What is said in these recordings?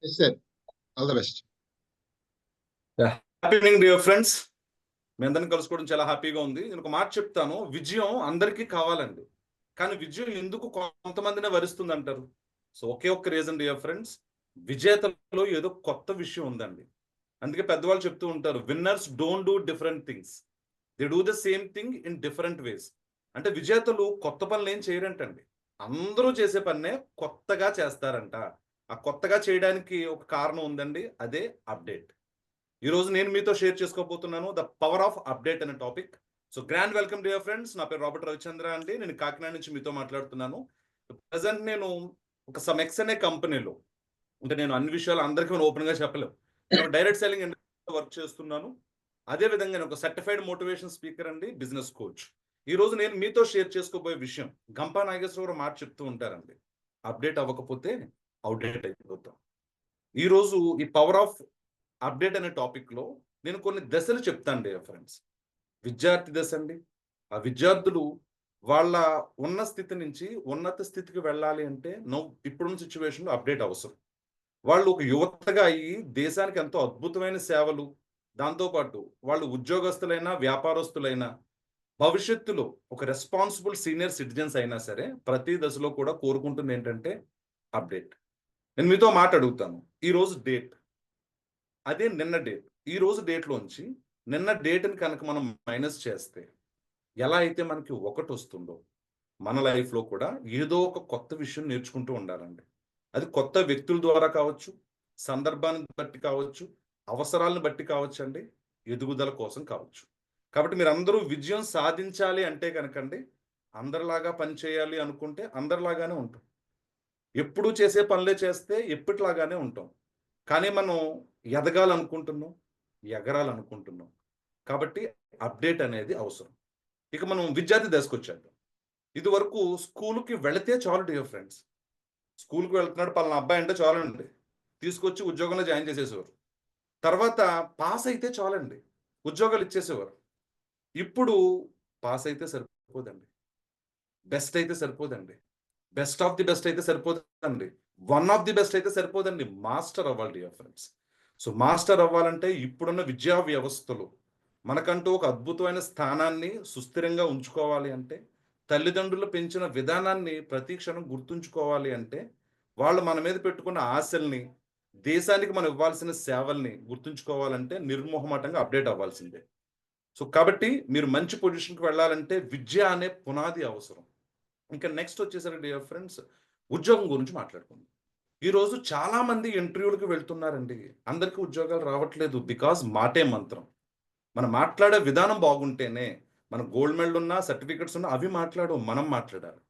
Yes, sir. All the best. Happy evening dear friends. మీ అందరిని కలుసుకోవడం చాలా హ్యాపీగా ఉంది. నేను ఒక మాట చెప్తాను, విజయం అందరికీ కావాలండి, కానీ విజయం ఎందుకు కొంతమందినే వరిస్తుంది అంటారు? సో ఒకే ఒక్క రీజన్ డియర్ ఫ్రెండ్స్, విజేతలో ఏదో కొత్త విషయం ఉందండి. అందుకే పెద్దవాళ్ళు చెప్తూ ఉంటారు, winners don't do different things, they do the same thing in different ways. అంటే విజేతలు కొత్త పనులు ఏం చేయరంటండి, అందరూ చేసే పన్నే కొత్తగా చేస్తారంట. ఆ కొత్తగా చేయడానికి ఒక కారణం ఉందండి, అదే అప్డేట్. ఈ రోజు నేను మీతో షేర్ చేసుకోబోతున్నాను ద పవర్ ఆఫ్ అప్డేట్ అనే టాపిక్. So grand welcome dear friends. నా పేరు రాబర్ట్ రవిచంద్ర అండి. నేను కాకినాడ నుంచి మీతో మాట్లాడుతున్నాను. ప్రజెంట్ నేను ఒక సమెక్స్ అనే కంపెనీలో, అంటే నేను అన్ని విషయాలు అందరికీ ఓపెన్ గా చెప్పలేము, నేను డైరెక్ట్ సెల్లింగ్ ఇండస్ట్రీలో వర్క్ చేస్తున్నాను. అదే విధంగా నేను ఒక సర్టిఫైడ్ మోటివేషన్ స్పీకర్ అండి, బిజినెస్ కోచ్. ఈ రోజు నేను మీతో షేర్ చేసుకోబోయే విషయం, గంపా నాగేశ్వరరావు మాట చెప్తూ ఉంటారండి, అప్డేట్ అవ్వకపోతే అవుట్డేట్ అయిపోతాం. ఈ రోజు ఈ పవర్ ఆఫ్ అప్డేట్ అనే టాపిక్ లో నేను కొన్ని దశలు చెప్తాను డియర్ ఫ్రెండ్స్. విద్యార్థి దశ అండి. ఆ విద్యార్థులు వాళ్ళ ఉన్న స్థితి నుంచి ఉన్నత స్థితికి వెళ్ళాలి అంటే ఇప్పుడున్న సిచ్యువేషన్ లో అప్డేట్ అవసరం. వాళ్ళు ఒక యువతగా అయ్యి దేశానికి ఎంతో అద్భుతమైన సేవలు, దాంతోపాటు వాళ్ళు ఉద్యోగస్తులైనా వ్యాపారస్తులైనా భవిష్యత్తులో ఒక రెస్పాన్సిబుల్ సీనియర్ సిటిజన్స్ అయినా సరే ప్రతి దశలో కూడా కోరుకుంటుంది ఏంటంటే అప్డేట్. నేను మీతో మాట అడుగుతాను, ఈ రోజు డేట్, అదే నిన్న డేట్, ఈ రోజు డేట్లోంచి నిన్న డేట్ని కనుక మనం మైనస్ చేస్తే ఎలా అయితే మనకి ఒకటి వస్తుందో, మన లైఫ్లో కూడా ఏదో ఒక కొత్త విషయం నేర్చుకుంటూ ఉండాలండి. అది కొత్త వ్యక్తుల ద్వారా కావచ్చు, సందర్భాన్ని బట్టి కావచ్చు, అవసరాలను బట్టి కావచ్చు అండి, ఎదుగుదల కోసం కావచ్చు. కాబట్టి మీరు అందరూ విజయం సాధించాలి అంటే కనుకండి, అందరిలాగా పనిచేయాలి అనుకుంటే అందరిలాగానే ఉంటాం. ఎప్పుడూ చేసే పనులే చేస్తే ఎప్పటిలాగానే ఉంటాం. కానీ మనం ఎదగాలనుకుంటున్నాం, ఎగరాలనుకుంటున్నాం. కాబట్టి అప్డేట్ అనేది అవసరం. ఇక మనం విద్యార్థి దశకు వచ్చేద్దాం. ఇది వరకు స్కూల్కి వెళితే చాలు డియర్ ఫ్రెండ్స్. స్కూల్కి వెళ్తున్నాడు పలానా అబ్బాయి అంటే చాలండి, తీసుకొచ్చి ఉద్యోగంలో జాయిన్ చేసేసేవారు. తర్వాత పాస్ అయితే చాలండి, ఉద్యోగాలు ఇచ్చేసేవారు. ఇప్పుడు పాస్ అయితే సరిపోదండి, బెస్ట్ అయితే సరిపోదండి, బెస్ట్ ఆఫ్ ది బెస్ట్ అయితే సరిపోదండి, వన్ ఆఫ్ ది బెస్ట్ అయితే సరిపోదండి, మాస్టర్ అవ్వాలి డియర్ ఫ్రెండ్స్. సో మాస్టర్ అవ్వాలంటే ఇప్పుడున్న విద్యా వ్యవస్థలో మనకంటూ ఒక అద్భుతమైన స్థానాన్ని సుస్థిరంగా ఉంచుకోవాలి అంటే, తల్లిదండ్రులు పెంచిన విధానాన్ని ప్రతి క్షణం గుర్తుంచుకోవాలి అంటే, వాళ్ళు మన మీద పెట్టుకున్న ఆశల్ని, దేశానికి మనం ఇవ్వాల్సిన సేవల్ని గుర్తుంచుకోవాలంటే నిర్మోహమాటంగా అప్డేట్ అవ్వాల్సిందే. సో కాబట్టి మీరు మంచి పొజిషన్కి వెళ్ళాలంటే విద్య అనే పునాది అవసరం. ఇంకా నెక్స్ట్ వచ్చేసరికి డియర్ ఫ్రెండ్స్, ఉద్యోగం గురించి మాట్లాడుకుందాం. ఈరోజు చాలా మంది ఇంటర్వ్యూలకు వెళ్తున్నారండి, అందరికీ ఉద్యోగాలు రావట్లేదు. బికాజ్ మాటే మంత్రం. మనం మాట్లాడే విధానం బాగుంటేనే, మన గోల్డ్ మెడల్ ఉన్నా సర్టిఫికెట్స్ ఉన్నా అవి మాట్లాడవు, మనం మాట్లాడాలి.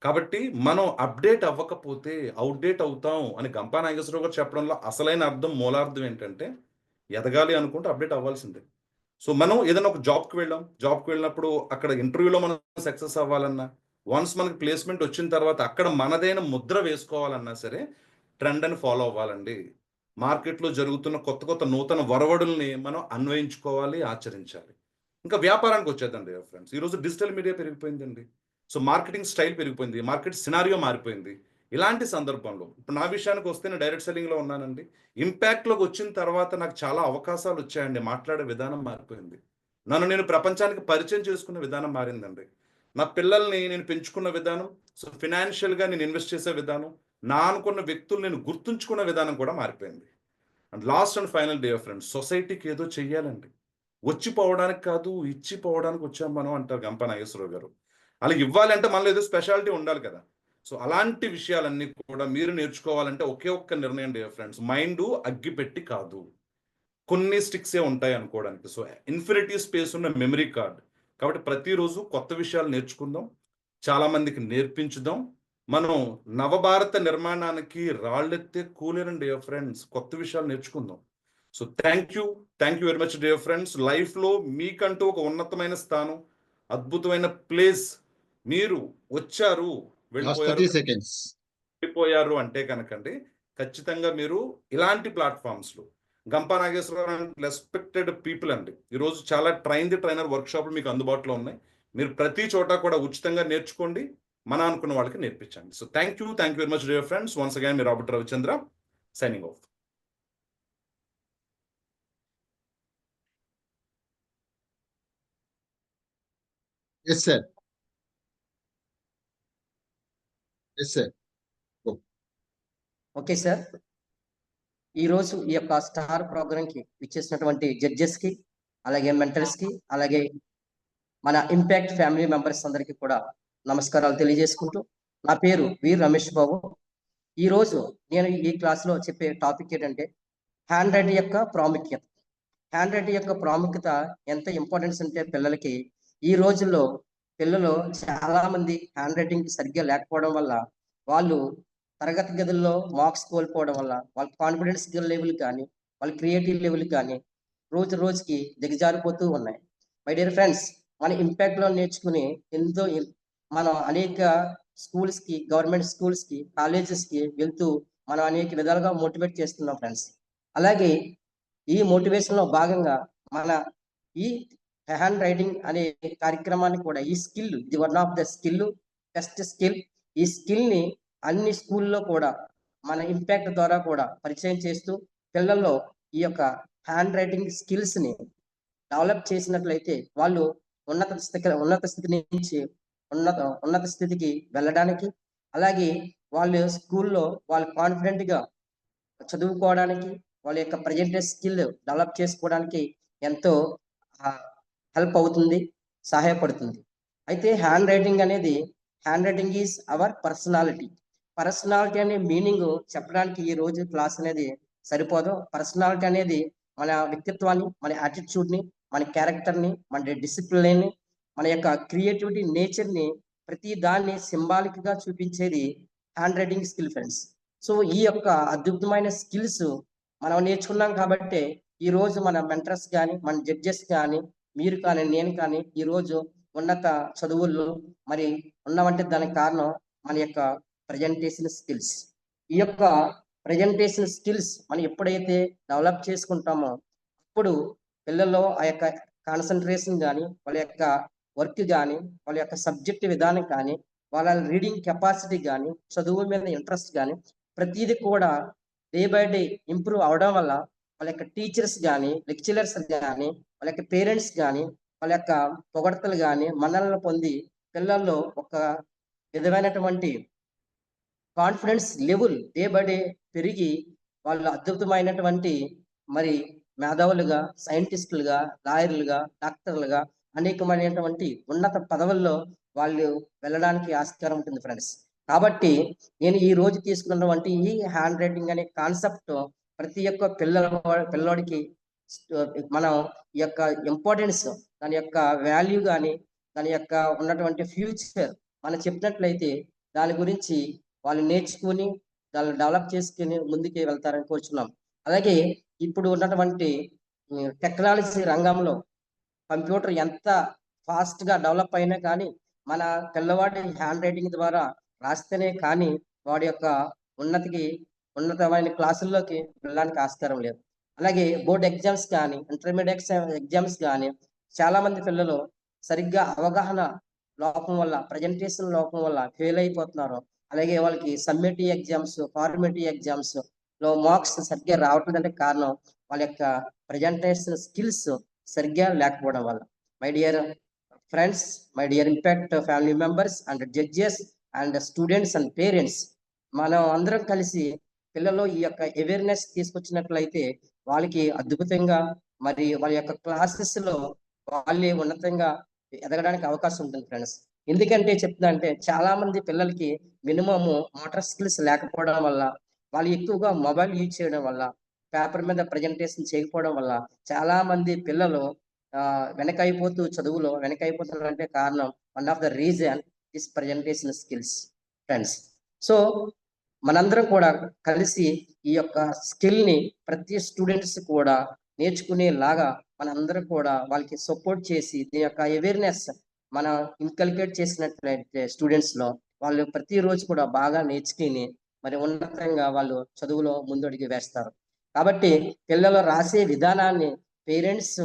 కాబట్టి మనం అప్డేట్ అవ్వకపోతే అవుట్డేట్ అవుతాం అని గంపా నాగేశ్వరరావు గారు చెప్పడంలో అసలైన అర్థం, మూలార్థం ఏంటంటే, ఎదగాలి అనుకుంటే అప్డేట్ అవ్వాల్సిందే. సో మనం ఏదైనా ఒక జాబ్కి వెళ్ళినప్పుడు అక్కడ ఇంటర్వ్యూలో మనం సక్సెస్ అవ్వాలన్నా, వన్స్ మనకి ప్లేస్మెంట్ వచ్చిన తర్వాత అక్కడ మనదైన ముద్ర వేసుకోవాలన్నా సరే ట్రెండ్ని ఫాలో అవ్వాలండి. మార్కెట్లో జరుగుతున్న కొత్త కొత్త నూతన వరవడుల్ని మనం అన్వయించుకోవాలి, ఆచరించాలి. ఇంకా వ్యాపారానికి వచ్చేద్దండి ఫ్రెండ్స్. ఈరోజు డిజిటల్ మీడియా పెరిగిపోయిందండి. సో మార్కెటింగ్ స్టైల్ పెరిగిపోయింది, మార్కెట్ సినారియో మారిపోయింది. ఇలాంటి సందర్భంలో ఇప్పుడు నా విషయానికి వస్తే నేను డైరెక్ట్ సెల్లింగ్లో ఉన్నానండి. ఇంపాక్ట్లోకి వచ్చిన తర్వాత నాకు చాలా అవకాశాలు వచ్చాయండి, మాట్లాడే విధానం మారిపోయింది, నన్ను నేను ప్రపంచానికి పరిచయం చేసుకున్న విధానం మారిందండి, నా పిల్లల్ని నేను పెంచుకున్న విధానం, సో ఫినాన్షియల్గా నేను ఇన్వెస్ట్ చేసే విధానం, నా అనుకున్న వ్యక్తులు నేను గుర్తుంచుకున్న విధానం కూడా మారిపోయింది. And last and final day friends, సొసైటీకి ఏదో చెయ్యాలండి, వచ్చిపోవడానికి కాదు ఇచ్చిపోవడానికి వచ్చాం మనం అంటారు గంపా నాగేశ్వరరావు గారు. అలా ఇవ్వాలంటే మనలో ఏదో స్పెషాలిటీ ఉండాలి కదా. సో అలాంటి విషయాలన్నీ కూడా మీరు నేర్చుకోవాలంటే ఒకే ఒక్క నిర్ణయం డే ఫ్రెండ్స్, మైండ్ అగ్గిపెట్టి కాదు, కొన్ని స్టిక్సే ఉంటాయి అనుకోవడానికి. సో ఇన్ఫినిటీ స్పేస్ ఉన్న మెమరీ కార్డ్. కాబట్టి ప్రతిరోజు కొత్త విషయాలు నేర్చుకుందాం, చాలా మందికి నేర్పించుదాం. మనం నవభారత నిర్మాణానికి రాళ్ళెత్తే కూలేరండి డియర్ ఫ్రెండ్స్, కొత్త విషయాలు నేర్చుకుందాం. So thank you very much dear friends. లైఫ్లో మీకంటూ ఒక ఉన్నతమైన స్థానం, అద్భుతమైన ప్లేస్, మీరు వచ్చారు వెళ్ళిపోయారు అంటే కనుకండి, ఖచ్చితంగా మీరు ఇలాంటి ప్లాట్ఫామ్స్లో గంపా నాగేశ్వరరావు రెస్పెక్టెడ్ పీపుల్ అండి. ఈరోజు చాలా ట్రైనర్ వర్క్షాప్లు మీకు అందుబాటులో ఉన్నాయి. మీరు ప్రతి చోట కూడా ఉచితంగా నేర్చుకోండి, మన అనుకున్న వాళ్ళకి నేర్పించండి. So thank you very much dear friends. Once again me Robert Ravichandra, signing off. Yes, sir. Yes, sir. Okay sir. ఈరోజు ఈ యొక్క స్టార్ ప్రోగ్రామ్ కి ఇచ్చేసినటువంటి జడ్జెస్ కి, అలాగే మెంటర్స్ కి, అలాగే మన ఇంపాక్ట్ ఫ్యామిలీ మెంబర్స్ అందరికీ కూడా నమస్కారాలు తెలియజేసుకుంటూ, నా పేరు వి రమేష్ బాబు. ఈ రోజు నేను ఈ క్లాస్ లో చెప్పే టాపిక్ ఏంటంటే హ్యాండ్ రైటింగ్ యొక్క ప్రాముఖ్యత. హ్యాండ్ రైటింగ్ యొక్క ప్రాముఖ్యత ఎంత ఇంపార్టెన్స్ అంటే పిల్లలకి ఈ రోజుల్లో పిల్లలు చాలా మంది హ్యాండ్ రైటింగ్ సరిగ్గా లేకపోవడం వల్ల వాళ్ళు తరగతి గదుల్లో మార్క్స్ కోల్పోవడం వల్ల వాళ్ళ కాన్ఫిడెన్స్ లెవెల్ కానీ వాళ్ళ క్రియేటివ్ లెవెల్ కానీ రోజు రోజుకి దిగజారిపోతూ ఉన్నాయి. మై డియర్ ఫ్రెండ్స్, మన ఇంపాక్ట్ లో నేర్చుకుని ఎంతో మనం అనేక స్కూల్స్ కి, గవర్నమెంట్ స్కూల్స్ కి, కాలేజెస్ కి వెళ్తూ మనం అనేక విధాలుగా మోటివేట్ చేస్తున్నాం ఫ్రెండ్స్. అలాగే ఈ మోటివేషన్ లో భాగంగా మన ఈ హ్యాండ్ రైటింగ్ అనే కార్యక్రమాన్ని కూడా, ఈ స్కిల్, ఇది one of the skill, best skill. ఈ స్కిల్ ని అన్ని స్కూల్లో కూడా మన ఇంపాక్ట్ ద్వారా కూడా పరిచయం చేస్తూ పిల్లల్లో ఈ యొక్క హ్యాండ్ రైటింగ్ స్కిల్స్ ని డెవలప్ చేసినట్లయితే వాళ్ళు ఉన్నత స్థితి నుంచి ఉన్నత స్థితికి వెళ్ళడానికి, అలాగే వాళ్ళు స్కూల్లో వాళ్ళు కాన్ఫిడెంట్ గా చదువుకోవడానికి, వాళ్ళ యొక్క ప్రజెంటేషన్ స్కిల్ డెవలప్ చేసుకోవడానికి ఎంతో హెల్ప్ అవుతుంది, సహాయపడుతుంది. అయితే hand writing is our personality. Personality అనే మీనింగ్ చెప్పడానికి ఈ రోజు క్లాస్ అనేది సరిపోదు. పర్సనాలిటీ అనేది మన వ్యక్తిత్వాన్ని, మన యాటిట్యూడ్ ని, మన క్యారెక్టర్ ని, మన డిసిప్లిన్ ని, మన యొక్క క్రియేటివిటీ నేచర్ ని, ప్రతి దాన్ని సింబాలిక్ గా చూపించేది hand writing skill friends. So ఈ యొక్క అద్భుతమైన స్కిల్స్ మనం నేర్చుకున్నాం కాబట్టి ఈ రోజు మన మెంటర్స్ కానీ, మన జడ్జెస్ కానీ, మీరు కానీ, నేను కానీ ఈ రోజు ఉన్నత చదువుల్లో మరి ఉన్నామంటే దానికి కారణం మన యొక్క ప్రజెంటేషన్ స్కిల్స్. ఈ యొక్క ప్రజెంటేషన్ స్కిల్స్ మనం ఎప్పుడైతే డెవలప్ చేసుకుంటామో అప్పుడు పిల్లల్లో ఆ యొక్క కాన్సన్ట్రేషన్ కానీ, వాళ్ళ యొక్క వర్క్ కానీ, వాళ్ళ యొక్క సబ్జెక్ట్ విధానం కానీ, వాళ్ళ రీడింగ్ కెపాసిటీ కానీ, చదువు మీద ఇంట్రెస్ట్ కానీ ప్రతిదీ కూడా డే బై డే ఇంప్రూవ్ అవడం వల్ల వాళ్ళ యొక్క టీచర్స్ కానీ, లెక్చరర్స్ కానీ, వాళ్ళ యొక్క పేరెంట్స్ కానీ వాళ్ళ యొక్క పొగడ్తలు కానీ మన్ననలు పొంది పిల్లల్లో ఒక విధమైనటువంటి confidence level day by day పెరిగి వాళ్ళు అద్భుతమైనటువంటి మరి మేధావులుగా, సైంటిస్టులుగా, లాయర్లుగా, డాక్టర్లుగా అనేకమైనటువంటి ఉన్నత పదవుల్లో వాళ్ళు వెళ్ళడానికి ఆస్కారం ఉంటుంది ఫ్రెండ్స్. కాబట్టి నేను ఈ రోజు తీసుకున్నటువంటి ఈ హ్యాండ్ రైటింగ్ అనే కాన్సెప్ట్ ప్రతి ఒక్క పిల్లోడికి మనం ఈ యొక్క ఇంపార్టెన్స్, దాని యొక్క వాల్యూ కానీ, దాని యొక్క ఉన్నటువంటి ఫ్యూచర్ మనం చెప్పినట్లయితే దాని గురించి వాళ్ళు నేర్చుకుని దాన్ని డెవలప్ చేసుకుని ముందుకు వెళ్తారని కోరుచున్నాం. అలాగే ఇప్పుడు ఉన్నటువంటి టెక్నాలజీ రంగంలో కంప్యూటర్ ఎంత ఫాస్ట్ గా డెవలప్ అయినా కానీ మన పిల్లవాడి హ్యాండ్ రైటింగ్ ద్వారా రాస్తేనే కానీ వాడి యొక్క ఉన్నతమైన క్లాసుల్లోకి వెళ్ళడానికి ఆస్కారం లేదు. అలాగే బోర్డ్ ఎగ్జామ్స్ కానీ, ఇంటర్మీడియట్ ఎగ్జామ్స్ కానీ చాలా మంది పిల్లలు సరిగ్గా అవగాహన లోపం వల్ల, ప్రజెంటేషన్ లోపం వల్ల ఫెయిల్ అయిపోతున్నారు. అలాగే వాళ్ళకి సమ్మేటివ్ ఎగ్జామ్స్, ఫార్మేటివ్ ఎగ్జామ్స్ లో మార్క్స్ సరిగ్గా రావట్లేదంటే కారణం వాళ్ళ యొక్క ప్రజెంటేషన్ స్కిల్స్ సరిగ్గా లేకపోవడం వల్ల. My dear friends, my dear impact family members and judges and students and parents, మనం అందరం కలిసి పిల్లల్లో ఈ యొక్క అవేర్నెస్ తీసుకొచ్చినట్లయితే వాళ్ళకి అద్భుతంగా మరి వాళ్ళ యొక్క క్లాసెస్ లో వాళ్ళే ఉన్నతంగా ఎదగడానికి అవకాశం ఉంటుంది ఫ్రెండ్స్. ఎందుకంటే చెప్తున్నా అంటే చాలా మంది పిల్లలకి మినిమం మోటార్ స్కిల్స్ లేకపోవడం వల్ల, వాళ్ళు ఎక్కువగా మొబైల్ యూజ్ చేయడం వల్ల, పేపర్ మీద ప్రజెంటేషన్ చేయకపోవడం వల్ల చాలా మంది పిల్లలు వెనకైపోతూ చదువులో వెనకైపోతున్నారంటే కారణం one of the reason is presentation skills friends. So మనందరం కూడా కలిసి ఈ యొక్క స్కిల్ ని ప్రతి స్టూడెంట్స్ కూడా నేర్చుకునేలాగా మనందరం కూడా వాళ్ళకి సపోర్ట్ చేసి దీని యొక్క అవేర్నెస్ మనం ఇన్కల్కేట్ చేసినట్లయితే స్టూడెంట్స్ లో వాళ్ళు ప్రతిరోజు కూడా బాగా నేర్చుకుని మరి ఉన్నతంగా వాళ్ళు చదువులో ముందడుగు వేస్తారు. కాబట్టి పిల్లలు రాసే విధానాన్ని పేరెంట్స్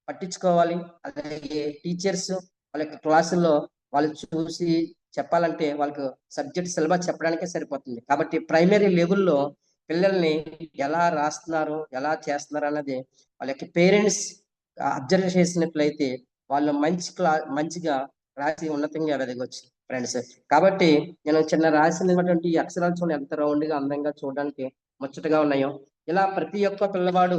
పట్టించుకోవాలి. అలాగే టీచర్స్ వాళ్ళ యొక్క క్లాసుల్లో వాళ్ళు చూసి చెప్పాలంటే వాళ్ళకు సబ్జెక్ట్ సిలబస్ చెప్పడానికే సరిపోతుంది. కాబట్టి ప్రైమరీ లెవెల్లో పిల్లల్ని ఎలా రాస్తున్నారు, ఎలా చేస్తున్నారు అన్నది వాళ్ళ యొక్క పేరెంట్స్ అబ్జర్వ్ చేసినట్లయితే వాళ్ళు మంచిగా రాసి ఉన్నతంగా ఎదగవచ్చు ఫ్రెండ్స్. కాబట్టి నేను చిన్న రాసినటువంటి ఈ అక్షరాలు చూడండి ఎంత రౌండ్గా అందంగా చూడడానికి ముచ్చటగా ఉన్నాయో. ఇలా ప్రతి ఒక్క పిల్లవాడు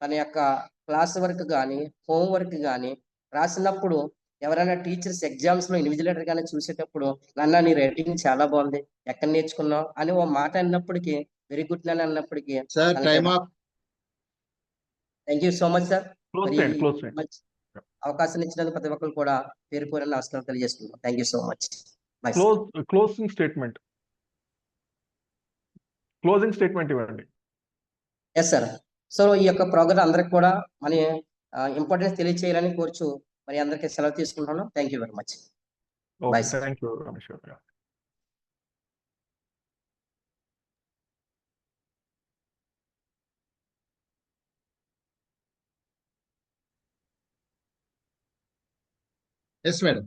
తన యొక్క క్లాస్ వర్క్ కానీ హోం వర్క్ కానీ రాసినప్పుడు ఎవరైనా టీచర్స్ ఎగ్జామ్స్ లో ఇన్విజిలేటర్ గానే చూసేటప్పుడు నాన్న నీ రైటింగ్ చాలా బాగుంది, ఎక్కడ నేర్చుకున్నావు అని ఓ మాట అన్నప్పటికీ, వెరీ గుడ్ నాన్న అన్నప్పటికీ sir time off. Thank you so much sir. Close మంచి అవకాశం ఇచ్చినందుకు ప్రతి ఒక్కరు కూడా పేరు పేరు నమస్కారం తెలియజేస్తున్నాం. Thank you so much. Closing statement ఇవ్వండి. Yes sir. సో ఈ యొక్క ప్రోగ్రామ్ అందరికి కూడా మన ఇంపార్టెన్స్ తెలియచేయాలని కోరుచు మరి అందరికీ సెలవు తీసుకుంటున్నాను. Thank you very much. Bye, sir. Thank you Ramesh garu. Yes madam.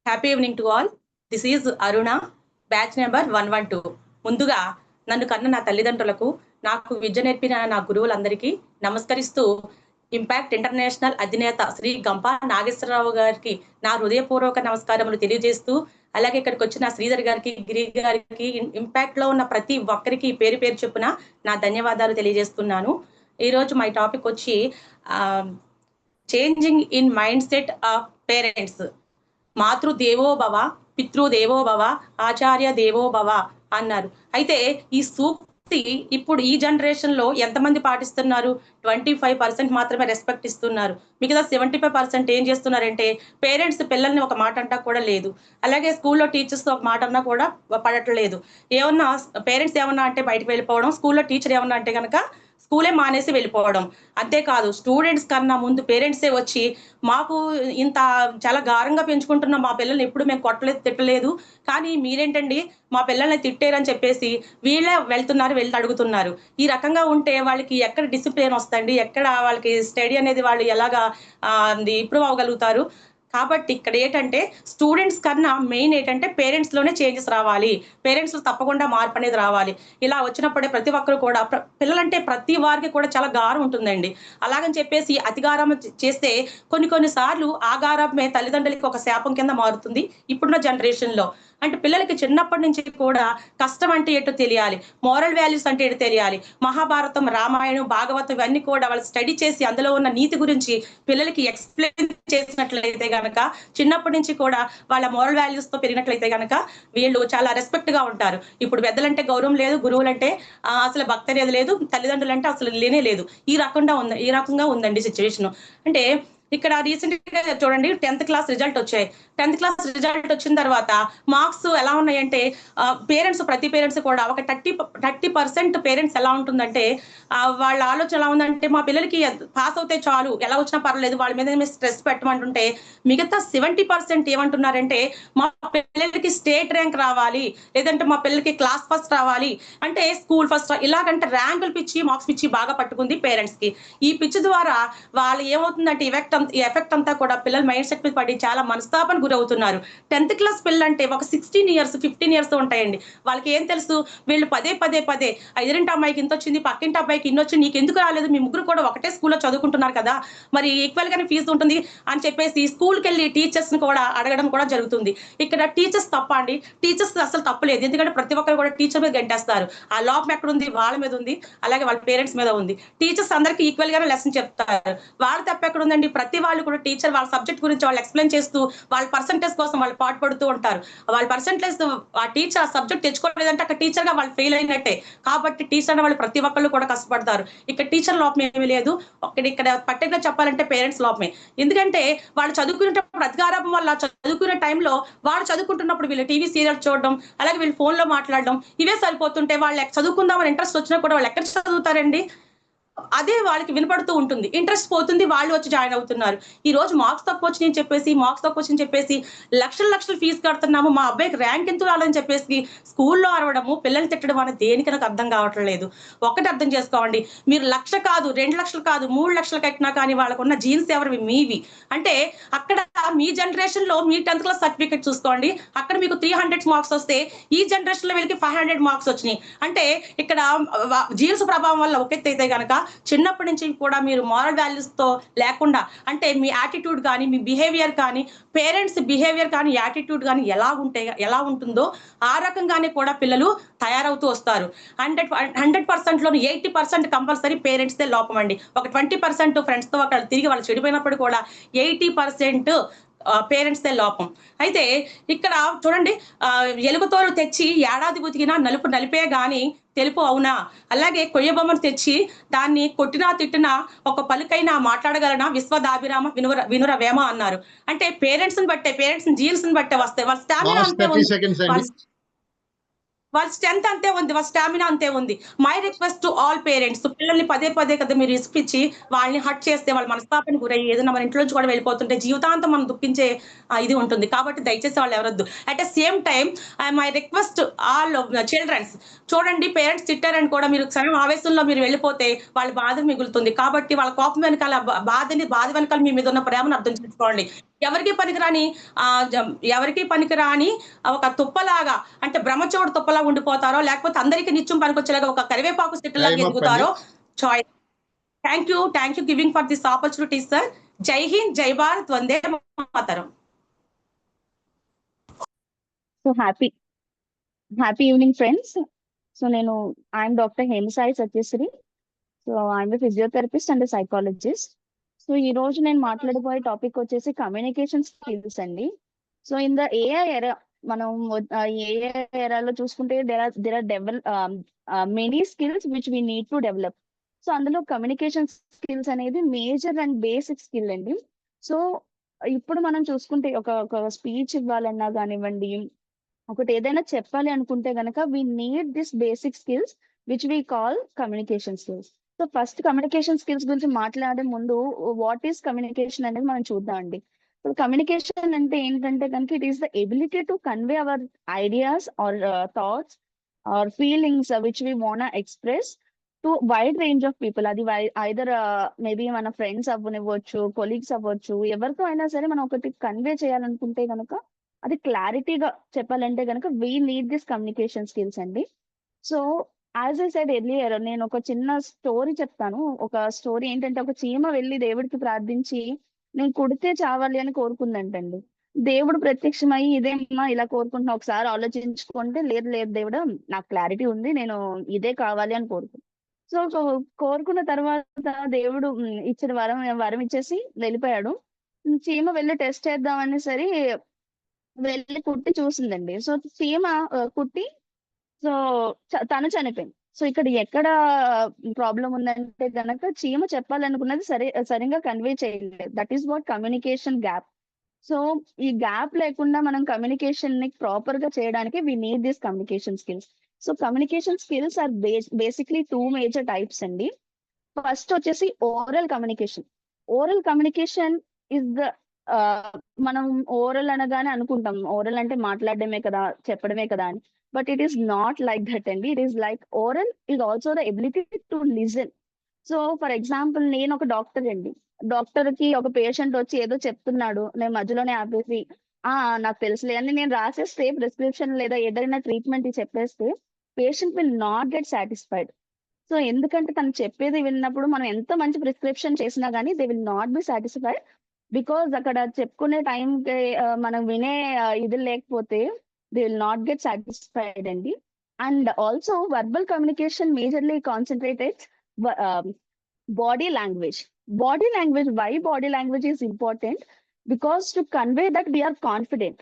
Happy evening to all. This is Aruna, batch number 112. ముందుగా నన్ను కన్న నా తల్లిదండ్రులకు, నాకు విద్య నేర్పిన నా గురువులందరికీ నమస్కరిస్తూ, ఇంపాక్ట్ ఇంటర్నేషనల్ అధినేత శ్రీ గంపా నాగేశ్వరరావు గారికి నా హృదయపూర్వక నమస్కారములు తెలియజేస్తూ, అలాగే ఇక్కడికి వచ్చిన శ్రీధర్ గారికి, గిరి గారికి, ఇంపాక్ట్ లో ఉన్న ప్రతి ఒక్కరికి పేరు పేరు చొప్పున నా ధన్యవాదాలు తెలియజేస్తున్నాను. ఈరోజు మై టాపిక్ వచ్చి changing in mind set of parents. మాతృదేవో భవ, పితృదేవో భవ, ఆచార్య దేవో భవ అన్నారు. అయితే ఈ సూక్తి ఇప్పుడు ఈ జనరేషన్ లో ఎంతమంది పాటిస్తున్నారు? 25% మాత్రమే రెస్పెక్ట్ ఇస్తున్నారు. మిగతా 75% ఏం చేస్తున్నారంటే పేరెంట్స్ పిల్లల్ని ఒక మాట అంటా కూడా లేదు. అలాగే స్కూల్లో టీచర్స్ ఒక మాట అన్నా కూడా పడట్లేదు. ఏమన్నా పేరెంట్స్ ఏమన్నా అంటే బయటకు వెళ్ళిపోవడం, స్కూల్లో టీచర్ ఏమన్నా అంటే కనుక స్కూలే మానేసి వెళ్ళిపోవడం. అంతేకాదు స్టూడెంట్స్ కన్నా ముందు పేరెంట్సే వచ్చి మాకు ఇంత చాలా గారంగా పెంచుకుంటున్న మా పిల్లల్ని ఎప్పుడు మేము కొట్టలేదు, తిట్టలేదు, కానీ మీరేంటండి మా పిల్లల్ని తిట్టారని చెప్పేసి వీళ్ళే వెళ్తున్నారు, వెళ్ళి అడుగుతున్నారు. ఈ రకంగా ఉంటే వాళ్ళకి ఎక్కడ డిసిప్లిన్ వస్తుంది, ఎక్కడ వాళ్ళకి స్టడీ అనేది వాళ్ళు ఎలాగా ఇంప్రూవ్ అవ్వగలుగుతారు? కాబట్టి ఇక్కడ ఏంటంటే స్టూడెంట్స్ కన్నా మెయిన్ ఏంటంటే పేరెంట్స్ లోనే చేంజెస్ రావాలి, పేరెంట్స్ తప్పకుండా మార్పు అనేది రావాలి. ఇలా వచ్చినప్పుడే ప్రతి ఒక్కరు కూడా పిల్లలంటే ప్రతి వారికి కూడా చాలా గారం ఉంటుందండి. అలాగని చెప్పేసి అతిగారం చేస్తే కొన్నిసార్లు ఆ గారమే తల్లిదండ్రులకి ఒక శాపం కింద మారుతుంది ఇప్పుడున్న జనరేషన్ లో. అంటే పిల్లలకి చిన్నప్పటి నుంచి కూడా కష్టం అంటే ఏంటో తెలియాలి, మోరల్ వాల్యూస్ అంటే ఏంటో తెలియాలి. మహాభారతం, రామాయణం, భాగవతం ఇవన్నీ కూడా వాళ్ళు స్టడీ చేసి అందులో ఉన్న నీతి గురించి పిల్లలకి ఎక్స్ప్లెయిన్ చేసినట్లయితే గనక, చిన్నప్పటి నుంచి కూడా వాళ్ళ మోరల్ వాల్యూస్ తో పెరిగినట్లయితే గనక వీళ్ళు చాలా రెస్పెక్ట్ గా ఉంటారు. ఇప్పుడు పెద్దలంటే గౌరవం లేదు, గురువులంటే అసలు భక్తి అనేది లేదు, తల్లిదండ్రులు అంటే అసలు లేనే లేదు. ఈ రకంగా ఉందండి సిచ్యువేషన్. అంటే ఇక్కడ రీసెంట్ గా చూడండి 10th క్లాస్ రిజల్ట్ వచ్చాయి. 10th క్లాస్ రిజల్ట్ వచ్చిన తర్వాత మార్క్స్ ఎలా ఉన్నాయంటే ప్రతి పేరెంట్స్ కూడా ఒక 30% పేరెంట్స్ ఎలా ఉంటుందంటే వాళ్ళ ఆలోచన ఎలా ఉందంటే మా పిల్లలకి పాస్ అవుతే చాలు, ఎలా వచ్చినా పర్లేదు, వాళ్ళ మీద స్ట్రెస్ పెట్టమంటుంటే మిగతా 70% ఏమంటున్నారంటే మా పిల్లలకి స్టేట్ ర్యాంక్ రావాలి, లేదంటే మా పిల్లలకి క్లాస్ ఫస్ట్ రావాలి, అంటే స్కూల్ ఫస్ట్, ఇలాగంటే ర్యాంకులు పిచ్చి, మార్క్స్ పిచ్చి బాగా పట్టుకుంది పేరెంట్స్ కి. ఈ పిచ్చి ద్వారా వాళ్ళు ఏమవుతుందంటే ఈ ఎఫెక్ట్ అంతా కూడా పిల్లల మైండ్ సెట్ మీద పడి చాలా మనస్తాపన గురవుతున్నారు. 10th క్లాస్ పిల్లలంటే ఒక 16 years 15 years ఉంటాయండి. వాళ్ళకి ఏం తెలుసు? వీళ్ళు పదే ఎదురింటి అమ్మాయికి ఇంత వచ్చింది, పక్కింటి అబ్బాయికి ఇన్ని వచ్చింది, నీకు ఎందుకు రాలేదు, మీ ముగ్గురు కూడా ఒకటే స్కూల్లో చదువుకుంటున్నారు కదా, మరి ఈక్వల్ గానే ఫీజు ఉంటుంది అని చెప్పేసి స్కూల్కి వెళ్ళి టీచర్స్ ని కూడా అడగడం కూడా జరుగుతుంది. ఇక్కడ టీచర్స్ తప్ప అండి? టీచర్స్ అసలు తప్పలేదు, ఎందుకంటే ప్రతి ఒక్కరు కూడా టీచర్ మీద గంటేస్తారు. ఆ లోపం ఎక్కడ ఉంది? వాళ్ళ మీద ఉంది, అలాగే వాళ్ళ పేరెంట్స్ మీద ఉంది. టీచర్స్ అందరికీ ఈక్వల్ గానే లెసన్ చెప్తారు, వాళ్ళ తప్ప ఎక్కడ ఉందండి? ప్రతి వాళ్ళు కూడా టీచర్ వాళ్ళ సబ్జెక్ట్ గురించి వాళ్ళు ఎక్స్ప్లెయిన్ చేస్తూ వాళ్ళ పర్సంటేజ్ కోసం వాళ్ళు పాటుపడుతూ ఉంటారు. వాళ్ళ పర్సంటేజ్ ఆ టీచర్ ఆ సబ్జెక్ట్ తెచ్చుకోలేదంటే అక్కడ టీచర్ గా వాళ్ళు ఫెయిల్ అయినట్టే. కాబట్టి టీచర్ అనే వాళ్ళు ప్రతి ఒక్కళ్ళు కూడా కష్టపడతారు. ఇక్కడ టీచర్ లోపం ఏమీ లేదు, ఇక్కడ పర్టికులర్ చెప్పాలంటే పేరెంట్స్ లోపమే. ఎందుకంటే వాళ్ళు చదువుకునేటప్పుడు అధికారం వల్ల చదువుకునే టైంలో వాళ్ళు చదువుకుంటున్నప్పుడు వీళ్ళు టీవీ సీరియల్ చూడడం, అలాగే వీళ్ళు ఫోన్ లో మాట్లాడడం, ఇవే సరిపోతుంటే వాళ్ళు చదువుకుందామని ఇంట్రెస్ట్ వచ్చినా కూడా వాళ్ళు ఎక్కడ చదువుతారండి? అదే వాళ్ళకి వినపడుతూ ఉంటుంది, ఇంట్రెస్ట్ పోతుంది, వాళ్ళు వచ్చి జాయిన్ అవుతున్నారు. ఈ రోజు మార్క్స్ తక్కువ వచ్చిందని చెప్పేసి లక్షల ఫీజు కడుతున్నాము, మా అబ్బాయికి ర్యాంక్ ఎంత రాలని చెప్పేసి స్కూల్లో అరవడము, పిల్లల్ని తిట్టడం అనేది దేనికి నాకు అర్థం కావట్లేదు. ఒకటి అర్థం చేసుకోండి, మీరు 1 లక్ష కాదు, 2 లక్షలు కాదు, 3 లక్షలు కట్టినా కానీ వాళ్ళకున్న జీన్స్ ఎవరివి? మీవి. అంటే అక్కడ మీ జనరేషన్ లో మీ 10th క్లాస్ సర్టిఫికేట్ చూసుకోండి, అక్కడ మీకు 300 మార్క్స్ వస్తే ఈ జనరేషన్ లో వీళ్ళకి 500 మార్క్స్ వచ్చినాయి. అంటే ఇక్కడ జీన్స్ ప్రభావం వల్ల ఒకెత్తైతే గనక చిన్నప్పటి నుంచి కూడా మీరు మారల్ వాల్యూస్తో లేకుండా, అంటే మీ యాటిట్యూడ్ కానీ మీ బిహేవియర్ కానీ పేరెంట్స్ బిహేవియర్ కానీ యాటిట్యూడ్ కానీ ఎలా ఉంటుందో ఆ రకంగానే కూడా పిల్లలు తయారవుతూ వస్తారు. 100%లో 80% కంపల్సరీ పేరెంట్స్దే లోపం అండి. ఒక 20% ఫ్రెండ్స్తో అక్కడ తిరిగి వాళ్ళు చెడిపోయినప్పుడు కూడా 80% పేరెంట్స్దే లోపం. అయితే ఇక్కడ చూడండి, ఎలుగుతోలు తెచ్చి ఏడాది ఉతికినా నలుపు నలిపే గాని తెలుపు అవునా? అలాగే కొయ్య బొమ్మను తెచ్చి దాన్ని కొట్టినా తిట్టినా ఒక పలుకైనా మాట్లాడగలనా? విశ్వదాభిరామ వినుర వేమ అన్నారు. అంటే పేరెంట్స్ జీన్స్ ని బట్టే వస్తాయి. వాళ్ళ స్టామినా లాస్ట్ అంతే 30 ఉంది, seconds అండి. వాళ్ళ స్ట్రెంత్ అంతే ఉంది, వాళ్ళ స్టామినా అంతే ఉంది. My request to all parents, పిల్లల్ని పదే కదా మీరు ఇసుకిచ్చి వాళ్ళని హట్ చేస్తే వాళ్ళ మనస్తాపాన్ని గురయ్యి ఏదైనా మన ఇంట్లో నుంచి కూడా వెళ్ళిపోతుంటే జీవితాంతం మనం దుఃఖించే ఇది ఉంటుంది. కాబట్టి దయచేసి వాళ్ళు ఎవరొద్దు. At the same time my request all childrens, చూడండి పేరెంట్స్ తిట్టారని కూడా మీరు క్షణం ఆవేశంలో మీరు వెళ్ళిపోతే వాళ్ళ బాధ మిగులుతుంది. కాబట్టి వాళ్ళ కోపం వెనకాల బాధ వెనకాల మీ మీద ఉన్న ప్రేమను అర్థం చేసుకోండి. ఎవరికి పనికిరాని ఒక తుప్పలాగా, అంటే బ్రహ్మచోడు తుప్పలా ఉండిపోతారో, లేకపోతే అందరికీ నిత్యం పనికొచ్చేలాగా ఒక కరివేపాకు చెట్టులాగా Time up ఎదుగుతారో choice. Thank you giving for this opportunity sir. జై హింద్, జై భారత్, వందే మాతరం. So happy evening, friends. So I'm Dr. Hemasai Satyasri. So I'm a physiotherapist and a psychologist. So ఈ రోజు నేను మాట్లాడబోయే టాపిక్ వచ్చేసి కమ్యూనికేషన్ స్కిల్స్ అండి. సో ఇన్ ద ఏఐ ఎరా, మనం AI ఎరాలో చూసుకుంటే there are many skills which we need to develop. So అందులో communication skills అనేది మేజర్ అండ్ బేసిక్ స్కిల్ అండి. సో ఇప్పుడు మనం చూసుకుంటే ఒక స్పీచ్ ఇవ్వాలన్నా కానివ్వండి, ఒకటి ఏదైనా చెప్పాలి అనుకుంటే గనక we need this basic skills which we call communication skills. So first communication skills గురించి మాట్లాడే ముందు వాట్ ఈస్ కమ్యూనికేషన్ అనేది మనం చూద్దాం అండి. సో కమ్యూనికేషన్ అంటే ఏంటంటే కనుక it is the ability to convey our ideas or thoughts or feelings which we want express to wide range of people. అది ఐదర్ మేబీ మన ఫ్రెండ్స్ అవ్వనివ్వచ్చు, కొలీగ్స్ అవ్వచ్చు, ఎవరితో అయినా సరే మనం ఒకటి కన్వే చేయాలనుకుంటే కనుక అది క్లారిటీగా చెప్పాలంటే కనుక we need this communication skills అండి. So as I said earlier, నేను ఒక చిన్న స్టోరీ చెప్తాను. ఒక స్టోరీ ఏంటంటే, ఒక చీమ వెళ్ళి దేవుడికి ప్రార్థించి నేను కుడితే చావాలి అని కోరుకుందంటండి. దేవుడు ప్రత్యక్షమై ఇదేమ్మా ఇలా కోరుకుంటున్నా, ఒకసారి ఆలోచించుకుంటే, లేదు దేవుడు నాకు క్లారిటీ ఉంది, నేను ఇదే కావాలి అని కోరుకున్నాను. సో కోరుకున్న తర్వాత దేవుడు ఇచ్చిన వరం ఇచ్చేసి వెళ్ళిపోయాడు. చీమ వెళ్ళి టెస్ట్ చేద్దామని సరి వెళ్ళి కుట్టి చూసిందండి. సో చీమ కుట్టి సో తను చనిపోయింది. సో ఇక్కడ ఎక్కడ ప్రాబ్లం ఉందంటే గనక చీమ చెప్పాలనుకున్నది సరిగా కన్వే చేయలేదు. That is what communication gap. So ఈ గ్యాప్ లేకుండా మనం కమ్యూనికేషన్ ని ప్రాపర్ గా చేయడానికి we need this communication skills. So communication skills are basically 2 major types అండి. ఫస్ట్ వచ్చేసి oral communication. Oral communication is the మనం ఓరల్ అనగానే అనుకుంటాం ఓరల్ అంటే మాట్లాడడమే కదా, చెప్పడమే కదా అని. But it is not like that అండి. It is like oral is also the ability to listen. So for example, నేను ఒక డాక్టర్ అండి. డాక్టర్ కి ఒక పేషెంట్ వచ్చి ఏదో చెప్తున్నాడు, నేను మధ్యలోనే ఆపేసి నాకు తెలుసులే అని నేను రాసేస్తే ప్రిస్క్రిప్షన్ లేదా ఏదైనా ట్రీట్మెంట్ చెప్పేస్తే patient will not get satisfied. So ఎందుకంటే తను చెప్పేది విన్నప్పుడు మనం ఎంత మంచి ప్రిస్క్రిప్షన్ చేసినా కానీ they will not be satisfied. Because అక్కడ చెప్పుకునే టైంకి మనం వినే ఇది లేకపోతే they will not get satisfied అండి. And also verbal communication majorly concentrated body language. Body language, why body language is important? Because to convey that we are confident.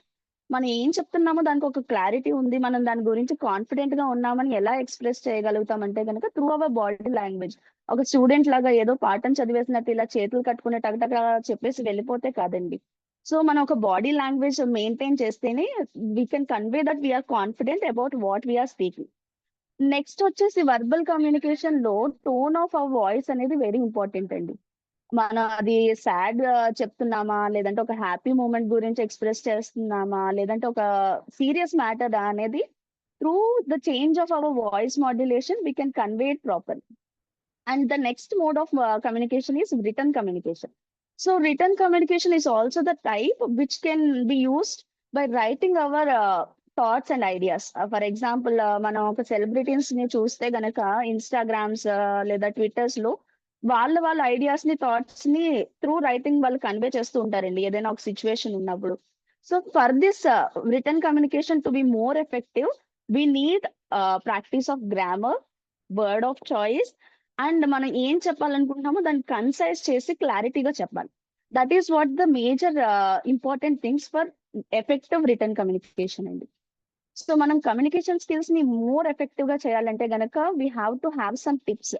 మనం ఏం చెప్తున్నామో దానికి ఒక క్లారిటీ ఉంది, మనం దాని గురించి కాన్ఫిడెంట్ గా ఉన్నామని ఎలా ఎక్స్ప్రెస్ చేయగలుగుతాం అంటే కనుక త్రూ అవర్ బాడీ లాంగ్వేజ్. ఒక స్టూడెంట్ లాగా ఏదో పాఠం చదివేసినట్టు ఇలా చేతులు కట్టుకునే టగటగ చెప్పేసి వెళ్ళిపోతే కాదండి. సో మనం ఒక బాడీ లాంగ్వేజ్ మెయింటైన్ చేస్తేనే we can convey that we are confident about what we are speaking. Next వచ్చేసి వర్బల్ కమ్యూనికేషన్ లో టోన్ ఆఫ్ అవర్ వాయిస్ అనేది వెరీ ఇంపార్టెంట్ అండి. మనం అది సాడ్ చెప్తున్నామా, లేదంటే ఒక హ్యాపీ మూమెంట్ గురించి ఎక్స్ప్రెస్ చేస్తున్నామా, లేదంటే ఒక సీరియస్ మ్యాటర్ అనేది through the change of our voice modulation we can convey it properly. And the next mode of communication is return communication. So return communication is also the type which can be used by writing our thoughts and ideas. For example, మనం ఒక celebrities ని చూస్తే గనక Instagrams లేదా tweeters లో వాళ్ళ ideas ని thoughts ని త్రూ రైటింగ్ వాళ్ళు కన్వే చేస్తూ ఉంటారండి ఏదైనా ఒక సిచ్యువేషన్ ఉన్నప్పుడు. So for this return communication to be more effective we need practice of grammar, word of choice, and మనం ఏం చెప్పాలనుకుంటున్నామో దాన్ని కన్సైజ్ చేసి క్లారిటీగా చెప్పాలి. That is what the major important things for effective return communication అండి. So మనం communication skills ని more effective గా చేయాలంటే గనక we have to have some tips.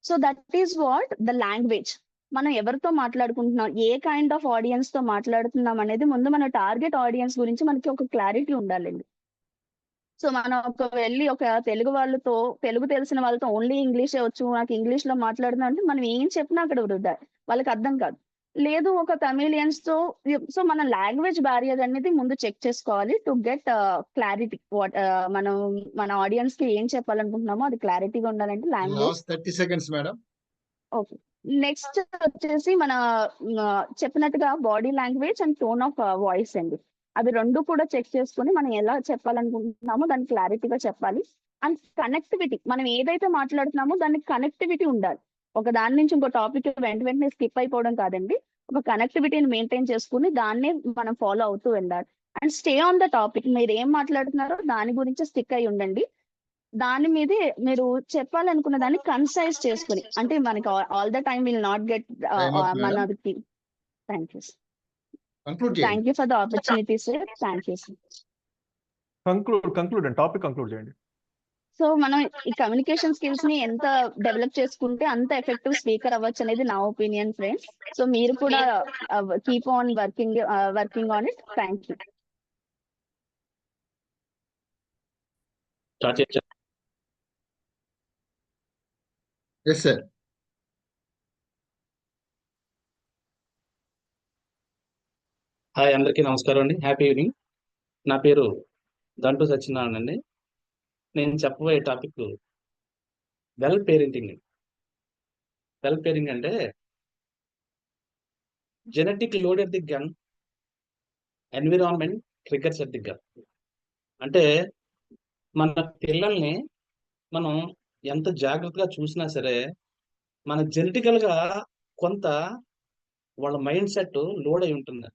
So that is what the language. మనం ఎవరితో మాట్లాడుకుంటున్నాం, ఏ కైండ్ ఆఫ్ ఆడియన్స్ తో మాట్లాడుతున్నాం అనేది ముందు మన టార్గెట్ ఆడియన్స్ గురించి మనకి ఒక క్లారిటీ ఉండాలండి. సో మనం వెళ్ళి ఒక తెలుగు వాళ్ళతో, తెలుగు తెలిసిన వాళ్ళతో ఓన్లీ ఇంగ్లీషే వచ్చు, నాకు ఇంగ్లీష్ లో మాట్లాడుతున్నా అంటే మనం ఏం చెప్పినా అక్కడ వృధా, వాళ్ళకి అర్థం కాదు. లేదు ఒక తమిళియన్స్ తో, సో మన లాంగ్వేజ్ బ్యారియర్ అనేది ముందు చెక్ చేసుకోవాలి టు గెట్ క్లారిటీ. వాట్ మనం మన ఆడియన్స్ కి ఏం చెప్పాలనుకుంటున్నామో అది క్లారిటీగా ఉండాలంటే language. Last 30 seconds, madam. Okay, next వచ్చేసి మన చెప్పినట్టుగా body language and tone of voice అండి. అవి రెండు కూడా చెక్ చేసుకుని మనం ఎలా చెప్పాలనుకుంటున్నామో దాన్ని క్లారిటీగా చెప్పాలి. అండ్ కనెక్టివిటీ, మనం ఏదైతే మాట్లాడుతున్నామో దానికి కనెక్టివిటీ ఉండాలి. ఒక దాని నుంచి ఇంకో టాపిక్ వెంటనే స్కిప్ అయిపోవడం కాదండి, ఒక కనెక్టివిటీని మెయింటైన్ చేసుకుని దాన్నే మనం ఫాలో అవుతూ వెళ్ళాలి. And stay on the topic, మీరు ఏం మాట్లాడుతున్నారో దాని గురించి స్టిక్ అయి ఉండండి. దాని మీదే మీరు చెప్పాలనుకున్న దాన్ని కన్సైజ్ చేసుకుని, అంటే మనకి all the time will not get Time up, madam. మనకి. Thank you, Conclude thank you for the opportunity sir. Thank you sir. Conclude అండి, టాపిక్ కంక్లూడ్ చేయండి. సో మనం ఈ కమ్యూనికేషన్ స్కిల్స్ ని ఎంత డెవలప్ చేసుకుంటే అంత ఎఫెక్టివ్ స్పీకర్ అవ్వచ్చు అనేది నా ఒపీనియన్ ఫ్రెండ్స్. సో మీరు కూడా keep on working on it. Thank you. Yes, sir. Hi, అందరికీ నమస్కారం అండి. Happy evening. నా పేరు దంటు సత్యనారాయణ అండి. నేను చెప్పబోయే topic well parenting. Well parenting అంటే genetic load at the gun, environment triggers at the gun. అంటే మన పిల్లల్ని మనం ఎంత జాగ్రత్తగా చూసినా సరే మన జెనెటికల్ గా కొంత వాళ్ళ మైండ్ సెట్ లోడ్ అయి ఉంటుంది.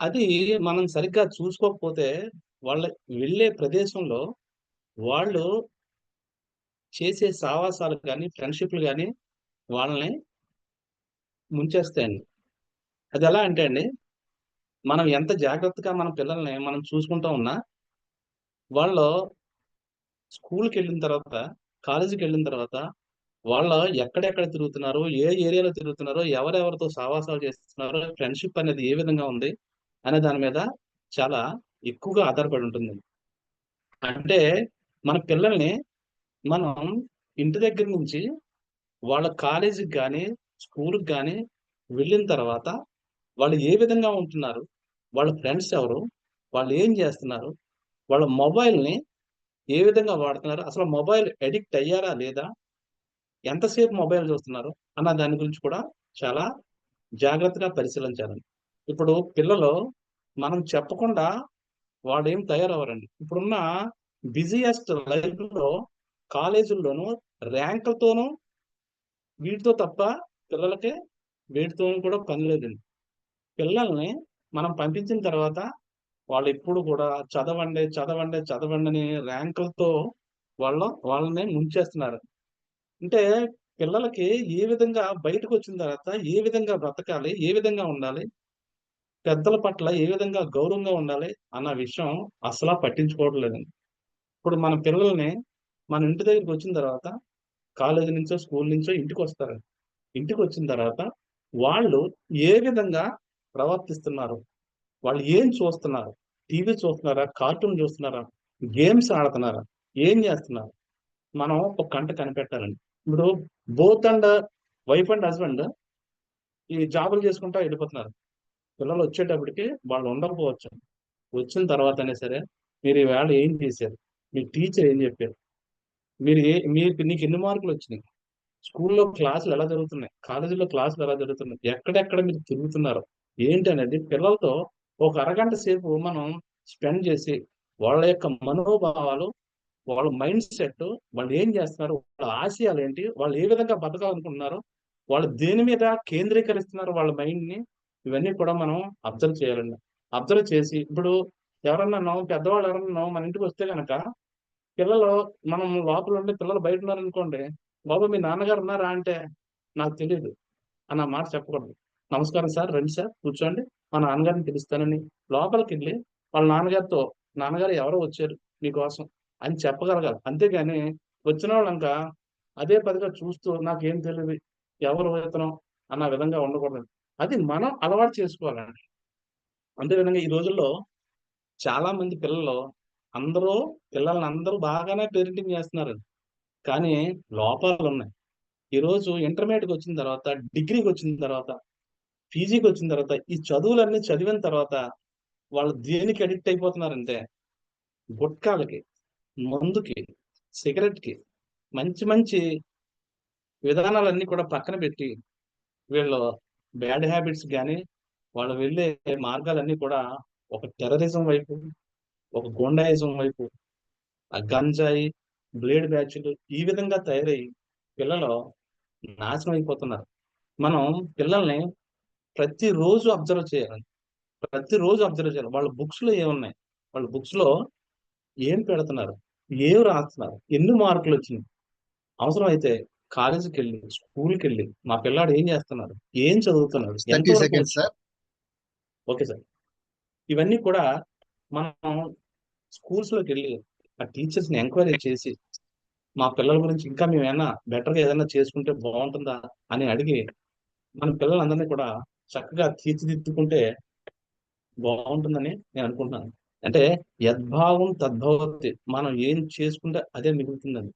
అది మనం సరిగ్గా చూసుకోకపోతే వాళ్ళ వెళ్ళే ప్రదేశంలో వాళ్ళు చేసే సావాసాలు కానీ ఫ్రెండ్షిప్లు కానీ వాళ్ళని ముంచేస్తాయండి. అది ఎలా అంటే అండి, మనం ఎంత జాగ్రత్తగా మన పిల్లల్ని మనం చూసుకుంటూ ఉన్నా వాళ్ళు స్కూల్కి వెళ్ళిన తర్వాత, కాలేజీకి వెళ్ళిన తర్వాత వాళ్ళు ఎక్కడెక్కడ తిరుగుతున్నారో, ఏ ఏరియాలో తిరుగుతున్నారో, ఎవరెవరితో సావాసాలు చేస్తున్నారో, ఫ్రెండ్షిప్ అనేది ఏ విధంగా ఉంది అనే దాని మీద చాలా ఎక్కువగా ఆధారపడి ఉంటుంది. అంటే మన పిల్లల్ని మనం ఇంటి దగ్గర నుంచి వాళ్ళ కాలేజీకి కానీ స్కూల్కి కానీ వెళ్ళిన తర్వాత వాళ్ళు ఏ విధంగా ఉంటున్నారు, వాళ్ళ ఫ్రెండ్స్ ఎవరు, వాళ్ళు ఏం చేస్తున్నారు, వాళ్ళ మొబైల్ని ఏ విధంగా వాడుతున్నారు, అసలు మొబైల్ అడిక్ట్ అయ్యారా లేదా, ఎంతసేపు మొబైల్ చూస్తున్నారు అన్న దాని గురించి కూడా చాలా జాగ్రత్తగా పరిశీలించాలండి. ఇప్పుడు పిల్లలు మనం చెప్పకుండా వాళ్ళు ఏం తయారవ్వరండి. ఇప్పుడున్న బిజీయెస్ట్ లైఫ్ లో కాలేజీల్లోనూ ర్యాంకులతోనూ వీటితో తప్ప పిల్లలకి వీటితో కూడా పని లేదండి. పిల్లల్ని మనం పంపించిన తర్వాత వాళ్ళు ఎప్పుడు కూడా చదవండి చదవండి చదవండి అని ర్యాంకులతో వాళ్ళని ముంచేస్తున్నారు. అంటే పిల్లలకి ఏ విధంగా బయటకు వచ్చిన తర్వాత ఏ విధంగా బ్రతకాలి, ఏ విధంగా ఉండాలి, పెద్దల పట్ల ఏ విధంగా గౌరవంగా ఉండాలి అన్న విషయం అసలు పట్టించుకోవడం లేదండి. ఇప్పుడు మన పిల్లల్ని మన ఇంటి దగ్గరికి వచ్చిన తర్వాత కాలేజీ నుంచో స్కూల్ నుంచో ఇంటికి వస్తారు. ఇంటికి వచ్చిన తర్వాత వాళ్ళు ఏ విధంగా ప్రవర్తిస్తున్నారు, వాళ్ళు ఏం చూస్తున్నారు, టీవీ చూస్తున్నారా, కార్టూన్ చూస్తున్నారా, గేమ్స్ ఆడుతున్నారా, ఏం చేస్తున్నారు, మనం ఒక కంట కనిపెట్టాలండి. ఇప్పుడు both and wife and husband ఈ జాబులు చేసుకుంటా వెళ్ళిపోతున్నారు. పిల్లలు వచ్చేటప్పటికి వాళ్ళు ఉండకపోవచ్చు. వచ్చిన తర్వాతనే సరే మీరు ఈవేళ ఏం చేశారు, మీ టీచర్ ఏం చెప్పారు, నీకు ఎన్ని మార్కులు వచ్చినాయి, స్కూల్లో క్లాసులు ఎలా జరుగుతున్నాయి, కాలేజీలో క్లాసులు ఎలా జరుగుతున్నాయి, ఎక్కడెక్కడ మీరు తిరుగుతున్నారు ఏంటి అనేది పిల్లలతో ఒక అరగంట సేపు మనం స్పెండ్ చేసి వాళ్ళ యొక్క మనోభావాలు వాళ్ళ మైండ్ సెట్, వాళ్ళు ఏం చేస్తున్నారు, వాళ్ళ ఆశయాలు ఏంటి, వాళ్ళు ఏ విధంగా బతకాలనుకుంటున్నారు, వాళ్ళు దేని మీద కేంద్రీకరిస్తున్నారు వాళ్ళ మైండ్ ని, ఇవన్నీ కూడా మనం అబ్జర్వ్ చేయాలండి. అబ్జర్వ్ చేసి ఇప్పుడు ఎవరన్నా పెద్దవాళ్ళు ఎవరన్నా మన ఇంటికి వస్తే కనుక పిల్లలు, మనం లోపల ఉండి పిల్లలు బయట ఉన్నారనుకోండి, బాబు మీ నాన్నగారు ఉన్నారా అంటే నాకు తెలియదు అన్న మాట చెప్పకూడదు. నమస్కారం సార్, రండి సార్ కూర్చోండి, మా నాన్నగారిని పిలుస్తానని లోపలికి వెళ్ళి వాళ్ళ నాన్నగారితో, నాన్నగారు ఎవరో వచ్చారు మీకోసం అని చెప్పగలగాలి. అంతేగాని వచ్చిన వాళ్ళంక అదే పదిగా చూస్తూ నాకేం తెలియదు, ఎవరు ఇతను అన్న విధంగా ఉండకూడదు. అది మనం అలవాటు చేసుకోవాలండి. అంతేవిధంగా ఈ రోజుల్లో చాలా మంది పిల్లలు పిల్లల్ని అందరూ బాగానే పేరెంటింగ్ చేస్తున్నారు, కానీ లోపాలు ఉన్నాయి. ఈ రోజు ఇంటర్మీడియట్కి వచ్చిన తర్వాత, డిగ్రీకి వచ్చిన తర్వాత, పీజీకి వచ్చిన తర్వాత, ఈ చదువులన్నీ చదివిన తర్వాత వాళ్ళు దేనికి అడిక్ట్ అయిపోతున్నారంటే గుట్కాలకి, మందుకి, సిగరెట్కి, మంచి మంచి విధానాలన్నీ కూడా పక్కన పెట్టి వీళ్ళు బ్యాడ్ హ్యాబిట్స్ కానీ వాళ్ళు వెళ్ళే మార్గాలన్నీ కూడా ఒక టెర్రరిజం వైపు, ఒక గోండాయిజం వైపు, ఆ గంజాయి, బ్లేడ్ బ్యాచ్లు ఈ విధంగా తయారయ్యి పిల్లలు నాశనం అయిపోతున్నారు. మనం పిల్లల్ని ప్రతిరోజు అబ్జర్వ్ చేయాలి. వాళ్ళ బుక్స్ లో ఏమున్నాయి, వాళ్ళ బుక్స్ లో ఏం పెడుతున్నారు, ఏం రాస్తున్నారు, ఎన్ని మార్కులు వచ్చినాయి, అవసరం అయితే కాలేజీకి వెళ్ళి, స్కూల్కి వెళ్ళి మా పిల్లాడు ఏం చేస్తున్నారు, ఏం చదువుతున్నాడు, 30 ఎంతవరకు seconds, వచ్చాడు. sir. Okay sir. ఇవన్నీ కూడా మనం స్కూల్స్ లోకి వెళ్ళి ఆ టీచర్స్ ని ఎంక్వైరీ చేసి మా పిల్లల గురించి ఇంకా మేము ఏమైనా బెటర్గా ఏదైనా చేసుకుంటే బాగుంటుందా అని అడిగి మన పిల్లలందరినీ కూడా చక్కగా తీర్చిదిద్దుకుంటే బాగుంటుందని నేను అనుకుంటున్నాను. అంటే యద్భావం తద్భవతి, మనం ఏం చేసుకుంటే అదే మిగులుతుందండి.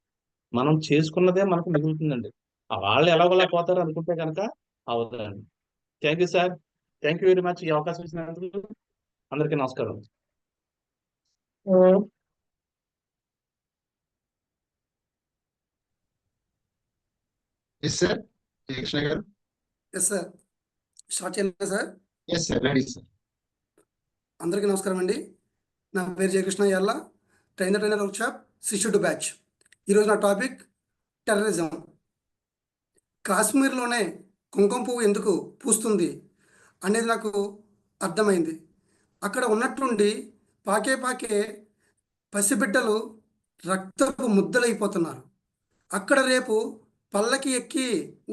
మనం చేసుకున్నదే మనకు మిగులుతుందండి. వాళ్ళు ఎలాగోలా పోతారు అనుకుంటే కనుక అవుతుందండి. Thank you sir, thank you very much. ఈ అవకాశం ఇచ్చినందుకు అందరికీ నమస్కారం. Yes, sir. Krishna garu. Yes sir, start చేయాలి sir. Yes, sir. Ready, sir. అందరికీ నమస్కారం అండి. నా పేరు జయకృష్ణ యాళ్ళ, ట్రైనర్ వర్క్షాప్ శిష్యుడు బ్యాచ్. ఈరోజు నా టాపిక్ టెర్రరిజం. కాశ్మీర్లోనే కుంకుమ పువ్వు ఎందుకు పూస్తుంది అనేది నాకు అర్థమైంది. అక్కడ ఉన్నట్టుండి పాకే పసిబిడ్డలు రక్తపు ముద్దలైపోతున్నారు. అక్కడ రేపు పల్లకి ఎక్కి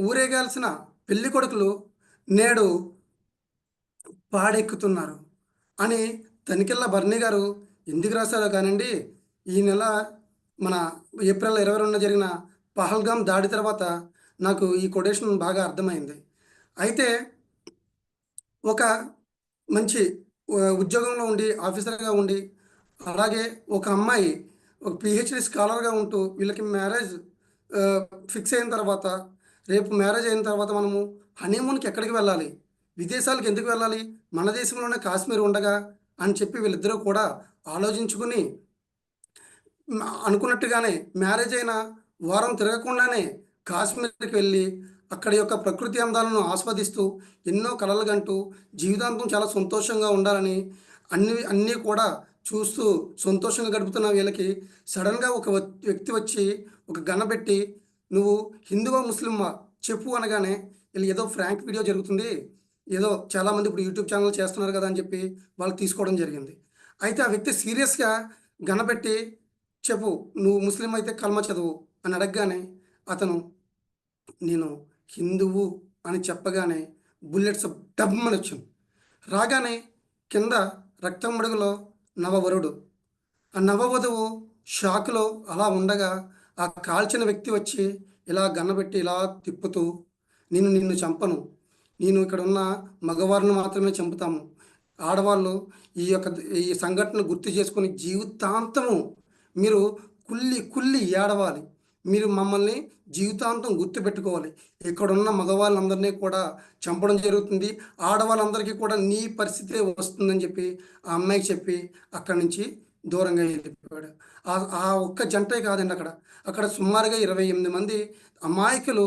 ఊరేగాల్సిన పెళ్లి కొడుకులు నేడు పాడెక్కుతున్నారు అని తనికెళ్ళ బర్నీ గారు ఎందుకు రాశారో కానండి, ఈ నెల మన ఏప్రిల్ 22న జరిగిన పహల్గామ్ దాడి తర్వాత నాకు ఈ కొటేషన్ బాగా అర్థమైంది. అయితే ఒక మంచి ఉద్యోగంలో ఉండి, ఆఫీసర్గా ఉండి, అలాగే ఒక అమ్మాయి ఒక పిహెచ్డి స్కాలర్గా ఉంటూ వీళ్ళకి మ్యారేజ్ ఫిక్స్ అయిన తర్వాత, రేపు మ్యారేజ్ అయిన తర్వాత మనము హనీమూన్కి ఎక్కడికి వెళ్ళాలి, విదేశాలకు ఎందుకు వెళ్ళాలి, మన దేశంలోనే కాశ్మీర్ ఉండగా అని చెప్పి వీళ్ళిద్దరూ కూడా ఆలోచించుకుని అనుకున్నట్టుగానే మ్యారేజ్ అయిన వారం తిరగకుండానే కాశ్మీర్కి వెళ్ళి అక్కడి యొక్క ప్రకృతి అందాలను ఆస్వాదిస్తూ ఎన్నో కలలు కంటూ జీవితాంతం చాలా సంతోషంగా ఉండాలని అన్నీ కూడా చూస్తూ సంతోషంగా గడుపుతున్న వీళ్ళకి సడన్గా ఒక వ్యక్తి వచ్చి ఒక గన్న పెట్టి, నువ్వు హిందువా ముస్లిమా చెప్పు అనగానే వీళ్ళు ఏదో ఫ్రాంక్ వీడియో జరుగుతుంది, ఏదో చాలామంది ఇప్పుడు యూట్యూబ్ ఛానల్ చేస్తున్నారు కదా అని చెప్పి వాళ్ళు తీసుకోవడం జరిగింది. అయితే ఆ వ్యక్తి సీరియస్గా గనపెట్టి, చెప్పు నువ్వు ముస్లిం అయితే కల్మా చదువు అని అడగగానే అతను నేను హిందువు అని చెప్పగానే బుల్లెట్స్ డబ్బమని వచ్చింది. రాగానే కింద రక్తం మడుగులో నవవరుడు, ఆ నవవధువు షాకులో అలా ఉండగా ఆ కాల్చిన వ్యక్తి వచ్చి ఇలా గన్నబెట్టి ఇలా తిప్పుతూ, నిన్ను చంపను, నేను ఇక్కడ ఉన్న మగవారిని మాత్రమే చంపుతాము, ఆడవాళ్ళు ఈ సంఘటన గుర్తు చేసుకుని జీవితాంతము మీరు కుళ్ళి ఏడవాలి, మీరు మమ్మల్ని జీవితాంతం గుర్తుపెట్టుకోవాలి, ఇక్కడున్న మగవాళ్ళందరినీ కూడా చంపడం జరుగుతుంది, ఆడవాళ్ళందరికీ కూడా నీ పరిస్థితే వస్తుందని చెప్పి ఆ అమ్మాయికి చెప్పి అక్కడి నుంచి దూరంగా వెళ్ళిపోయాడు. ఆ ఒక్క జంటే కాదండి, అక్కడ సుమారుగా 28 మంది అమాయకులు,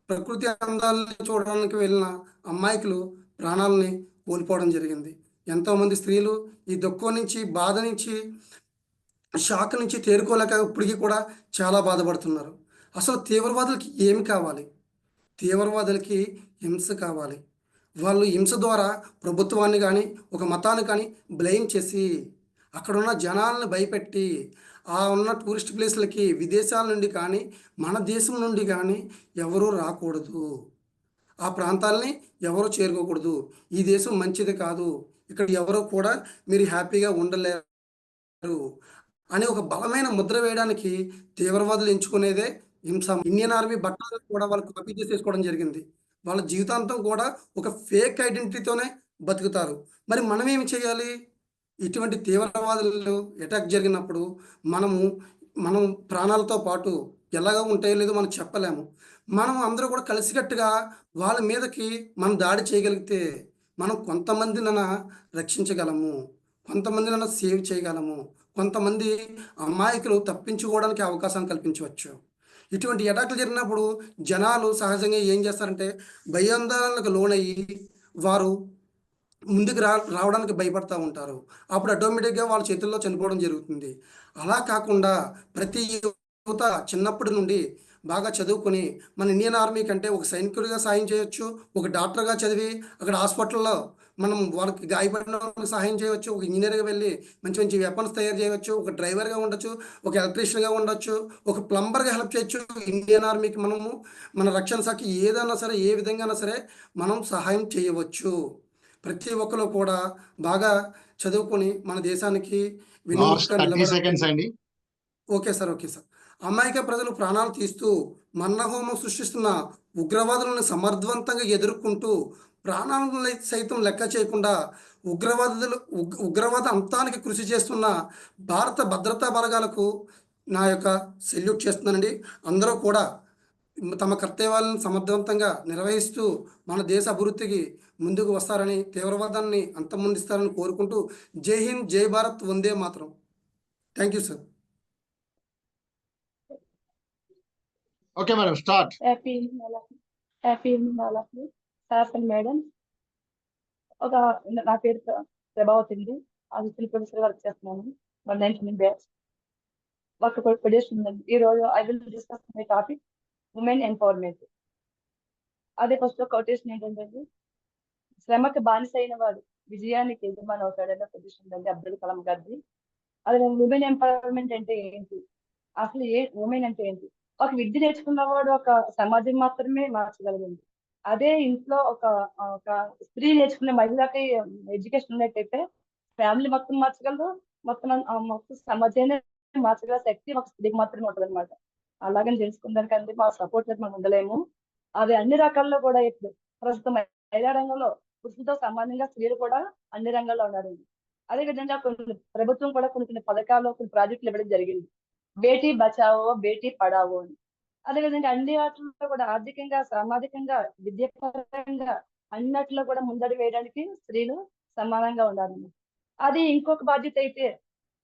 ప్రకృతి అందాలని చూడడానికి వెళ్ళిన అమాయకులు ప్రాణాలని కోల్పోవడం జరిగింది. ఎంతోమంది స్త్రీలు ఈ దుఃఖం నుంచి, బాధ నుంచి షాక్ నుంచి తేరుకోలేక ఇప్పటికీ కూడా చాలా బాధపడుతున్నారు. అసలు తీవ్రవాదులకి ఏమి కావాలి? తీవ్రవాదులకి హింస కావాలి. వాళ్ళు హింస ద్వారా ప్రభుత్వాన్ని కానీ, ఒక మతాన్ని కానీ బ్లేమ్ చేసి, అక్కడున్న జనాలను భయపెట్టి, ఆ ఉన్న టూరిస్ట్ ప్లేస్లకి విదేశాల నుండి కానీ, మన దేశం నుండి కానీ ఎవరూ రాకూడదు. ఆ ప్రాంతాలని ఎవరు చేరుకోకూడదు. ఈ దేశం మంచిది కాదు. ఇక్కడ ఎవరు కూడా మీరు హ్యాపీగా ఉండలేరు అని ఒక బలమైన ముద్ర వేయడానికి తీవ్రవాదులు ఎంచుకునేదే హింస. ఇండియన్ ఆర్మీ బట్టలు కూడా వాళ్ళు కాపీ చేసేసుకోవడం జరిగింది. వాళ్ళ జీవితాంతం కూడా ఒక ఫేక్ ఐడెంటిటీతోనే బతుకుతారు. మరి మనం ఏమి చేయాలి? ఇటువంటి తీవ్రవాదులు అటాక్ జరిగినప్పుడు మనము మనం ప్రాణాలతో పాటు ఎలాగ ఉంటాయో లేదో మనం చెప్పలేము. మనం అందరూ కూడా కలిసికట్టుగా వాళ్ళ మీదకి మనం దాడి చేయగలిగితే మనం కొంతమందినైనా రక్షించగలము. కొంతమందినైనా సేవ్ చేయగలము. కొంతమంది అమాయకులు తప్పించుకోవడానికి అవకాశం కల్పించవచ్చు. ఇటువంటి అటాక్లు జరిగినప్పుడు జనాలు సహజంగా ఏం చేస్తారంటే భయాందోళనలకు లోనయ్యి వారు ముందుకు రావడానికి భయపడతా ఉంటారు. అప్పుడు ఆటోమేటిక్‌గా వాళ్ళ చేతుల్లో చనిపోవడం జరుగుతుంది. అలా కాకుండా ప్రతి యువత చిన్నప్పటి నుండి బాగా చదువుకొని మన ఇండియన్ ఆర్మీ కంటే ఒక సైనికుడిగా సాయం చేయొచ్చు. ఒక డాక్టర్‌గా చదివి అక్కడ హాస్పిటల్‌లో మనం వాళ్ళకి గాయపడిన వాళ్ళకి సహాయం చేయవచ్చు. ఒక ఇంజినీర్‌గా వెళ్ళి మంచి మంచి వెపన్స్ తయారు చేయవచ్చు. ఒక డ్రైవర్‌గా ఉండొచ్చు. ఒక ఎలక్ట్రీషియన్‌గా ఉండొచ్చు. ఒక ప్లంబర్‌గా హెల్ప్ చేయొచ్చు. ఇండియన్ ఆర్మీకి మనము మన రక్షణ శాఖకి ఏదైనా సరే, ఏ విధంగా అయినా సరే మనం సహాయం చేయవచ్చు. ప్రతి ఒక్కరు కూడా బాగా చదువుకొని మన దేశానికి లాస్ట్ వెన్నెముకగా 30 నిలబడాలి. సెకండ్స్ అండి. Okay sir. Okay sir. అమాయక ప్రజలు ప్రాణాలు తీస్తూ మరణహోమం సృష్టిస్తున్న ఉగ్రవాదులను సమర్థవంతంగా ఎదుర్కొంటూ ప్రాణాలను సైతం లెక్క చేయకుండా ఉగ్రవాద అంతానికి కృషి చేస్తున్న భారత భద్రతా బలగాలకు నా యొక్క సెల్యూట్ చేస్తున్నానండి. అందరూ కూడా తమ కర్తవ్యాలను సమర్థవంతంగా నిర్వహిస్తూ మన దేశ అభివృద్ధికి ముందుకు వస్తారని, తీవ్రవాదాన్ని అంతమొందిస్తారని కోరుకుంటూ జై హింద్, జై Bharat, Vande Mataram. Thank you sir. Okay madam, start. Happy evening all of you. Happy evening all of you. Sir and madam. ఒక నా పేరు ప్రభావతి అండి. అసిస్టెంట్ ప్రొఫెసర్ వర్క్ చేస్తున్నాను. 119 బ్యాచ్. ఒక కొటేషన్ ఉందండి. ఈ రోజు I will discuss my topic women empowerment. అదే ఫస్ట్ కొటేషన్ ఏంటంటే శ్రమకి బానిస అయిన వాడు విజయానికి యజమాని అవుతాడన్న కొటేషన్ ఉందండి అబ్దుల్ కలాం గారిది. అదే ఉమెన్ ఎంపవర్మెంట్ అంటే ఏంటి, అసలు ఉమెన్ అంటే ఏంటి? ఒక విద్య నేర్చుకున్నవాడు ఒక సమాజం మాత్రమే మార్చగలగండి. అదే ఇంట్లో ఒక ఒక స్త్రీ నేర్చుకునే మహిళకి ఎడ్యుకేషన్ ఉన్నట్టయితే ఫ్యామిలీ మొత్తం మార్చగలదు, మొత్తం సమాజాన్ని మార్చగల శక్తి ఒక స్త్రీకి మాత్రమే ఉంటుంది అనమాట. అలాగని తెలుసుకుందానికంటే మా సపోర్ట్ మనం ఉండలేము. అది అన్ని రకాల్లో కూడా ఇప్పుడు ప్రస్తుతం మహిళా రంగంలో పురుషులతో సమానంగా స్త్రీలు కూడా అన్ని రంగాల్లో ఉన్నారండి. అదే విధంగా కొన్ని ప్రభుత్వం కూడా కొన్ని పథకాలు, కొన్ని ప్రాజెక్టులు ఇవ్వడం జరిగింది. బేటీ బచావో, బేటీ పడావో అని. అదేవిధంగా అన్ని వాటిల్లో కూడా ఆర్థికంగా, సామాజికంగా, విద్యాపరంగా అన్నిట్లో కూడా ముందడి వేయడానికి స్త్రీలు సమానంగా ఉండాలి. అది ఇంకొక బాధ్యత అయితే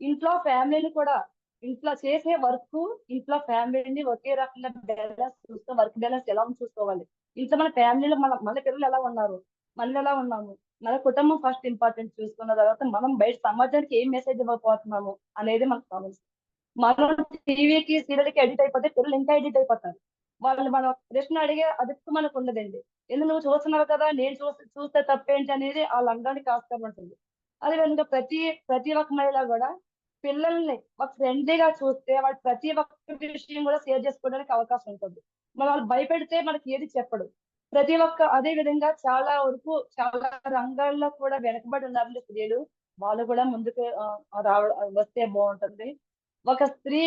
ఇంట్లో ఫ్యామిలీని కూడా, ఇంట్లో చేసే వర్క్, ఇంట్లో ఫ్యామిలీని ఒకే రకంగా బ్యాలెన్స్ చూస్తూ వర్క్ బ్యాలెన్స్ ఎలా చూసుకోవాలి. ఇంట్లో మన ఫ్యామిలీలో మన పిల్లలు ఎలా ఉన్నారు, మనం ఎలా ఉన్నాము, మన కుటుంబం ఫస్ట్ ఇంపార్టెంట్ చూసుకున్న తర్వాత మనం బయట సమాజానికి ఏం మెసేజ్ ఇవ్వబోతున్నాము అనేది మనకు కావాలి. మనం టీవీకి సీరియల్కి ఎడిట్ అయిపోతే పిల్లలు ఇంకా ఎడిట్ అయిపోతారు. వాళ్ళు మనం ప్రశ్న అడిగే అదుపు మనకు ఉండదండి. ఎందుకు నువ్వు చూస్తున్నావు కదా, నేను చూస్తే తప్పేంటి అనేది వాళ్ళ అనడానికి ఆస్కారం ఉంటుంది. అదేవిధంగా ప్రతి ఒక్క మహిళ కూడా పిల్లల్ని ఒక ఫ్రెండ్లీగా చూస్తే వాడు ప్రతి ఒక్క విషయం కూడా షేర్ చేసుకోవడానికి అవకాశం ఉంటుంది. మనం వాళ్ళు భయపెడితే మనకి ఏది చెప్పడు. అదే విధంగా చాలా వరకు చాలా రంగాల్లో కూడా వెనకబడి ఉన్నారండి స్త్రీలు. వాళ్ళు కూడా ముందుకు వస్తే బాగుంటుంది. ఒక స్త్రీ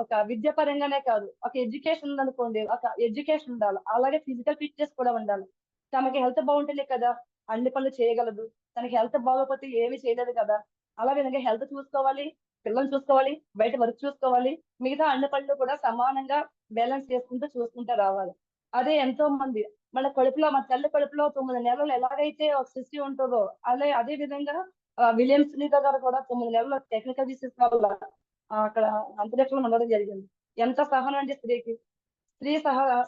ఒక విద్య పరంగానే కాదు, ఒక ఎడ్యుకేషన్ ఉందనుకోండి, ఒక ఎడ్యుకేషన్ ఉండాలి. అలాగే ఫిజికల్ ఫిట్నెస్ కూడా ఉండాలి. తనకి హెల్త్ బాగుంటేనే కదా అన్ని పనులు చేయగలదు. తనకి హెల్త్ బాగోకపోతే ఏమి చేయలేదు కదా. అలా విధంగా హెల్త్ చూసుకోవాలి, పిల్లల్ని చూసుకోవాలి, బయట వర్క్ చూసుకోవాలి. మిగతా అన్ని పనులు కూడా సమానంగా బ్యాలెన్స్ చూసుకుంటూ రావాలి. అదే ఎంతో మంది మన తల్లి కడుపులో 9 నెలలు ఎలాగైతే ఒక శిశు ఉంటుందో అదే విధంగా విలియం సునీత గారు కూడా 9 నెలల టెక్నికల్ డిసీజ్ వల్ల అక్కడ అంతరిక్షంలో ఉండడం జరిగింది. ఎంత సహనం అంటే స్త్రీకి. స్త్రీ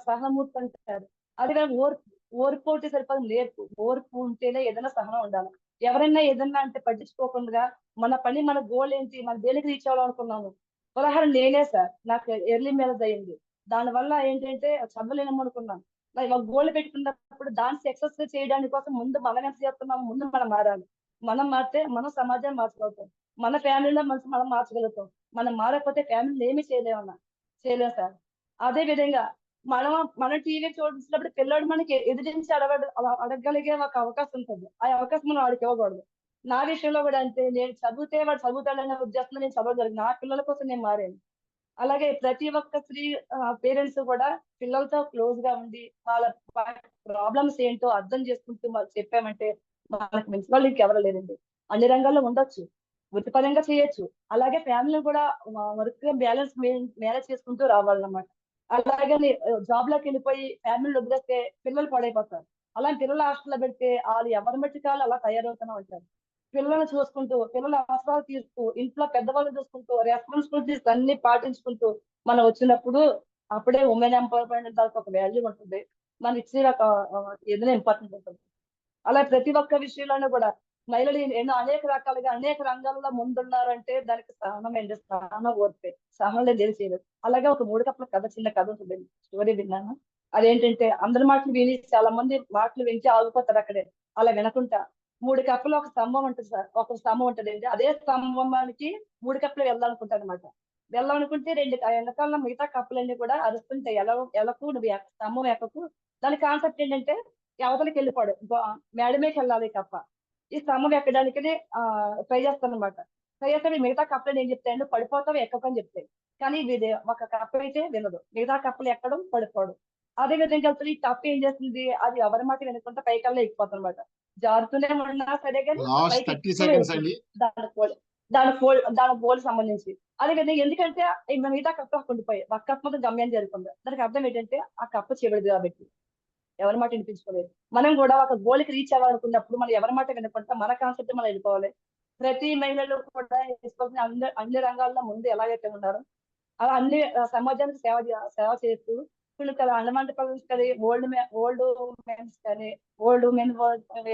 సహనమూర్తి అంటారు. అదే ఓర్పు. ఓర్పు ఉంటే సరిపడదు, నేర్పు. ఓర్పు ఉంటేనే ఏదైనా సహనం ఉండాలి. ఎవరైనా ఏదన్నా అంటే పట్టించుకోకుండా మన పని మన గోల్ ఏంటి, మన దేనికి రీచ్ అవ్వాలనుకున్నాము. ఉదాహరణ నేనే సార్, నాకు ఎర్లీ మ్యారేజ్ అయ్యింది. దానివల్ల ఏంటంటే చదవలేము అనుకున్నాను. ఒక గోల్ పెట్టుకున్నప్పుడు దాన్ని సక్సెస్ చేయడానికి కోసం ముందు మనం ఎంత చేస్తున్నాము, ముందు మనం మారాలి. మనం మారితే మనం సమాజాన్ని మార్చగలుగుతాం, మన ఫ్యామిలీలో మనం మార్చగలుగుతాం. మనం మారకపోతే ఫ్యామిలీని ఏమీ చేయలేము సార్. అదే విధంగా మనం టీవీ చూసినప్పుడు పిల్లడు మనకి ఎదిరించి అడగగలిగే ఒక అవకాశం ఉంటుంది. ఆ అవకాశం మనం వాడికి ఇవ్వకూడదు. నా విషయంలో కూడా అంతే, నేను చదివితే వాడు చదువుతాడనే ఉద్దేశంలో నేను చదవగలిగిన నా పిల్లల కోసం నేను మారాను. అలాగే ప్రతి ఒక్క స్త్రీ పేరెంట్స్ కూడా పిల్లలతో క్లోజ్ గా ఉండి వాళ్ళ ప్రాబ్లమ్స్ ఏంటో అర్థం చేసుకుంటూ వాళ్ళు చెప్పామంటే మనకు మించిన వాళ్ళు ఇంకెవరు లేదండి. అన్ని రంగాల్లో ఉండొచ్చు, వృత్తిపరంగా చేయొచ్చు, అలాగే ఫ్యామిలీ కూడా వర్క్ బ్యాలెన్స్ మేనేజ్ చేసుకుంటూ రావాలన్నమాట. అలాగే జాబ్ లోకి వెళ్ళిపోయి ఫ్యామిలీని వదిలేస్తే పిల్లలు పాడైపోతారు. అలాంటి పిల్లలు హాస్టల్లో పెడితే వాళ్ళు ఎవరి మట్టికాలు అలా తయారవుతూనే ఉంటారు. పిల్లల్ని చూసుకుంటూ, పిల్లల అవసరాలు తీరుస్తూ, ఇంట్లో పెద్దవాళ్ళు చూసుకుంటూ, రెస్పాన్సిబిలిటీస్ అన్ని పాటించుకుంటూ మనం వచ్చినప్పుడు అప్పుడే ఉమెన్ ఎంపవర్మెంట్ దానికి ఒక వాల్యూ ఉంటుంది. మన ఇచ్చే ఒక ఏదైనా ఇంపార్టెంట్ ఉంటుంది. అలా ప్రతి ఒక్క విషయంలోనూ కూడా మహిళలు అనేక రకాలుగా అనేక రంగాల్లో ముందున్నారంటే దానికి సహనం ఏంటి, సహనం ఓర్పే, సహనం లేదు ఏది చేయలేదు. అలాగే ఒక 3 కప్పుల కథ, చిన్న కథ ఉంటుంది, స్టోరీ విన్నాను. అదేంటంటే అందరి మాటలు విని చాలా మంది మాటలు వింటే ఆగిపోతారు అక్కడే. అలా వినకుండా 3 కప్పులు ఒక స్తంభం ఉంటుంది సార్, ఒక స్తంభం ఉంటుందండి. అదే స్తంభానికి 3 కప్పులు వెళ్ళాలనుకుంటాను అనమాట. వెళ్ళాలనుకుంటే వెనకాల మిగతా కప్పులన్నీ కూడా అరుస్తుంటాయి, ఎలకు నువ్వు స్తంభం ఎక్కకు. దాని కాన్సెప్ట్ ఏంటంటే అవతలకి వెళ్ళిపోడు, మేడ మీదకి వెళ్ళాలి కప్ప. ఈ స్తంభం ఎక్కడానికి ట్రై చేస్తాను అనమాట. ట్రై చేస్తే మిగతా కప్పులు ఏం చెప్తాయండి, పడిపోతావు ఎక్కకని చెప్తాయి. కానీ ఇది ఒక కప్ప అయితే వినదు, మిగతా కప్పులు ఎక్కడం పడిపోడు. అదే విధంగా వెళ్తుంది. ఈ కప్పు ఏం చేస్తుంది, అది ఎవరి మాట వినుకుంటే పైకల్లా ఎక్కిపోతుంది అనమాట. జారుతూనే ఉన్నా సరే కానీ లాస్ట్ 30 seconds అండి. దాని గోల్ సంబంధించి. అదే విధంగా ఎందుకంటే మిగతా కప్పు ఉండిపోయాయి, ఒక కప్పు మొత్తం గమ్యం జరుగుతుంది. దానికి అర్థం ఏంటంటే ఆ కప్పు చెవిడదు కాబట్టి ఎవరి మాట వినిపించుకోలేదు. మనం కూడా ఒక గోల్కి రీచ్ అవ్వాలనుకున్నప్పుడు మనం ఎవరి మాట వినకుండా మన కాన్సెప్ట్ మనం వెళ్ళిపోవాలి. ప్రతి మహిళలు కూడా అన్ని రంగాల్లో ముందు ఎలాగైతే ఉన్నారో అలా అన్ని సమాజానికి సేవ చేస్తూ అండమాన్ కానీ ఓల్డ్ మెన్స్ కానీ ఓల్డ్ ఉమెన్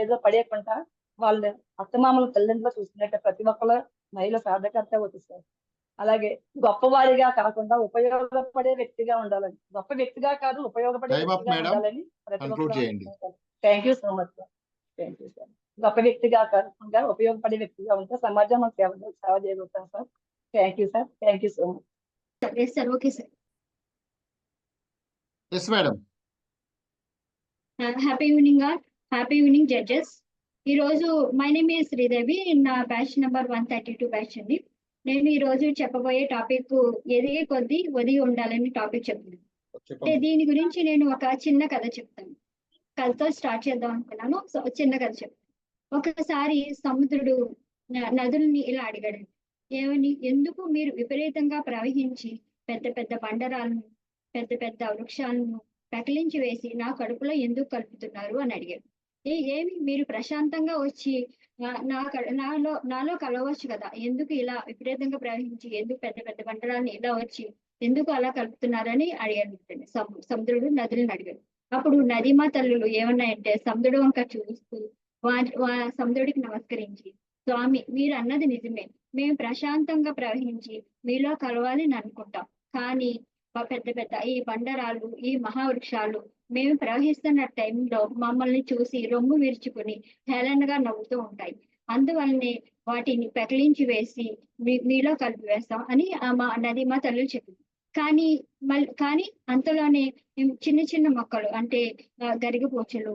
ఏదో పడేయకుండా వాళ్ళు అత్తమామల తల్లిదండ్రులు చూసుకున్నట్టు ప్రతి ఒక్కరు మహిళ సాధకర్త అవుతుంది. అలాగే గొప్పవారిగా కాకుండా ఉపయోగపడే వ్యక్తిగా ఉండాలని, గొప్ప వ్యక్తిగా కాదు ఉపయోగపడే వ్యక్తిగా ఉండాలని ప్రతి ఒక్కరు. Thank you so much sir. Thank you sir. గొప్ప వ్యక్తిగా కాకుండా ఉపయోగపడే వ్యక్తిగా ఉంటే సమాజం సేవ చేయగలుగుతాం sir. Thank you sir. Thank you so much. Sir okay sir. Yes madam. Happy evening all. Happy evening judges. ఈ రోజు మై నేమ్ ఈజ్ శ్రీదేవి, నా బ్యాచ్ నెంబర్ 132 బ్యాచ్ అండి. నేను ఈ రోజు చెప్పబోయే టాపిక్ ఎదిగే కొద్దీ ఒదిగి ఉండాలని టాపిక్ చెప్తున్నాను. అంటే దీని గురించి నేను ఒక చిన్న కథ చెప్తాను. కథతో స్టార్ట్ చేద్దాం అనుకున్నాను. సో చిన్న కథ చెప్తాను. ఒకసారి సముద్రుడు నదుల్ని ఇలా అడిగాడు, ఏమని, ఎందుకు మీరు విపరీతంగా ప్రవహించి పెద్ద పెద్ద బండరాలను పెద్ద పెద్ద వృక్షాలను పెకలించి వేసి నా కడుపులో ఎందుకు కలుపుతున్నారు అని అడిగాడు. ఏమి మీరు ప్రశాంతంగా వచ్చి నాలో కలవచ్చు కదా, ఎందుకు ఇలా విపరీతంగా ప్రవహించి ఎందుకు పెద్ద పెద్ద బండరాన్ని ఇలా వచ్చి ఎందుకు అలా కలుపుతున్నారని అడిగాడు. సముద్రుడు నదులను అడిగాడు. అప్పుడు నదీమా తల్లులు ఏమన్నాయంటే సముద్రుడు వంక చూస్తూ సముద్రుడికి నమస్కరించి, స్వామి మీరు అన్నది నిజమే, మేము ప్రశాంతంగా ప్రవహించి మీలో కలవాలని అనుకుంటాం. కానీ పెద్ద పెద్ద ఈ బండరాలు ఈ మహావృక్షాలు మేము ప్రవహిస్తున్న టైంలో మమ్మల్ని చూసి రొమ్ము విరుచుకుని హేళనగా నవ్వుతూ ఉంటాయి. అందువల్లనే వాటిని పెకలించి వేసి మీలో కలిపి వేస్తాం అని మా నదీమా తల్లులు చెప్పింది. కానీ అంతలోనే చిన్న చిన్న మొక్కలు అంటే గరిగపోచలు,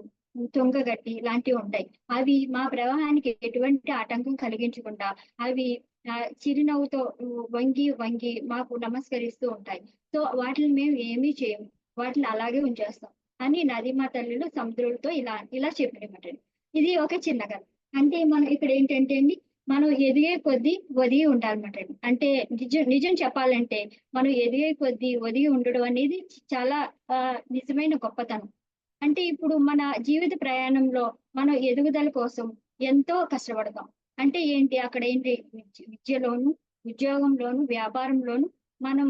తుంగగట్టి లాంటివి ఉంటాయి. అవి మా ప్రవాహానికి ఎటువంటి ఆటంకం కలిగించకుండా అవి చిరునవ్వుతో వంగి వంగి మాకు నమస్కరిస్తూ ఉంటాయి. సో వాటిని మేము ఏమీ చేయము, వాటిని అలాగే ఉంచేస్తాం అని నదీమా తల్లులు సముద్రుడితో ఇలా చెప్పినమాట. ఇది ఒక చిన్న కథ. అంటే మనం ఇక్కడ ఏంటంటే అండి, మనం ఎదిగే కొద్దీ ఒదిగి ఉండాలన్నమాట. అంటే నిజం చెప్పాలంటే మనం ఎదిగే కొద్దీ ఒదిగి ఉండడం అనేది చాలా నిజమైన గొప్పతనం. అంటే ఇప్పుడు మన జీవిత ప్రయాణంలో మనం ఎదుగుదల కోసం ఎంతో కష్టపడతాం. అంటే ఏంటి, అక్కడ ఏంటి, విద్యలోను ఉద్యోగంలోను వ్యాపారంలోను మనం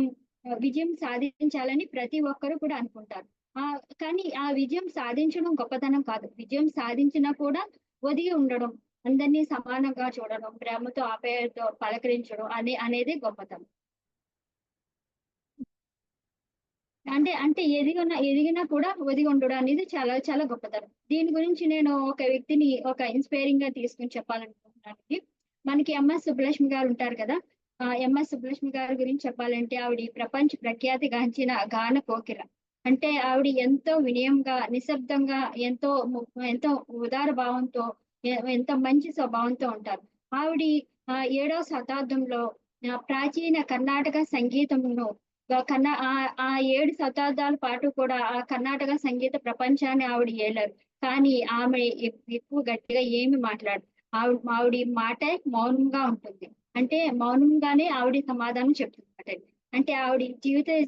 విజయం సాధించాలని ప్రతి ఒక్కరు కూడా అనుకుంటారు. కానీ ఆ విజయం సాధించడం గొప్పతనం కాదు. విజయం సాధించినా కూడా ఒదిగి ఉండడం, అందరినీ సమానంగా చూడడం, ప్రేమతో ఆప్యాయతతో పలకరించడం అనేది గొప్పతనం. అంటే ఎదిగినా కూడా ఒదిగి ఉండడం అనేది చాలా చాలా గొప్పతనం. దీని గురించి నేను ఒక వ్యక్తిని ఒక ఇన్స్పైరింగ్ గా తీసుకుని చెప్పాలనుకుంటున్నాను. మనకి ఎంఎస్ సుబ్బలక్ష్మి గారు ఉంటారు కదా. ఎంఎస్ సుబ్బలక్ష్మి గారి గురించి చెప్పాలంటే ఆవిడ ప్రపంచ ప్రఖ్యాతి గాంచిన గాన కోకిల. అంటే ఆవిడ ఎంతో వినయంగా, నిశ్శబ్దంగా, ఎంతో ఉదార భావంతో, ఎంతో మంచి స్వభావంతో ఉంటారు. ఆవిడ 7వ శతాబ్దంలో ప్రాచీన కర్ణాటక సంగీతమును ఆ 7 శతాబ్దాల పాటు కూడా ఆ కర్ణాటక సంగీత ప్రపంచాన్ని ఆవిడ ఏలారు. కానీ ఆమె ఎక్కువ గట్టిగా ఏమి మాట్లాడదు. ఆవిడ మాట మౌనంగా ఉంటుంది. అంటే మౌనంగానే ఆవిడ సమాధానం చెప్తుందట. అంటే ఆవిడ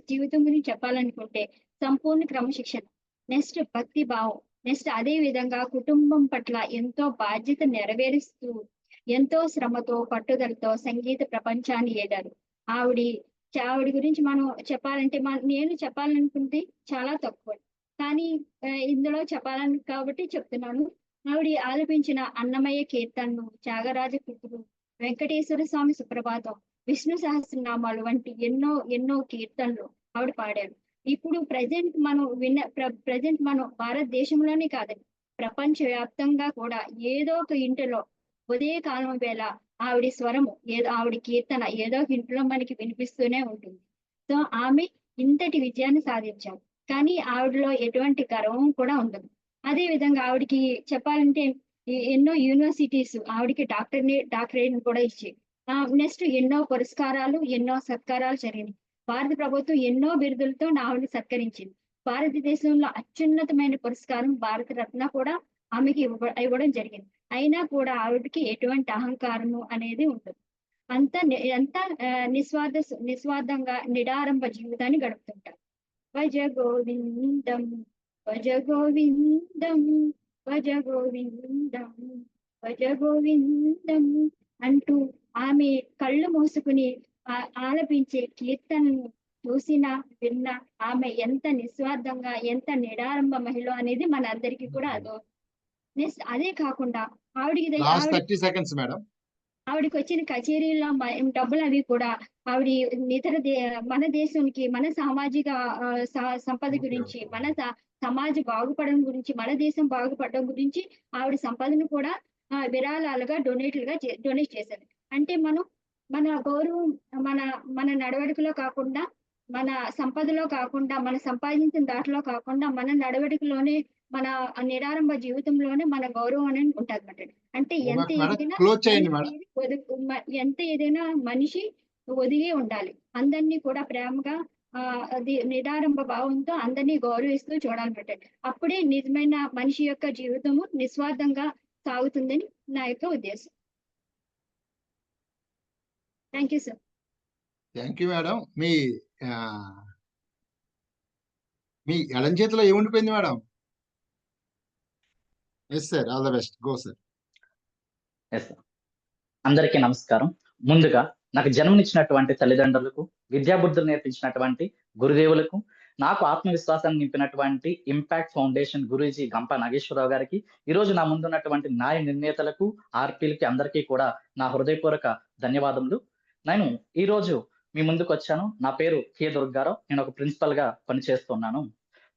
జీవితం గురించి చెప్పాలనుకుంటే సంపూర్ణ క్రమశిక్షణ, నెక్స్ట్ భక్తి భావం, నెక్స్ట్ అదే విధంగా కుటుంబం పట్ల ఎంతో బాధ్యత నెరవేరుస్తూ ఎంతో శ్రమతో పట్టుదలతో సంగీత ప్రపంచాన్ని ఏలారు. ఆవిడ గురించి మనం చెప్పాలంటే నేను చెప్పాలనుకుంటే చాలా తక్కువ, కానీ ఇందులో చెప్పాలని కాబట్టి చెప్తున్నాను. ఆవిడ ఆలపించిన అన్నమయ్య కీర్తనలు, త్యాగరాజ కృతులు, వెంకటేశ్వర స్వామి సుప్రభాతం, విష్ణు సహస్రనామాలు వంటి ఎన్నో కీర్తనలు ఆవిడ పాడారు. ఇప్పుడు ప్రజెంట్ మనం భారతదేశంలోనే కాదండి, ప్రపంచ వ్యాప్తంగా కూడా ఏదో ఒక ఇంటిలో ఉదయ కాలం వేళ ఆవిడ స్వరము ఆవిడ కీర్తన ఏదో ఒక ఇంట్లో మనకి వినిపిస్తూనే ఉంటుంది. సో ఆమె ఇంతటి విజయాన్ని సాధించారు, కానీ ఆవిడలో ఎటువంటి గర్వం కూడా ఉండదు. అదే విధంగా ఆవిడకి చెప్పాలంటే ఎన్నో యూనివర్సిటీస్ ఆవిడకి డాక్టరేట్ కూడా ఇచ్చాయి. నెక్స్ట్ ఎన్నో పురస్కారాలు, ఎన్నో సత్కారాలు జరిగినాయి. భారత ప్రభుత్వం ఎన్నో బిరుదులతో ఆవిడని సత్కరించింది. భారతదేశంలో అత్యున్నతమైన పురస్కారం భారత రత్న కూడా ఆమెకి ఇవ్వడం జరిగింది. అయినా కూడా ఆవిడకి ఎటువంటి అహంకారము అనేది ఉండదు. అంతా నిస్వార్థంగా నిడారంభ జీవితాన్ని గడుపుతుంటారు. భజ గోవిందం భజ గోవిందం భజ గోవిందం భజ గోవిందం అంటూ ఆమె కళ్ళు మూసుకుని ఆలపించే కీర్తనను చూసినా విన్నా ఆమె ఎంత నిస్వార్థంగా, ఎంత నిడారంభ మహిళ అనేది మన అందరికీ కూడా నెక్స్ట్ అదే కాకుండా ఆవిడకి వచ్చిన కచేరీలో డబ్బులు అవి కూడా ఆవిడ మన దేశానికి, మన సామాజిక సంపద గురించి, మన సమాజ బాగుపడడం గురించి, మన దేశం బాగుపడడం గురించి ఆవిడ సంపదను కూడా విరాళాలుగా డొనేట్ చేశారు. అంటే మన గౌరవం మన నడవడికలో కాకుండా, మన సంపదలో కాకుండా, మన సంపాదించిన దాంట్లో కాకుండా మన నడవడికలోనే, మన నిడారంభ జీవితంలోనే మన గౌరవం అనేది ఉంటుంది. అంటే ఎంత ఏదైనా మనిషి ఒదిగే ఉండాలి. అందరినీ కూడా ప్రేమగా అది నిడారంభ భావంతో అందరినీ గౌరవిస్తూ చూడాలన్నమాట. అప్పుడే నిజమైన మనిషి యొక్క జీవితము నిస్వార్థంగా సాగుతుందని నా యొక్క ఉద్దేశం. Thank you sir. Thank you madam. మీ ఎడం చేతిలో ఏముండిపోయింది madam? Yes sir, all the best. Go sir. Yes sir. అందరికీ నమస్కారం. ముందుగా నాకు జన్మనిచ్చినటువంటి తల్లిదండ్రులకు, విద్యాబుద్ధులు నేర్పించినటువంటి గురుదేవులకు, నాకు ఆత్మవిశ్వాసాన్ని నింపినటువంటి ఇంపాక్ట్ ఫౌండేషన్ గురూజీ గంప నాగేశ్వరరావు గారికి, ఈరోజు నా ముందున్నటువంటి న్యాయ నిర్ణేతలకు, ఆర్పీలకి అందరికీ కూడా నా హృదయపూర్వక ధన్యవాదములు. నేను ఈరోజు మీ ముందుకు వచ్చాను. నా పేరు కే దుర్గారావు. నేను ఒక ప్రిన్సిపల్ గా పనిచేస్తున్నాను.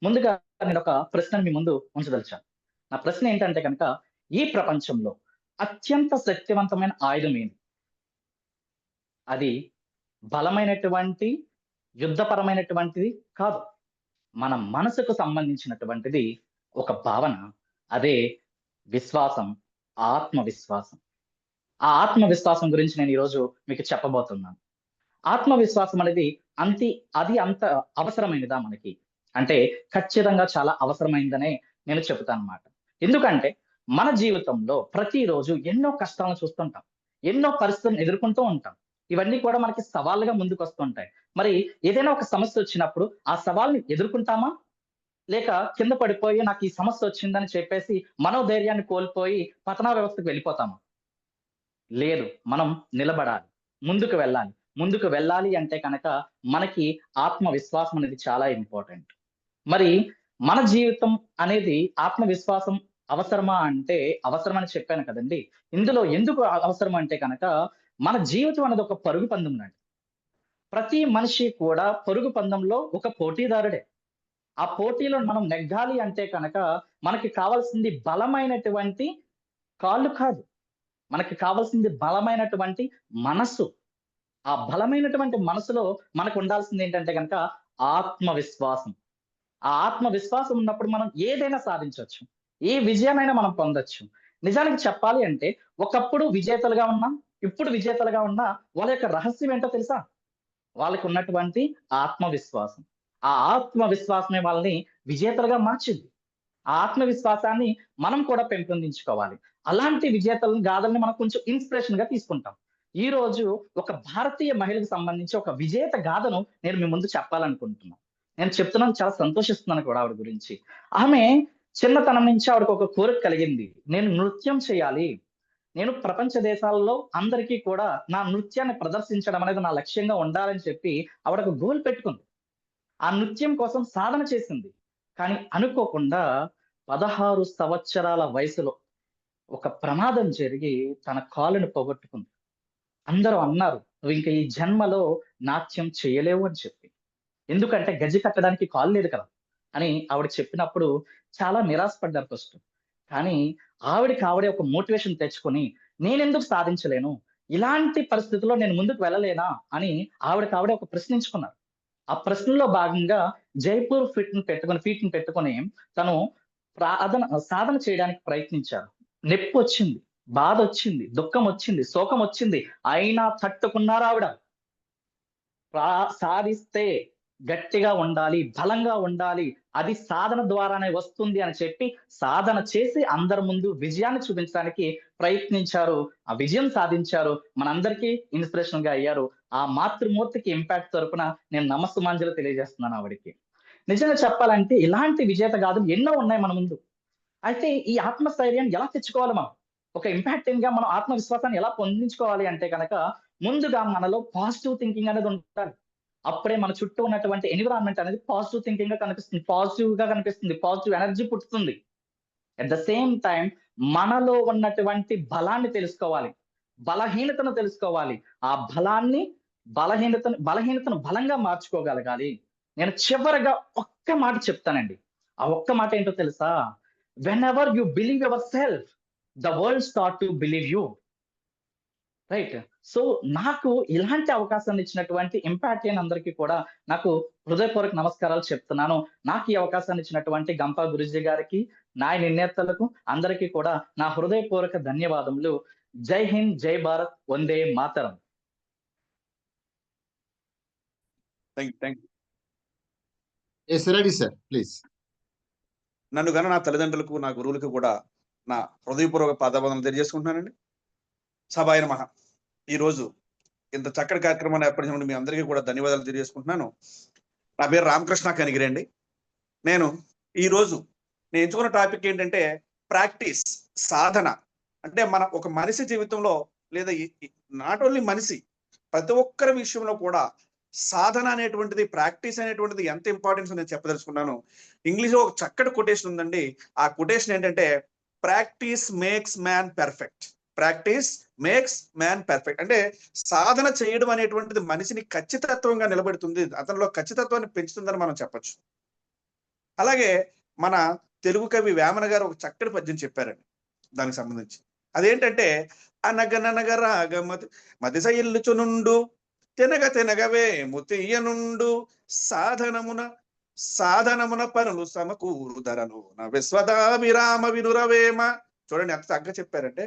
ముందుగా నేను ఒక ప్రశ్నను మీ ముందు ఉంచదలిచాను. నా ప్రశ్న ఏంటంటే కనుక, ఈ ప్రపంచంలో అత్యంత శక్తివంతమైన ఆయుధం ఏంటి? అది బలమైనటువంటి యుద్ధపరమైనటువంటిది కాదు, మన మనసుకు సంబంధించినటువంటిది ఒక భావన. అదే విశ్వాసం, ఆత్మవిశ్వాసం. ఆ ఆత్మవిశ్వాసం గురించి నేను ఈరోజు మీకు చెప్పబోతున్నాను. ఆత్మవిశ్వాసం అనేది అంత అవసరమైనదా మనకి అంటే ఖచ్చితంగా చాలా అవసరమైందనే నేను చెబుతాను అన్నమాట. ఎందుకంటే మన జీవితంలో ప్రతిరోజు ఎన్నో కష్టాలను చూస్తుంటాం, ఎన్నో పరిస్థితులను ఎదుర్కొంటూ ఉంటాం. ఇవన్నీ కూడా మనకి సవాళ్ళుగా ముందుకు వస్తుంటాయి. మరి ఏదైనా ఒక సమస్య వచ్చినప్పుడు ఆ సవాల్ని ఎదుర్కొంటామా, లేక కింద పడిపోయి నాకు ఈ సమస్య వచ్చిందని చెప్పేసి మనోధైర్యాన్ని కోల్పోయి పతనా వ్యవస్థకు వెళ్ళిపోతామా? లేదు, మనం నిలబడాలి, ముందుకు వెళ్ళాలి. ముందుకు వెళ్ళాలి అంటే కనుక మనకి ఆత్మవిశ్వాసం అనేది చాలా ఇంపార్టెంట్. మరి మన జీవితం అనేది ఆత్మవిశ్వాసం అవసరమా అంటే అవసరం అని చెప్పాను కదండి. ఇందులో ఎందుకు అవసరం అంటే కనుక మన జీవితం అనేది ఒక పరుగు పందెం లాంటిది. ప్రతి మనిషి కూడా పరుగు పందెంలో ఒక పోటీదారుడే. ఆ పోటీలో మనం నెగ్గాలి అంటే కనుక మనకి కావాల్సింది బలమైనటువంటి కాళ్ళు కాదు. మనకి కావాల్సింది బలమైనటువంటి మనస్సు. ఆ బలమైనటువంటి మనసులో మనకు ఉండాల్సింది ఏంటంటే గనక ఆత్మవిశ్వాసం. ఆ ఆత్మవిశ్వాసం ఉన్నప్పుడు మనం ఏదైనా సాధించొచ్చు. ఏ విజయమైనా మనం పొందొచ్చు. నిజానికి చెప్పాలి అంటే ఒకప్పుడు విజేతలుగా ఉన్నాం, ఇప్పుడు విజేతలుగా ఉన్న వాళ్ళ యొక్క రహస్యం ఏంటో తెలుసా? వాళ్ళకి ఉన్నటువంటి ఆత్మవిశ్వాసం. ఆ ఆత్మవిశ్వాసమే వాళ్ళని విజేతలుగా మార్చింది. ఆ ఆత్మవిశ్వాసాన్ని మనం కూడా పెంపొందించుకోవాలి. అలాంటి విజేతల గాథల్ని మనం కొంచెం ఇన్స్పిరేషన్ గా తీసుకుంటాం. ఈ రోజు ఒక భారతీయ మహిళకు సంబంధించి ఒక విజేత గాథను నేను మీ ముందు చెప్పాలనుకుంటున్నాను. నేను చెప్తున్నాను, చాలా సంతోషిస్తున్నాను కూడా ఆవిడ గురించి. ఆమె చిన్నతనం నుంచి ఆవిడకు ఒక కోరిక కలిగింది. నేను నృత్యం చేయాలి. నేను ప్రపంచ దేశాల్లో అందరికీ కూడా నా నృత్యాన్ని ప్రదర్శించడం అనేది నా లక్ష్యంగా ఉండాలని చెప్పి ఆవిడ ఒక గోల్ పెట్టుకుంది. ఆ నృత్యం కోసం సాధన చేసింది. కానీ అనుకోకుండా 16 సంవత్సరాల వయసులో ఒక ప్రమాదం జరిగి తన కాలుని పోగొట్టుకుంది. అందరూ అన్నారు, నువ్వు ఇంకా ఈ జన్మలో నాట్యం చేయలేవు అని చెప్పి. ఎందుకంటే గజ్జి కట్టడానికి కాలు లేదు కదా అని ఆవిడ చెప్పినప్పుడు చాలా నిరాశపడ్డారు ఫస్ట్. కానీ ఆవిడే ఒక మోటివేషన్ తెచ్చుకొని నేనెందుకు సాధించలేను, ఇలాంటి పరిస్థితుల్లో నేను ముందుకు వెళ్ళలేనా అని ఆవిడే ఒక ప్రశ్నించుకున్నారు. ఆ ప్రశ్నలో భాగంగా జైపూర్ ఫీట్ ని పెట్టుకొని తను సాధన చేయడానికి ప్రయత్నించారు. నొప్పి వచ్చింది, బాధ వచ్చింది, దుఃఖం వచ్చింది, శోకం వచ్చింది. అయినా తట్టుకున్నారు ఆవిడ. సాధిస్తే గట్టిగా ఉండాలి, బలంగా ఉండాలి, అది సాధన ద్వారానే వస్తుంది అని చెప్పి సాధన చేసి అందరి ముందు విజయాన్ని చూపించడానికి ప్రయత్నించారు. ఆ విజయం సాధించారు. మనందరికీ ఇన్స్పిరేషన్ గా అయ్యారు. ఆ మాతృమూర్తికి ఇంపాక్ట్ తరపున నేను నమస్సుమాంజలి తెలియజేస్తున్నాను ఆవిడకి. నిజంగా చెప్పాలంటే ఇలాంటి విజేత గాథలు ఎన్నో ఉన్నాయి మన ముందు. అయితే ఈ ఆత్మస్థైర్యాన్ని ఎలా తెచ్చుకోవాలి మనం? ఒక ఇంపాక్టింగ్ గా మనం ఆత్మవిశ్వాసాన్ని ఎలా పొందించుకోవాలి అంటే కనుక ముందుగా మనలో పాజిటివ్ థింకింగ్ అనేది ఉండాలి. అప్పుడే మన చుట్టూ ఉన్నటువంటి ఎన్విరాన్మెంట్ అనేది పాజిటివ్ థింకింగ్ గా కనిపిస్తుంది, పాజిటివ్ ఎనర్జీ పుట్టుతుంది. అట్ ద సేమ్ టైం మనలో ఉన్నటువంటి బలాన్ని తెలుసుకోవాలి, బలహీనతను తెలుసుకోవాలి. ఆ బలహీనతను బలంగా మార్చుకోగలగాలి. నేను చివరగా ఒక్క మాట చెప్తానండి. ఆ ఒక్క మాట ఏంటో తెలుసా? whenever you believe yourself, the world start to believe you. Right. So నాకు ఇలాంటి అవకాశాన్ని ఇచ్చినటువంటి ఇంపాక్ట్ అందరికీ కూడా నాకు హృదయపూర్వక నమస్కారాలు చెప్తున్నాను. నాకు ఈ అవకాశాన్ని ఇచ్చినటువంటి గంపా గురుజీ గారికి, నా నిర్ణేతలకు అందరికీ కూడా నా హృదయపూర్వక ధన్యవాదములు. జై హింద్, జై భారత్, వందే మాతరం. Yes, ready, sir. Please. నన్ను గన నా తల్లిదండ్రులకు, నా గురువులకు కూడా నా హృదయపూర్వక పాదాబంధనలు తెలియజేసుకుంటున్నానండి. సభాయ నమః. ఈరోజు ఇంత చక్కటి కార్యక్రమాన్ని ఏర్పరిచినప్పుడు మీ అందరికీ కూడా ధన్యవాదాలు తెలియజేసుకుంటున్నాను. నా పేరు రామకృష్ణ కనిగిరి అండి. నేను ఎంచుకున్న టాపిక్ ఏంటంటే ప్రాక్టీస్, సాధన. అంటే మన ఒక మనిషి జీవితంలో లేదా నాట్ ఓన్లీ మనిషి, ప్రతి ఒక్కరి విషయంలో కూడా సాధన అనేటువంటిది, ప్రాక్టీస్ అనేటువంటిది ఎంత ఇంపార్టెన్స్ నేను చెప్పదలుచుకున్నాను. ఇంగ్లీష్లో ఒక చక్కటి కొటేషన్ ఉందండి. ఆ కొటేషన్ ఏంటంటే practice makes man perfect. Practice makes man perfect. అంటే సాధన చేయడం అనేటువంటిది మనిషిని ఖచ్చితత్వంగా నిలబెడుతుంది, అతనిలో ఖచ్చితత్వాన్ని పెంచుతుందని మనం చెప్పచ్చు. అలాగే మన తెలుగు కవి వేమన గారు ఒక చక్కటి పద్యం చెప్పారండి దానికి సంబంధించి. అదేంటంటే అనగననగ రాగ మదిశయిల్లుచునుండు తెనగవే ముతియ్యనుండు సాధనమున పనులు సమకూరుదరను నా విశ్వదాభిరామ వినురవేమ. చూడండి ఎంత చక్కగా చెప్పారంటే,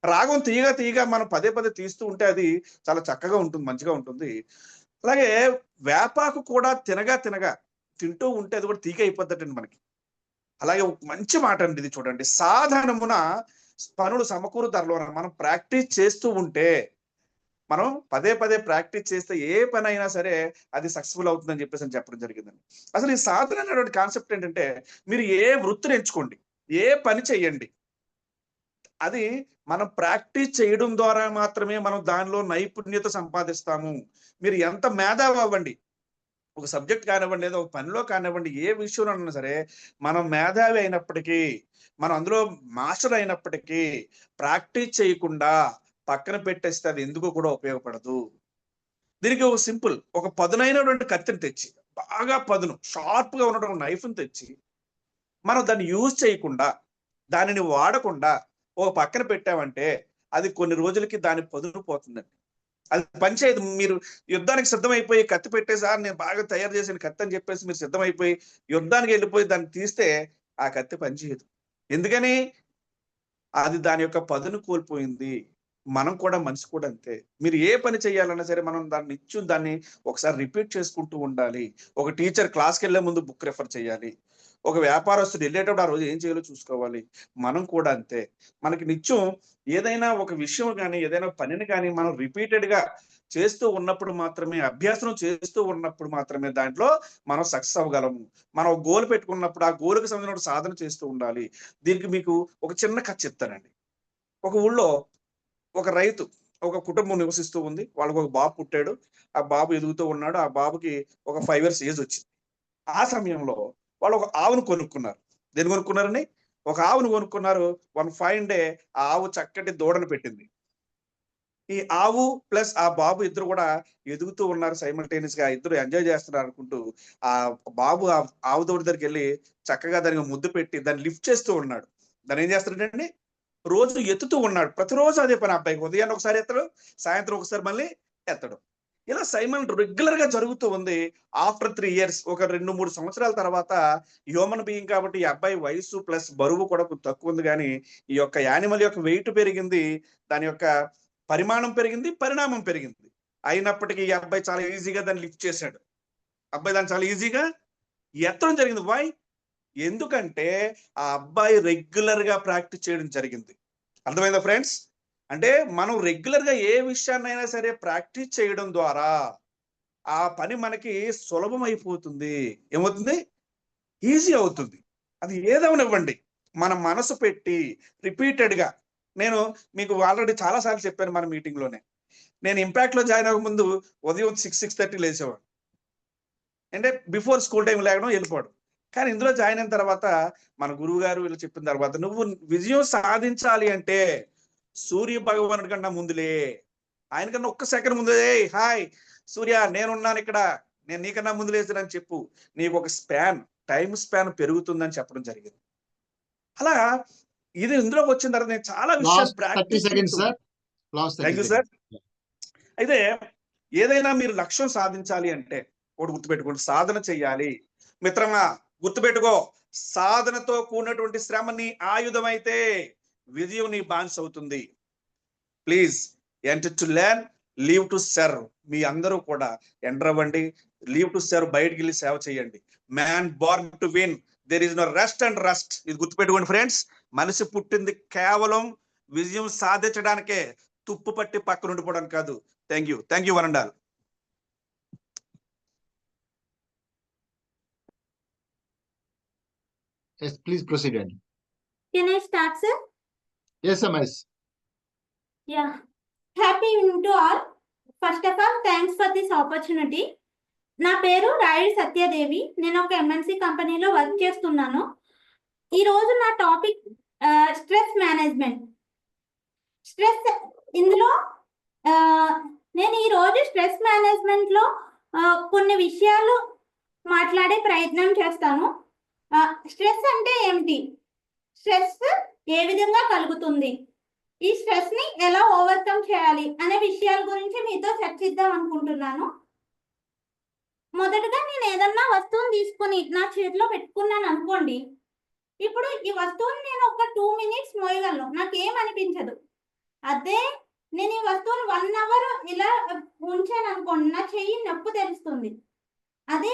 రాగం తీయగా మనం పదే తీస్తూ ఉంటే అది చాలా చక్కగా ఉంటుంది, మంచిగా ఉంటుంది. అలాగే వేపాకు కూడా తినగా తింటూ ఉంటే అది కూడా తీగ అయిపోద్దటండి మనకి. అలాగే మంచి మాట అండి ఇది. చూడండి, సాధనమున పనులు సమకూరుదరలోన. మనం ప్రాక్టీస్ చేస్తూ ఉంటే, మనం పదే ప్రాక్టీస్ చేస్తే ఏ పని అయినా సరే అది సక్సెస్ఫుల్ అవుతుందని చెప్పేసి చెప్పడం జరిగిందండి. అసలు ఈ సాధన అనేటువంటి కాన్సెప్ట్ ఏంటంటే, మీరు ఏ వృత్తిని ఎంచుకోండి, ఏ పని చెయ్యండి, అది మనం ప్రాక్టీస్ చేయడం ద్వారా మాత్రమే మనం దానిలో నైపుణ్యత సంపాదిస్తాము. మీరు ఎంత మేధావి అవ్వండి, ఒక సబ్జెక్ట్ కానివ్వండి, లేదా ఒక పనిలో కానివ్వండి, ఏ విషయంలో అన్నా సరే మనం మేధావి అయినప్పటికీ, మనం అందులో మాస్టర్ అయినప్పటికీ ప్రాక్టీస్ చేయకుండా పక్కన పెట్టేస్తే అది ఎందుకు కూడా ఉపయోగపడదు. దీనికి ఒక సింపుల్, ఒక పదునైనటువంటి కత్తిని తెచ్చి, బాగా పదును షార్ప్ గా ఉన్నటువంటి నైఫ్ని తెచ్చి మనం దాన్ని యూజ్ చేయకుండా, దానిని వాడకుండా ఒక పక్కన పెట్టామంటే అది కొన్ని రోజులకి దాని పదును పోతుందండి. అది పనిచేయదు. మీరు యుద్ధానికి సిద్ధమైపోయి కత్తి పెట్టేసారి నేను బాగా తయారు చేసిన కత్తి అని చెప్పేసి మీరు సిద్ధమైపోయి యుద్ధానికి వెళ్ళిపోయి దాన్ని తీస్తే ఆ కత్తి పనిచేయదు. ఎందుకని? అది దాని యొక్క పదును కోల్పోయింది. మనం కూడా, మనిషి కూడా అంతే. మీరు ఏ పని చేయాలన్నా సరే మనం దాన్ని ఒకసారి రిపీట్ చేసుకుంటూ ఉండాలి. ఒక టీచర్ క్లాస్కి వెళ్లే ముందు బుక్ రెఫర్ చేయాలి. ఒక వ్యాపారస్తుడు వెళ్ళేటప్పుడు ఆ రోజు ఏం చేయాలో చూసుకోవాలి. మనం కూడా అంతే. మనకి నిత్యం ఏదైనా ఒక విషయం కానీ, ఏదైనా పనిని కానీ మనం రిపీటెడ్ గా చేస్తూ ఉన్నప్పుడు మాత్రమే, అభ్యాసం చేస్తూ ఉన్నప్పుడు మాత్రమే దాంట్లో మనం సక్సెస్ అవ్వగలము. మనం ఒక గోల్ పెట్టుకున్నప్పుడు ఆ గోల్కి సంబంధించిన సాధన చేస్తూ ఉండాలి. దీనికి మీకు ఒక చిన్న కథ చెప్తానండి. ఒక ఊళ్ళో ఒక రైతు, ఒక కుటుంబం నివసిస్తూ ఉంది. వాళ్ళకు ఒక బాబు పుట్టాడు. ఆ బాబు ఎదుగుతూ ఉన్నాడు. ఆ బాబుకి ఒక 5 years ఏజ్ వచ్చింది. ఆ సమయంలో వాళ్ళు ఒక ఆవును కొనుక్కున్నారు. దేని కొనుక్కున్నారని? ఒక ఆవును కొనుక్కున్నారు. వన్ ఫైన్ డే ఆ ఆవు చక్కటి దూడను పెట్టింది. ఈ ఆవు ప్లస్ ఆ బాబు ఇద్దరు కూడా ఎదుగుతూ ఉన్నారు. సైమల్టేనియస్ గా ఇద్దరు ఎంజాయ్ చేస్తున్నారు అనుకుంటూ ఆ బాబు ఆ ఆవు దూడ దగ్గరికి వెళ్ళి చక్కగా దానికి ముద్దు పెట్టి దాన్ని లిఫ్ట్ చేస్తూ ఉన్నాడు. దాన్ని ఏం చేస్తాడంటే రోజు ఎత్తుతూ ఉన్నాడు. ప్రతిరోజు అదే పని. అబ్బాయికి ఉదయాన్ని ఒకసారి ఎత్తడు, సాయంత్రం ఒకసారి మళ్ళీ ఎత్తడు. ఇలా రెగ్యులర్ గా జరుగుతూ ఉంది. ఆఫ్టర్ 3 years, ఒక 2-3 సంవత్సరాల తర్వాత హ్యూమన్ బీయింగ్ కాబట్టి ఈ అబ్బాయి వయసు ప్లస్ బరువు కూడా కొంచెం తక్కువ ఉంది, కానీ ఈ యొక్క యానిమల్ యొక్క వెయిట్ పెరిగింది, దాని యొక్క పరిమాణం పెరిగింది, పరిణామం పెరిగింది. అయినప్పటికీ ఈ అబ్బాయి చాలా ఈజీగా దాన్ని లిఫ్ట్ చేశాడు. అబ్బాయి దాన్ని చాలా ఈజీగా ఎత్తడం జరిగింది. వై? ఎందుకంటే ఆ అబ్బాయి రెగ్యులర్ గా ప్రాక్టీస్ చేయడం జరిగింది. అర్థమైందా ఫ్రెండ్స్? అంటే మనం రెగ్యులర్ గా ఏ విషయాన్నైనా సరే ప్రాక్టీస్ చేయడం ద్వారా ఆ పని మనకి సులభం అయిపోతుంది. ఏమవుతుంది? ఈజీ అవుతుంది. అది ఏదవనివ్వండి, మన మనసు పెట్టి రిపీటెడ్ గా. నేను మీకు ఆల్రెడీ చాలా సార్లు చెప్పాను మన మీటింగ్ లోనే. నేను ఇంపాక్ట్ లో జాయిన్ అవ్వక ముందు ఉదయం 6-6:30 లేచేవాడు. అంటే బిఫోర్ స్కూల్ టైం లేకడం వెళ్ళిపోవడం. కానీ ఇందులో జాయిన్ అయిన తర్వాత మన గురువు గారు వీళ్ళు చెప్పిన తర్వాత నువ్వు విజయం సాధించాలి అంటే సూర్య భగవానుడి కన్నా ముందులే, ఆయన కన్నా ఒక్క సెకండ్ ముందే, హాయ్ సూర్య నేనున్నాను ఇక్కడ, నేను నీకన్నా ముందు లేచానని చెప్పు, నీకు ఒక టైం స్పాన్ పెరుగుతుందని చెప్పడం జరిగింది. అలా ఇది ఇందులోకి వచ్చిన తర్వాత నేను చాలా విషయాలు ప్రాక్టీస్ థ్యాంక్ యూ సార్. అయితే ఏదైనా మీరు లక్ష్యం సాధించాలి అంటే ఒకటి గుర్తుపెట్టుకోండి, సాధన చెయ్యాలి. మిత్రమా గుర్తుపెట్టుకో, సాధనతో కూడినటువంటి శ్రమ నీ ఆయుధం అయితే విజయం నీ బాన్స్ అవుతుంది. Please enter to learn, leave to serve. మీ అందరూ కూడా ఎంటర్ అవ్వండి, లీవ్ టు సర్వ్, బయటికి వెళ్ళి సేవ చేయండి. Man born to win, there is no rest and rust. ఇది గుర్తుపెట్టుకోండి ఫ్రెండ్స్. మనిషి పుట్టింది కేవలం విజయం సాధించడానికే, తుప్పు పట్టి పక్కన ఉండిపోవడానికి కాదు. Thank you one and all. Yes, please proceed. Can I start, sir? Yes, MS. Yeah. Happy evening to all. First of all, thanks for this opportunity. నా పేరు రాయుడు సత్యదేవి. నేను ఒక ఎంఎన్సి కంపెనీలో వర్క్ చేస్తున్నాను. ఈరోజు నా టాపిక్ స్ట్రెస్ మేనేజ్మెంట్. స్ట్రెస్ ఇందులో నేను ఈరోజు స్ట్రెస్ మేనేజ్మెంట్లో కొన్ని విషయాలు మాట్లాడే ప్రయత్నం చేస్తాను. స్ట్రెస్ అంటే ఏమిటి? స్ట్రెస్ ఏ విధంగా కలుగుతుంది? ఈ స్ట్రెస్ ని ఎలా ఓవర్కమ్ చేయాలి అనే విషయాల గురించి మీతో చర్చిద్దాం అనుకుంటున్నాను. మొదటగా నేను ఏదన్నా వస్తువుని తీసుకుని నా చేతిలో పెట్టుకున్నాను అనుకోండి. ఇప్పుడు ఈ వస్తువుని నేను ఒక 2 minutes మోయగలను, నాకేం అనిపించదు. అదే నేను ఈ వస్తువుని 1 hour ఇలా ఉంచాను అనుకోండి, నా చెయ్యి నొప్పి తెలుస్తుంది. అదే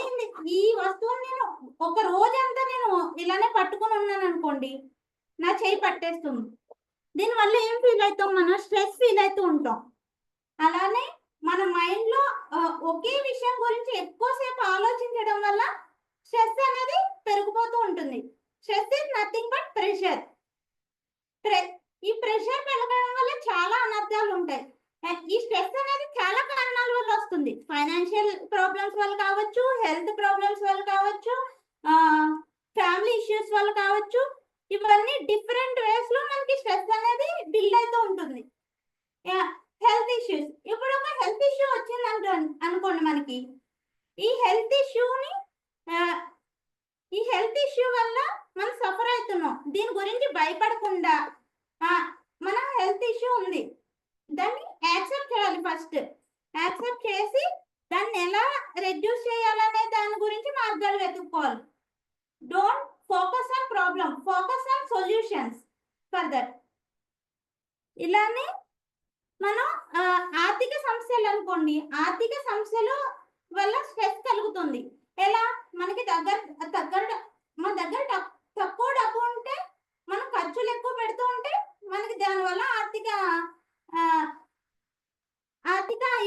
ఈ వస్తువుని నేను ఒక రోజంతా నేను ఇలానే పట్టుకుని ఉన్నాను అనుకోండి, నా చెయ్యి పట్టేస్తుంది. దీనివల్ల ఏం ఫీల్ అవుతాం? మనం స్ట్రెస్ ఫీల్ అవుతూ ఉంటాం. అలానే మన మైండ్ లో ఒకే విషయం గురించి ఎక్కువసేపు ఆలోచించడం వల్ల స్ట్రెస్ అనేది పెరిగిపోతూ ఉంటుంది. Stress is nothing but pressure. ఈ ప్రెషర్ పెరగడం వల్ల చాలా అనర్థాలు ఉంటాయి. ఈ స్ట్రెస్ అనేది చాలా కారణాల వల్ల వస్తుంది. ఉంటుంది. ఫైనాన్షియల్ ప్రాబ్లమ్స్ వల్ల కావచ్చు, హెల్త్ ప్రాబ్లమ్స్ వల్ల కావచ్చు, ఫ్యామిలీ ఇష్యూస్ వల్ల కావచ్చు. ఇవన్నీ డిఫరెంట్ వేస్ లో మనకి స్ట్రెస్ అనేది బిల్డ్ అవుతూ ఉంటుంది. హెల్త్ ఇష్యూస్, ఇప్పుడు ఒక హెల్త్ ఇష్యూ వచ్చింది అనుకోండి, మనకి ఈ హెల్త్ ఇష్యూ వల్ల మనం సఫర్ అవుతున్నాం. దీని గురించి భయపడకుండా మన హెల్త్ ఇష్యూ ఉంది, దాన్ని యాక్సెప్ట్ చేయాలి. ఫస్ట్ యాక్సెప్ట్ చేసి దాన్ని ఎలా రెడ్యూస్ చేయాలనే దాని గురించి మార్గాలు వెతుక్కోవాలి. Don't focus on problem, focus on solutions for that. ఇలానే మనం ఆర్థిక సమస్యలు అనుకోండి, ఆర్థిక సమస్యలు వల్ల స్ట్రెస్ కలుగుతుంది. ఎలా? మనకి మన దగ్గర తక్కువ డబ్బు ఉంటే, మనం ఖర్చులు ఎక్కువ పెడుతూ ఉంటే మనకి దానివల్ల ఆర్థిక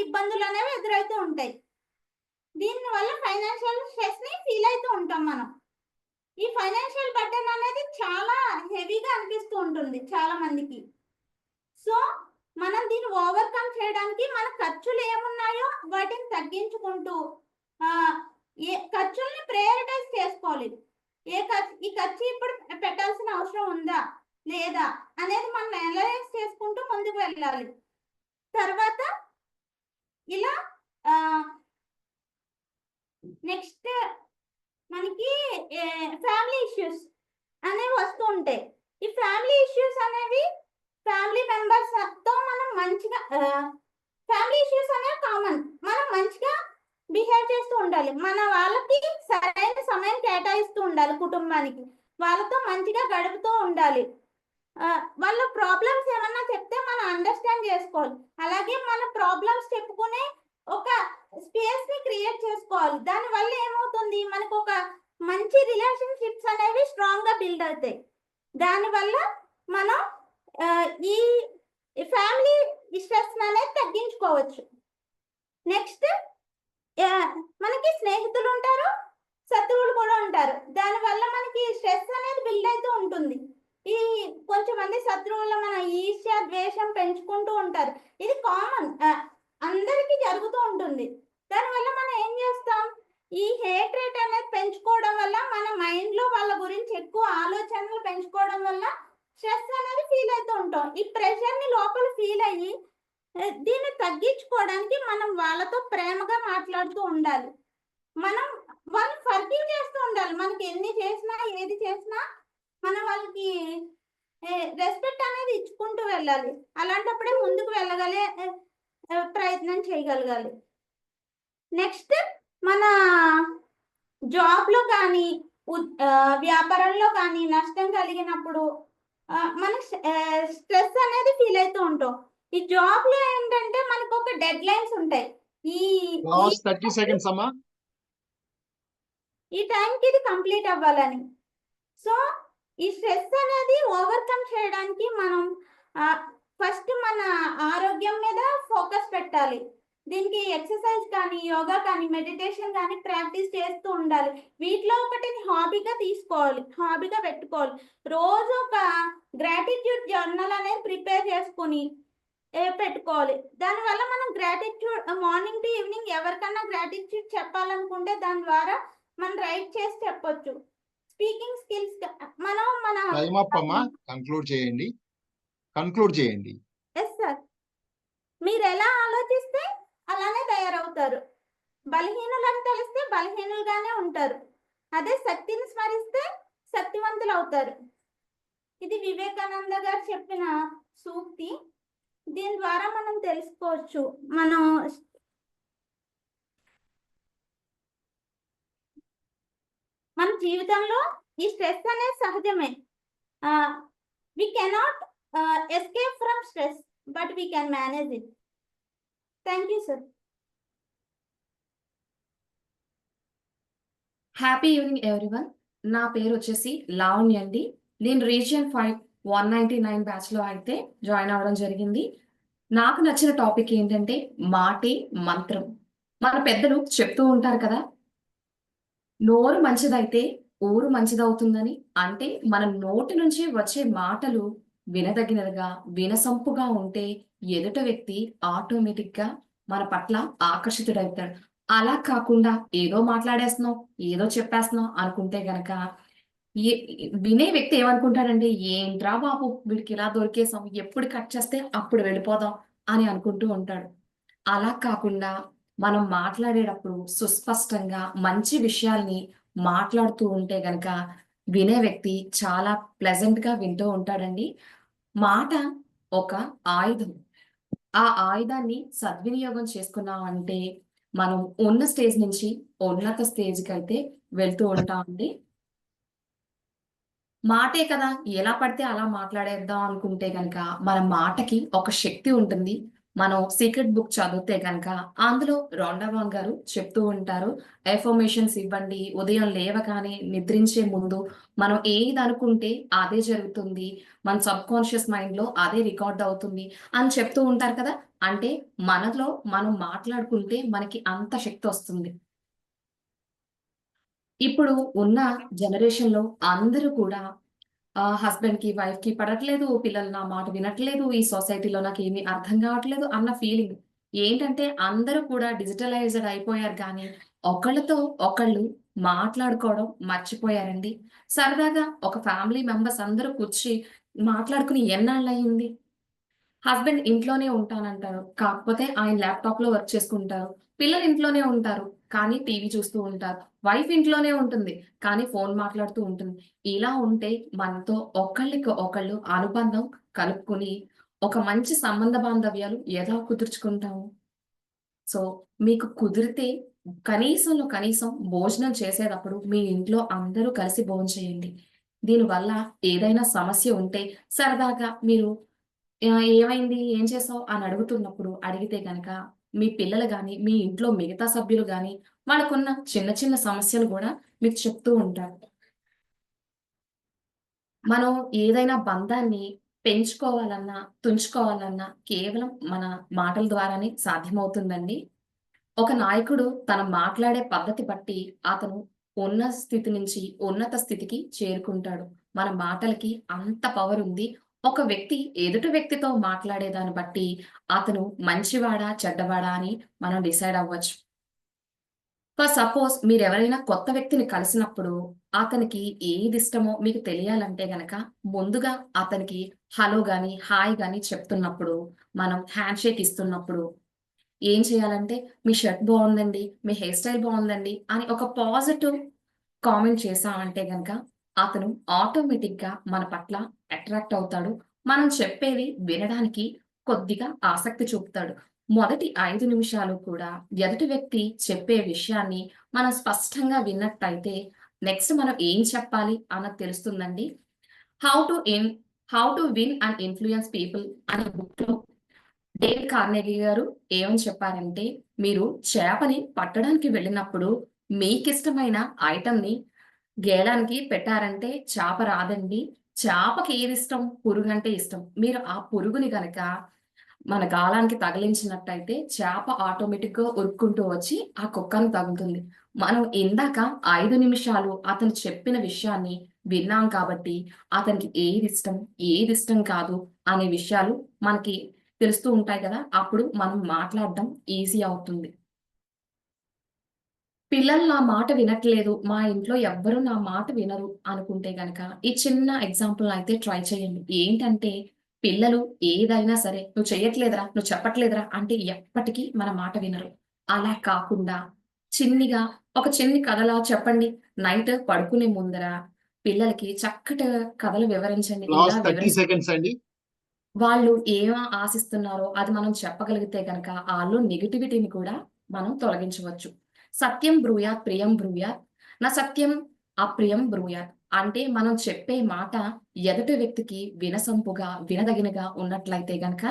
ఇబ్బందులు అనేవి ఎదురవుతూ ఉంటాయి. దీనివల్ల ఫైనాన్షియల్ స్ట్రెస్ ని ఫీల్ అవుతూ ఉంటాం మనం. ఈ ఫైనాన్షియల్ బర్డెన్ అనేది చాలా హెవీగా అనిపిస్తూ ఉంటుంది చాలా మందికి. సో మనం దీన్ని ఓవర్కమ్ చేయడానికి మన ఖర్చులు ఏమున్నాయో వాటిని తగ్గించుకుంటూ ఖర్చుల్ని ప్రయారిటైజ్ చేసుకోవాలి. ఈ ఖర్చు ఇప్పుడు పెట్టాల్సిన అవసరం ఉందా లేదా అనేది మనం అనలైజ్ చేసుకుంటూ ముందుకు వెళ్ళాలి. తర్వాత ఇలా నెక్స్ట్ మనకి ఫ్యామిలీ ఇష్యూస్ అనేవి వస్తూ ఉంటాయి. ఈ ఫ్యామిలీ ఇష్యూస్ అనేవి ఫ్యామిలీ మెంబర్స్ తో మనం మంచిగా, ఫ్యామిలీ ఇష్యూస్ అనేవి కామన్, మనం మంచిగా బిహేవ్ చేస్తూ ఉండాలి. మన వాళ్ళకి సరైన సమయం కేటాయిస్తూ ఉండాలి. కుటుంబానికి వాళ్ళతో మంచిగా గడుపుతూ ఉండాలి. వాళ్ళ ప్రాబ్లమ్స్ ఏమన్నా చెప్తే మనం అండర్స్టాండ్ చేసుకోవాలి. అలాగే మన ప్రాబ్లమ్స్ చెప్పుకునే ఒక స్పేస్ ని క్రియేట్ చేసుకోవాలి. దాని వల్ల ఏమవుతుంది, మనకు ఒక మంచి రిలేషన్షిప్స్ అనేవి స్ట్రాంగ్ గా బిల్డ్ అవుతాయి. దానివల్ల మనం ఈ ఫ్యామిలీ స్ట్రెస్ అనేది తగ్గించుకోవచ్చు. నెక్స్ట్ మనకి స్నేహితులు ఉంటారు, శత్రువులు కూడా ఉంటారు. దానివల్ల మనకి స్ట్రెస్ అనేది బిల్డ్ అవుతూ ఉంటుంది. ఈ కొంచెం మంది శత్రువుల మన ఈర్ష్య ద్వేషం పెంచుకుంటూ ఉంటారు. ఇది కామన్, అందరికీ జరుగుతూ ఉంటుంది. దానివల్ల మనం ఏం చేస్తాం, ఈ హేట్ రేట్ అనేది పెంచుకోవడం వల్ల మన మైండ్ లో వాళ్ళ గురించి ఎక్కువ ఆలోచనలు పెంచుకోవడం వల్ల స్ట్రెస్ అనేది ఫీల్ అవుతూ ఉంటాం. ఈ ప్రెషర్ ని లోపల ఫీల్ అయ్యి దీన్ని తగ్గించుకోవడానికి మనం వాళ్ళతో ప్రేమగా మాట్లాడుతూ ఉండాలి. మనం వాళ్ళని ఫర్గివ్ చేస్తూ ఉండాలి. మనకి ఎన్ని చేసినా ఏది చేసినా మనం వాళ్ళకి రెస్పెక్ట్ అనేది ఇచ్చుకుంటూ వెళ్ళాలి. అలాంటప్పుడే ముందుకు వెళ్ళగలే ప్రయత్నం చేయగలగాలి. నెక్స్ట్ మన జాబ్ లో కానీ వ్యాపారంలో కానీ నష్టం కలిగినప్పుడు మన స్ట్రెస్ అనేది ఫీల్ అవుతూ ఉంటాం. ఈ జాబ్ లో ఏంటంటే మనకు ఒక డెడ్ లైన్స్ ఉంటాయి. లాస్ట్ 30 seconds అమ్మా. ఈ టైంకి ఇది కంప్లీట్ అవ్వాలని. సో ఈ స్ట్రెస్ అనేది ఓవర్కమ్ చేయడానికి మనం ఫస్ట్ మన ఆరోగ్యం మీద ఫోకస్ పెట్టాలి. దీనికి ఎక్సర్సైజ్ కానీ యోగా కానీ మెడిటేషన్ కానీ ప్రాక్టీస్ చేస్తూ ఉండాలి. వీటిలో ఒకటి హాబీగా తీసుకోవాలి, హాబీగా పెట్టుకోవాలి. రోజు ఒక గ్రాటిట్యూడ్ జర్నల్ అనేది ప్రిపేర్ చేసుకుని పెట్టుకోవాలి. దానివల్ల మనం గ్రాటిట్యూడ్ మార్నింగ్ టు ఈవినింగ్ ఎవరికన్నా గ్రాటిట్యూడ్ చెప్పాలనుకుంటే దాని ద్వారా మనం రైట్ చేసి చెప్పొచ్చు. స్పీకింగ్ స్కిల్స్ మనం టైం అప్ అమ్మా, కంక్లూడ్ చేయండి. ఎస్ సార్, మీరు ఎలా ఆలోచిస్తే అలానే తయారవుతారు. బలహీనులని తెలిస్తే బలహీనులుగానే ఉంటారు. అదే శక్తిని స్మరిస్తే శక్తివంతులు అవుతారు. ఇది వివేకానంద గారు చెప్పిన సూక్తి. దీని ద్వారా మనం తెలుసుకోవచ్చు మన జీవితంలో ఈ స్ట్రెస్ అనేది సహజమే. we cannot escape from stress, but we can manage it. Thank you, sir. Happy evening everyone. నా పేరు వచ్చేసి లావణ్య అండి. నేను రీజియన్ 5 199 బ్యాచ్ లో అయితే జాయిన్ అవ్వడం జరిగింది. నాకు నచ్చిన టాపిక్ ఏంటంటే మాటే మంత్రం. మన పెద్దలు చెప్తూ ఉంటారు కదా, నోరు మంచిదైతే ఊరు మంచిదవుతుందని. అంటే మన నోటి నుంచి వచ్చే మాటలు వినదగినదిగా వినసంపుగా ఉంటే ఎదుట వ్యక్తి ఆటోమేటిక్ గా మన పట్ల ఆకర్షితుడవుతాడు. అలా కాకుండా ఏదో మాట్లాడేస్తున్నావు, ఏదో చెప్పేస్తున్నావు అనుకుంటే గనక వినే వ్యక్తి ఏమనుకుంటాడండి, ఏంట్రా బాబు వీడికి ఇలా దొరికేసాం, ఎప్పుడు కట్ చేస్తే అప్పుడు వెళ్ళిపోదాం అని అనుకుంటూ ఉంటాడు. అలా కాకుండా మనం మాట్లాడేటప్పుడు సుస్పష్టంగా మంచి విషయాల్ని మాట్లాడుతూ ఉంటే గనక వినే వ్యక్తి చాలా ప్లెజెంట్ గా వింటూ ఉంటాడండి. మాట ఒక ఆయుధం. ఆ ఆయుధాన్ని సద్వినియోగం చేసుకున్నామంటే మనం ఉన్న స్టేజ్ నుంచి ఉన్నత స్టేజ్కి అయితే వెళ్తూ ఉంటామండి. మాటే కదా ఎలా పడితే అలా మాట్లాడేద్దాం అనుకుంటే గనక మన మాటకి ఒక శక్తి ఉంటుంది. మనం సీక్రెట్ బుక్ చదివితే గనక అందులో రాండావాన్ గారు చెప్తూ ఉంటారు, ఎఫర్మేషన్స్ ఇవ్వండి, ఉదయం లేవగానే నిద్రించే ముందు మనం ఏది అనుకుంటే అదే జరుగుతుంది, మన సబ్ కాన్షియస్ మైండ్ లో అదే రికార్డ్ అవుతుంది అని చెప్తూ ఉంటారు కదా. అంటే మనలో మనం మాట్లాడుకుంటే మనకి అంత శక్తి వస్తుంది. ఇప్పుడు ఉన్న జనరేషన్ లో అందరూ కూడా హస్బెండ్ కి వైఫ్ కి పడట్లేదు, పిల్లలు నా మాట వినట్లేదు, ఈ సొసైటీలో నాకు ఏమీ అర్థం కావట్లేదు అన్న ఫీలింగ్. ఏంటంటే అందరూ కూడా డిజిటలైజ్డ్ అయిపోయారు, కానీ ఒకళ్ళతో ఒకళ్ళు మాట్లాడుకోవడం మర్చిపోయారండి. సరదాగా ఒక ఫ్యామిలీ మెంబర్స్ అందరూ కూర్చి మాట్లాడుకుని ఎన్నాళ్ళయింది? హస్బెండ్ ఇంట్లోనే ఉంటానంటారు, కాకపోతే ఆయన ల్యాప్టాప్ లో వర్క్ చేసుకుంటారు. పిల్లలు ఇంట్లోనే ఉంటారు, కానీ టీవీ చూస్తూ ఉంటారు. వైఫ్ ఇంట్లోనే ఉంటుంది, కానీ ఫోన్ మాట్లాడుతూ ఉంటుంది. ఇలా ఉంటే మనతో ఒకళ్ళకి ఒకళ్ళు అనుబంధం కలుపుకుని ఒక మంచి సంబంధ బాంధవ్యాలు ఎలా కుదుర్చుకుంటాము? సో మీకు కుదిరితే కనీసంలో కనీసం భోజనం చేసేటప్పుడు మీ ఇంట్లో అందరూ కలిసి భోంచేయండి. దీనివల్ల ఏదైనా సమస్య ఉంటే సరదాగా మీరు ఏమైంది? ఏం చేసావు? అని అడుగుతున్నప్పుడు అడిగితే గనక మీ పిల్లలు గాని, మీ ఇంట్లో మిగతా సభ్యులు గాని వాళ్ళకున్న చిన్న చిన్న సమస్యలు గూడా మీకు చెప్తూ ఉంటారు. మనం ఏదైనా బంధాన్ని పెంచుకోవాలన్నా, తుంచుకోవాలన్నా కేవలం మన మాటల ద్వారానే సాధ్యమవుతుందండి. ఒక నాయకుడు తన మాట్లాడే పద్ధతి బట్టి అతను ఉన్న స్థితి నుంచి ఉన్నత స్థితికి చేరుకుంటాడు. మన మాటలకి అంత పవర్ ఉంది. ఒక వ్యక్తి ఎదుటి వ్యక్తితో మాట్లాడే దాన్ని బట్టి అతను మంచివాడా, చెడ్డవాడా అని మనం డిసైడ్ అవ్వచ్చు. ఫర్ సపోజ్ మీరెవరైనా కొత్త వ్యక్తిని కలిసినప్పుడు అతనికి ఏది ఇష్టమో మీకు తెలియాలంటే గనక ముందుగా అతనికి హలో గాని, హాయ్ గాని చెప్తున్నప్పుడు, మనం హ్యాండ్ షేక్ ఇస్తున్నప్పుడు ఏం చేయాలంటే, మీ షర్ట్ బాగుందండి, మీ హెయిర్ స్టైల్ బాగుందండి అని ఒక పాజిటివ్ కామెంట్ చేశామంటే గనక అతను ఆటోమేటిక్ గా మన పట్ల అట్రాక్ట్ అవుతాడు. మనం చెప్పేది వినడానికి కొద్దిగా ఆసక్తి చూపుతాడు. మొదటి 5 నిమిషాలు కూడా ఎదుటి వ్యక్తి చెప్పే విషయాన్ని మనం స్పష్టంగా విన్నట్టయితే నెక్స్ట్ మనం ఏం చెప్పాలి అన్నది తెలుస్తుందండి. How to win and influence people అనే బుక్ లో డేల్ కార్నెగీ గారు ఏమని చెప్పారంటే, మీరు చేపని పట్టడానికి వెళ్ళినప్పుడు మీకిష్టమైన ఐటెంని గేలానికి పెట్టారంటే చేప రాదండి. చేపకి ఏది ఇష్టం? పురుగంటే ఇష్టం. మీరు ఆ పురుగుని గనక మన గాలానికి తగిలించినట్టయితే చేప ఆటోమేటిక్ గా ఉరుక్కుంటూ వచ్చి ఆ కుక్కని తగులుతుంది. మనం ఇందాక 5 నిమిషాలు అతను చెప్పిన విషయాన్ని విన్నాం కాబట్టి అతనికి ఏది ఇష్టం, ఏది ఇష్టం కాదు అనే విషయాలు మనకి తెలుస్తూ ఉంటాయి కదా. అప్పుడు మనం మాట్లాడడం ఈజీ అవుతుంది. పిల్లలు నా మాట వినట్లేదు, మా ఇంట్లో ఎవ్వరు నా మాట వినరు అనుకుంటే గనక ఈ చిన్న ఎగ్జాంపుల్ అయితే ట్రై చేయండి. ఏంటంటే పిల్లలు ఏదైనా సరే నువ్వు చెయ్యట్లేదురా, నువ్వు చెప్పట్లేదురా అంటే ఎప్పటికీ మన మాట వినరు. అలా కాకుండా చిన్నిగా ఒక చిన్ని కథలా చెప్పండి. నైట్ పడుకునే ముందర పిల్లలకి చక్కటి కథలు వివరించండి. ఇలా లాస్ట్ 30 seconds అండి. వాళ్ళు ఏం ఆశిస్తున్నారో అది మనం చెప్పగలిగితే గనక ఆళ్ళు నెగటివిటీని కూడా మనం తొలగించవచ్చు. సత్యం బ్రూయాత్ ప్రియం బ్రూయాత్ నా సత్యం అప్రియం బ్రూయాత్ అంటే మనం చెప్పే మాట ఎదుటి వ్యక్తికి వినసొంపుగా, వినదగినగా ఉన్నట్లయితే గనక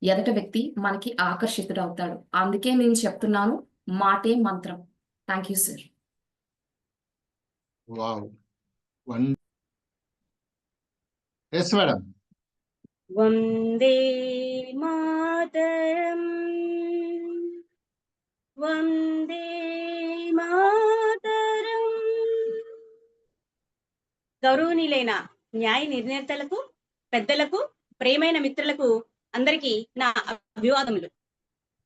ఎదుటి వ్యక్తి మనకి ఆకర్షితుడవుతాడు. అందుకే నేను చెప్తున్నాను, మాటే మంత్రం. Thank you sir. Wow! Yes madam. Vande Mataram Vande Mataram. గౌరవనీయులైన న్యాయ నిర్ణేతలకు, పెద్దలకు, ప్రేమైన మిత్రులకు అందరికీ నా అభివాదములు.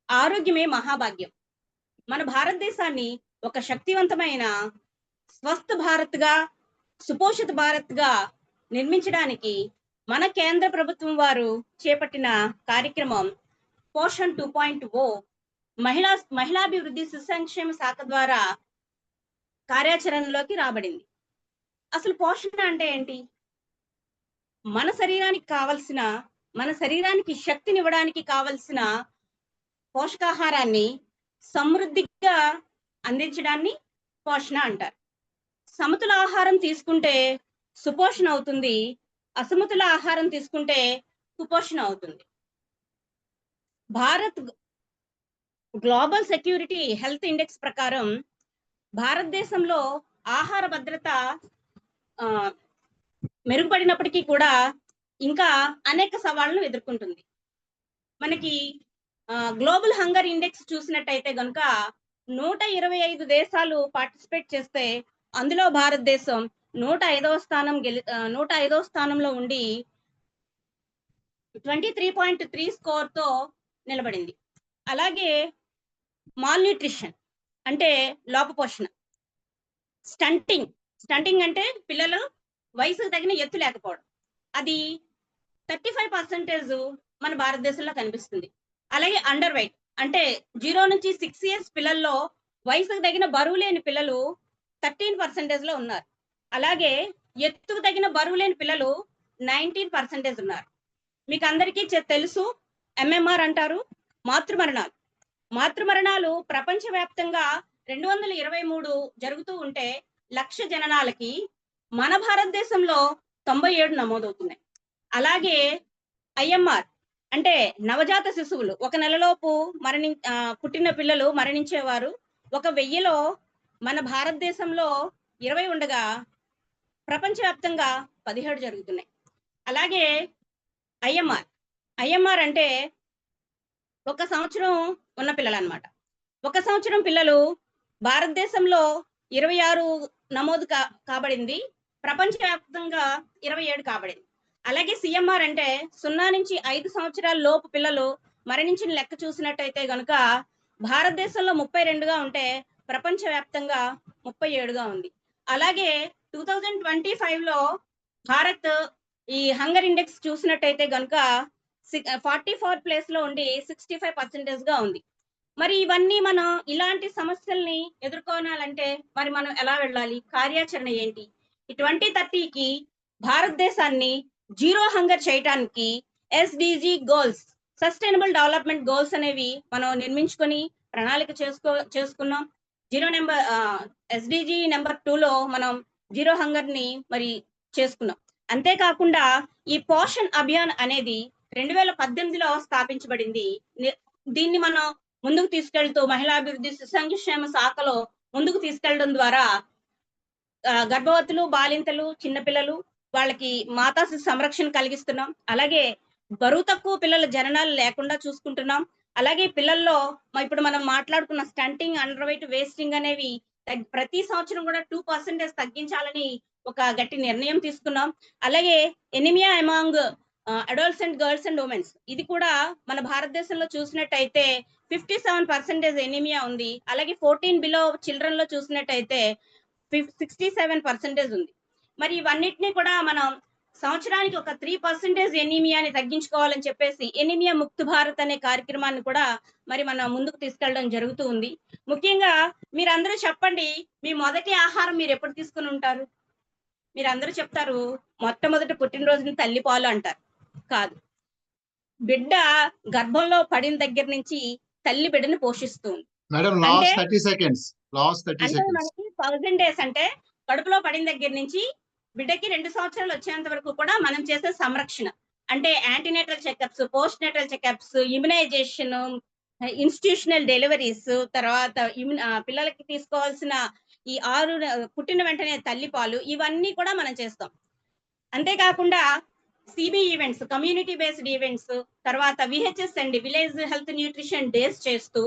ఆరోగ్యమే మహాభాగ్యం. మన భారతదేశాన్ని ఒక శక్తివంతమైన స్వస్థ భారత్గా, సుపోషిత భారత్గా నిర్మించడానికి మన కేంద్ర ప్రభుత్వం వారు చేపట్టిన కార్యక్రమం పోషణ్ 2.0 మహిళాభివృద్ధి శిశు సంక్షేమ శాఖ ద్వారా కార్యాచరణలోకి రాబడింది. అసలు పోషణ అంటే ఏంటి? మన శరీరానికి శక్తినివ్వడానికి కావలసిన పోషకాహారాన్ని సమృద్ధిగా అందించడాన్ని పోషణ అంటారు. సమతుల ఆహారం తీసుకుంటే సుపోషణ అవుతుంది, అసమతుల ఆహారం తీసుకుంటే కుపోషణ అవుతుంది. Bharat global security health index ప్రకారం భారతదేశంలో ఆహార భద్రత మెరుగుపడినప్పటికీ కూడా ఇంకా అనేక సవాళ్లను ఎదుర్కొంటుంది. మనకి గ్లోబల్ హంగర్ ఇండెక్స్ చూసినట్టయితే గనుక 125 దేశాలు పార్టిసిపేట్ చేస్తే అందులో భారతదేశం 105వ స్థానంలో ఉండి 23.3 స్కోర్ తో నిలబడింది. అలాగే మాల్ న్యూట్రిషన్ అంటే లోపపోషణ, స్టంటింగ్ అంటే పిల్లలు వయసుకు తగిన ఎత్తు లేకపోవడం, అది 35% మన భారతదేశంలో కనిపిస్తుంది. అలాగే అండర్ వెయిట్ అంటే 0 నుంచి 6 years పిల్లల్లో వయసుకు తగిన బరువు లేని పిల్లలు 13% లో ఉన్నారు. అలాగే ఎత్తుకు తగిన బరువు లేని పిల్లలు 19% ఉన్నారు. మీకు అందరికీ తెలుసు, MMR అంటారు, మాతృమరణాలు ప్రపంచవ్యాప్తంగా 223 జరుగుతూ ఉంటే 1,00,000 జననాలకి మన భారతదేశంలో 97 నమోదవుతున్నాయి. అలాగే IMR అంటే నవజాత శిశువులు, 1 నెలలోపు పుట్టిన పిల్లలు మరణించేవారు 1000లో మన భారతదేశంలో 20 ఉండగా ప్రపంచవ్యాప్తంగా 17 జరుగుతున్నాయి. అలాగే IMR అంటే 1 సంవత్సరం ఉన్న పిల్లలు అన్నమాట. 1 సంవత్సరం పిల్లలు భారతదేశంలో 26 నమోదు కాబడింది, ప్రపంచవ్యాప్తంగా 27 కాబడింది. అలాగే CMR అంటే 0 నుంచి 5 సంవత్సరాల లోపు పిల్లలు మరణించిన లెక్క చూసినట్టయితే గనుక భారతదేశంలో 32గా ఉంటే ప్రపంచవ్యాప్తంగా 37గా ఉంది. అలాగే 2025లో భారత్ ఈ హంగర్ ఇండెక్స్ చూసినట్టయితే గనుక 44 ప్లేస్ లో ఉండి 65% గా ఉంది. మరి ఇవన్నీ మనం ఇలాంటి సమస్యల్ని ఎదుర్కోవాలంటే మరి మనం ఎలా వెళ్ళాలి? కార్యాచరణ ఏంటి? ఈ 2030కి భారతదేశాన్ని జీరో హంగర్ చేయడానికి SDG goals, sustainable development goals అనేవి మనం నిర్మించుకొని ప్రణాళిక చేసుకున్నాం. SDG నెంబర్ 2లో మనం జీరో హంగర్ ని మరి చేసుకున్నాం. అంతేకాకుండా ఈ పోషణ్ అభియాన్ అనేది 2018లో స్థాపించబడింది. దీన్ని మనం ముందుకు తీసుకెళ్తూ మహిళాభివృద్ధి శిశు సంక్షేమ శాఖలో ముందుకు తీసుకెళ్లడం ద్వారా గర్భవతులు, బాలింతలు, చిన్నపిల్లలు వాళ్ళకి మాతా శిశు సంరక్షణ కలిగిస్తున్నాం. అలాగే బరువు తక్కువ పిల్లల జననాలు లేకుండా చూసుకుంటున్నాం. అలాగే పిల్లల్లో ఇప్పుడు మనం మాట్లాడుకున్న స్టంటింగ్, అండర్ వెయిట్, వేస్టింగ్ అనేవి ప్రతి సంవత్సరం కూడా 2% తగ్గించాలని ఒక గట్టి నిర్ణయం తీసుకున్నాం. అలాగే anemia among adolescent girls and womens, ఇది కూడా మన భారతదేశంలో చూసినట్టయితే 57% ఎనిమియా ఉంది. అలాగే 14 బిలో చిల్డ్రన్ లో చూసినట్టయితే 67% ఉంది. మరి ఇవన్నిటిని కూడా మనం సంవత్సరానికి ఒక 3% ఎనీమియాని తగ్గించుకోవాలని చెప్పేసి ఎనీమియా ముక్త భారత్ అనే కార్యక్రమాన్ని కూడా మరి మనం ముందుకు తీసుకెళ్ళడం జరుగుతూ ఉంది. ముఖ్యంగా మీరందరూ చెప్పండి, మీ మొదటి ఆహారం మీరు ఎప్పుడు తీసుకుని ఉంటారు? మీరందరూ చెప్తారు మొట్టమొదటి పుట్టినరోజుని తల్లి పాలు అంటారు. కాదు, బిడ్డ గర్భంలో పడిన దగ్గర నుంచి తల్లి బిడ్డని పోషిస్తుంది. అంటే మనకి 1000 days అంటే కడుపులో పడిన దగ్గర నుంచి బిడ్డకి 2 సంవత్సరాలు వచ్చేంత వరకు కూడా మనం చేసే సంరక్షణ అంటే antenatal checkups, post natal checkups, immunization, institutional deliveries, తర్వాత పిల్లలకి తీసుకోవాల్సిన ఈ 6 పుట్టిన వెంటనే తల్లిపాలు, ఇవన్నీ కూడా మనం చేస్తాం. అంతేకాకుండా CB events, community based events, తర్వాత VHS and village health nutrition days చేస్తూ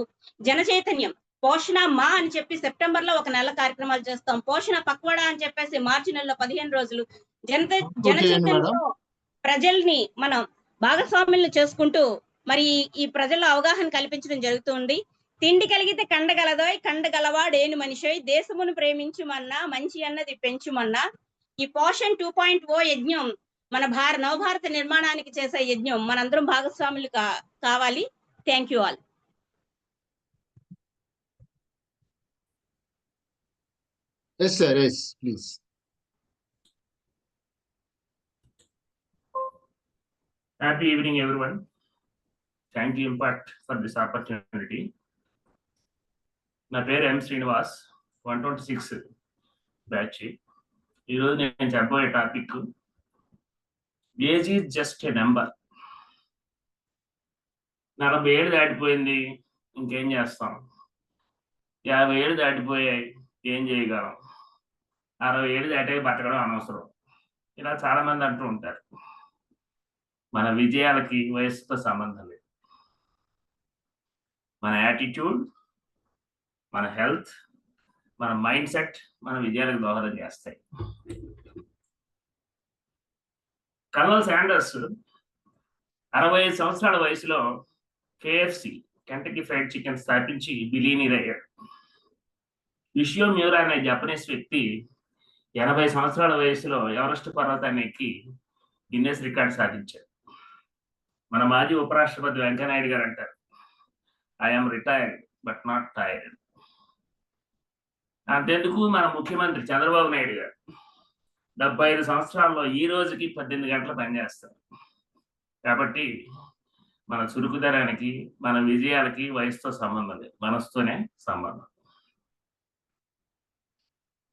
జన చైతన్యం, పోషణ మా అని చెప్పి సెప్టెంబర్ లో 1 నెల కార్యక్రమాలు చేస్తాం. పోషణ పక్వాడా అని చెప్పేసి మార్చి నెలలో 15 రోజులు జన చైతన్యంలో ప్రజల్ని మనం భాగస్వాములను చేసుకుంటూ మరి ఈ ప్రజల్లో అవగాహన కల్పించడం జరుగుతుంది. తిండి కలిగితే కండగలదోయ్, కండగలవాడేను మనిషోయ్, దేశమును ప్రేమించుమన్నా మంచి అన్నది పెంచుమన్నా. ఈ పోషన్ 2.0 యజ్ఞం మన నవభారత నిర్మాణానికి చేసే యజ్ఞం. మనందరం భాగస్వాములు కావాలి. Thank you all. Yes, sir. Yes, please. Happy evening, everyone. Thank you, Impact, for this opportunity. నా పేరు ఎం శ్రీనివాస్, 126 బ్యాచ్. ఈరోజు నేను చెప్పబోయే topic age is just a number. 40 ఏళ్ళు దాటిపోయింది, ఇంకేం చేస్తాం? 50 ఏళ్ళు దాటిపోయాయి, ఏం చేయగలం? 60 ఏళ్ళు దాటే బతకడం అనవసరం. ఇలా చాలా మంది అంటూ ఉంటారు. మన విజయాలకి వయసుతో సంబంధం లేదు. మన యాటిట్యూడ్, మన హెల్త్, మన మైండ్ సెట్ మన విజయాలకు దోహదం చేస్తాయి. కర్నల్ శాండర్స్ 65 సంవత్సరాల వయసులో KFC, కెంటకీ ఫ్రైడ్ చికెన్ స్థాపించి బిలియనీర్ అయ్యాడు. యుషియో మ్యూరా అనే జపనీస్ వ్యక్తి 80 సంవత్సరాల వయసులో ఎవరెస్ట్ పర్వతాన్ని ఎక్కి గిన్నెస్ రికార్డ్ సాధించాడు. మన మాజీ ఉపరాష్ట్రపతి వెంకయ్యనాయుడు గారు అంటారు, I'm retired but not tired. అంతెందుకు మన ముఖ్యమంత్రి చంద్రబాబు నాయుడు గారు 75 సంవత్సరాల్లో ఈ రోజుకి 18 గంటలు పనిచేస్తారు. కాబట్టి మన చురుకుదనానికి, మన విజయాలకి వయసుతో సంబంధం లేదు, మనసుతోనే సంబంధం.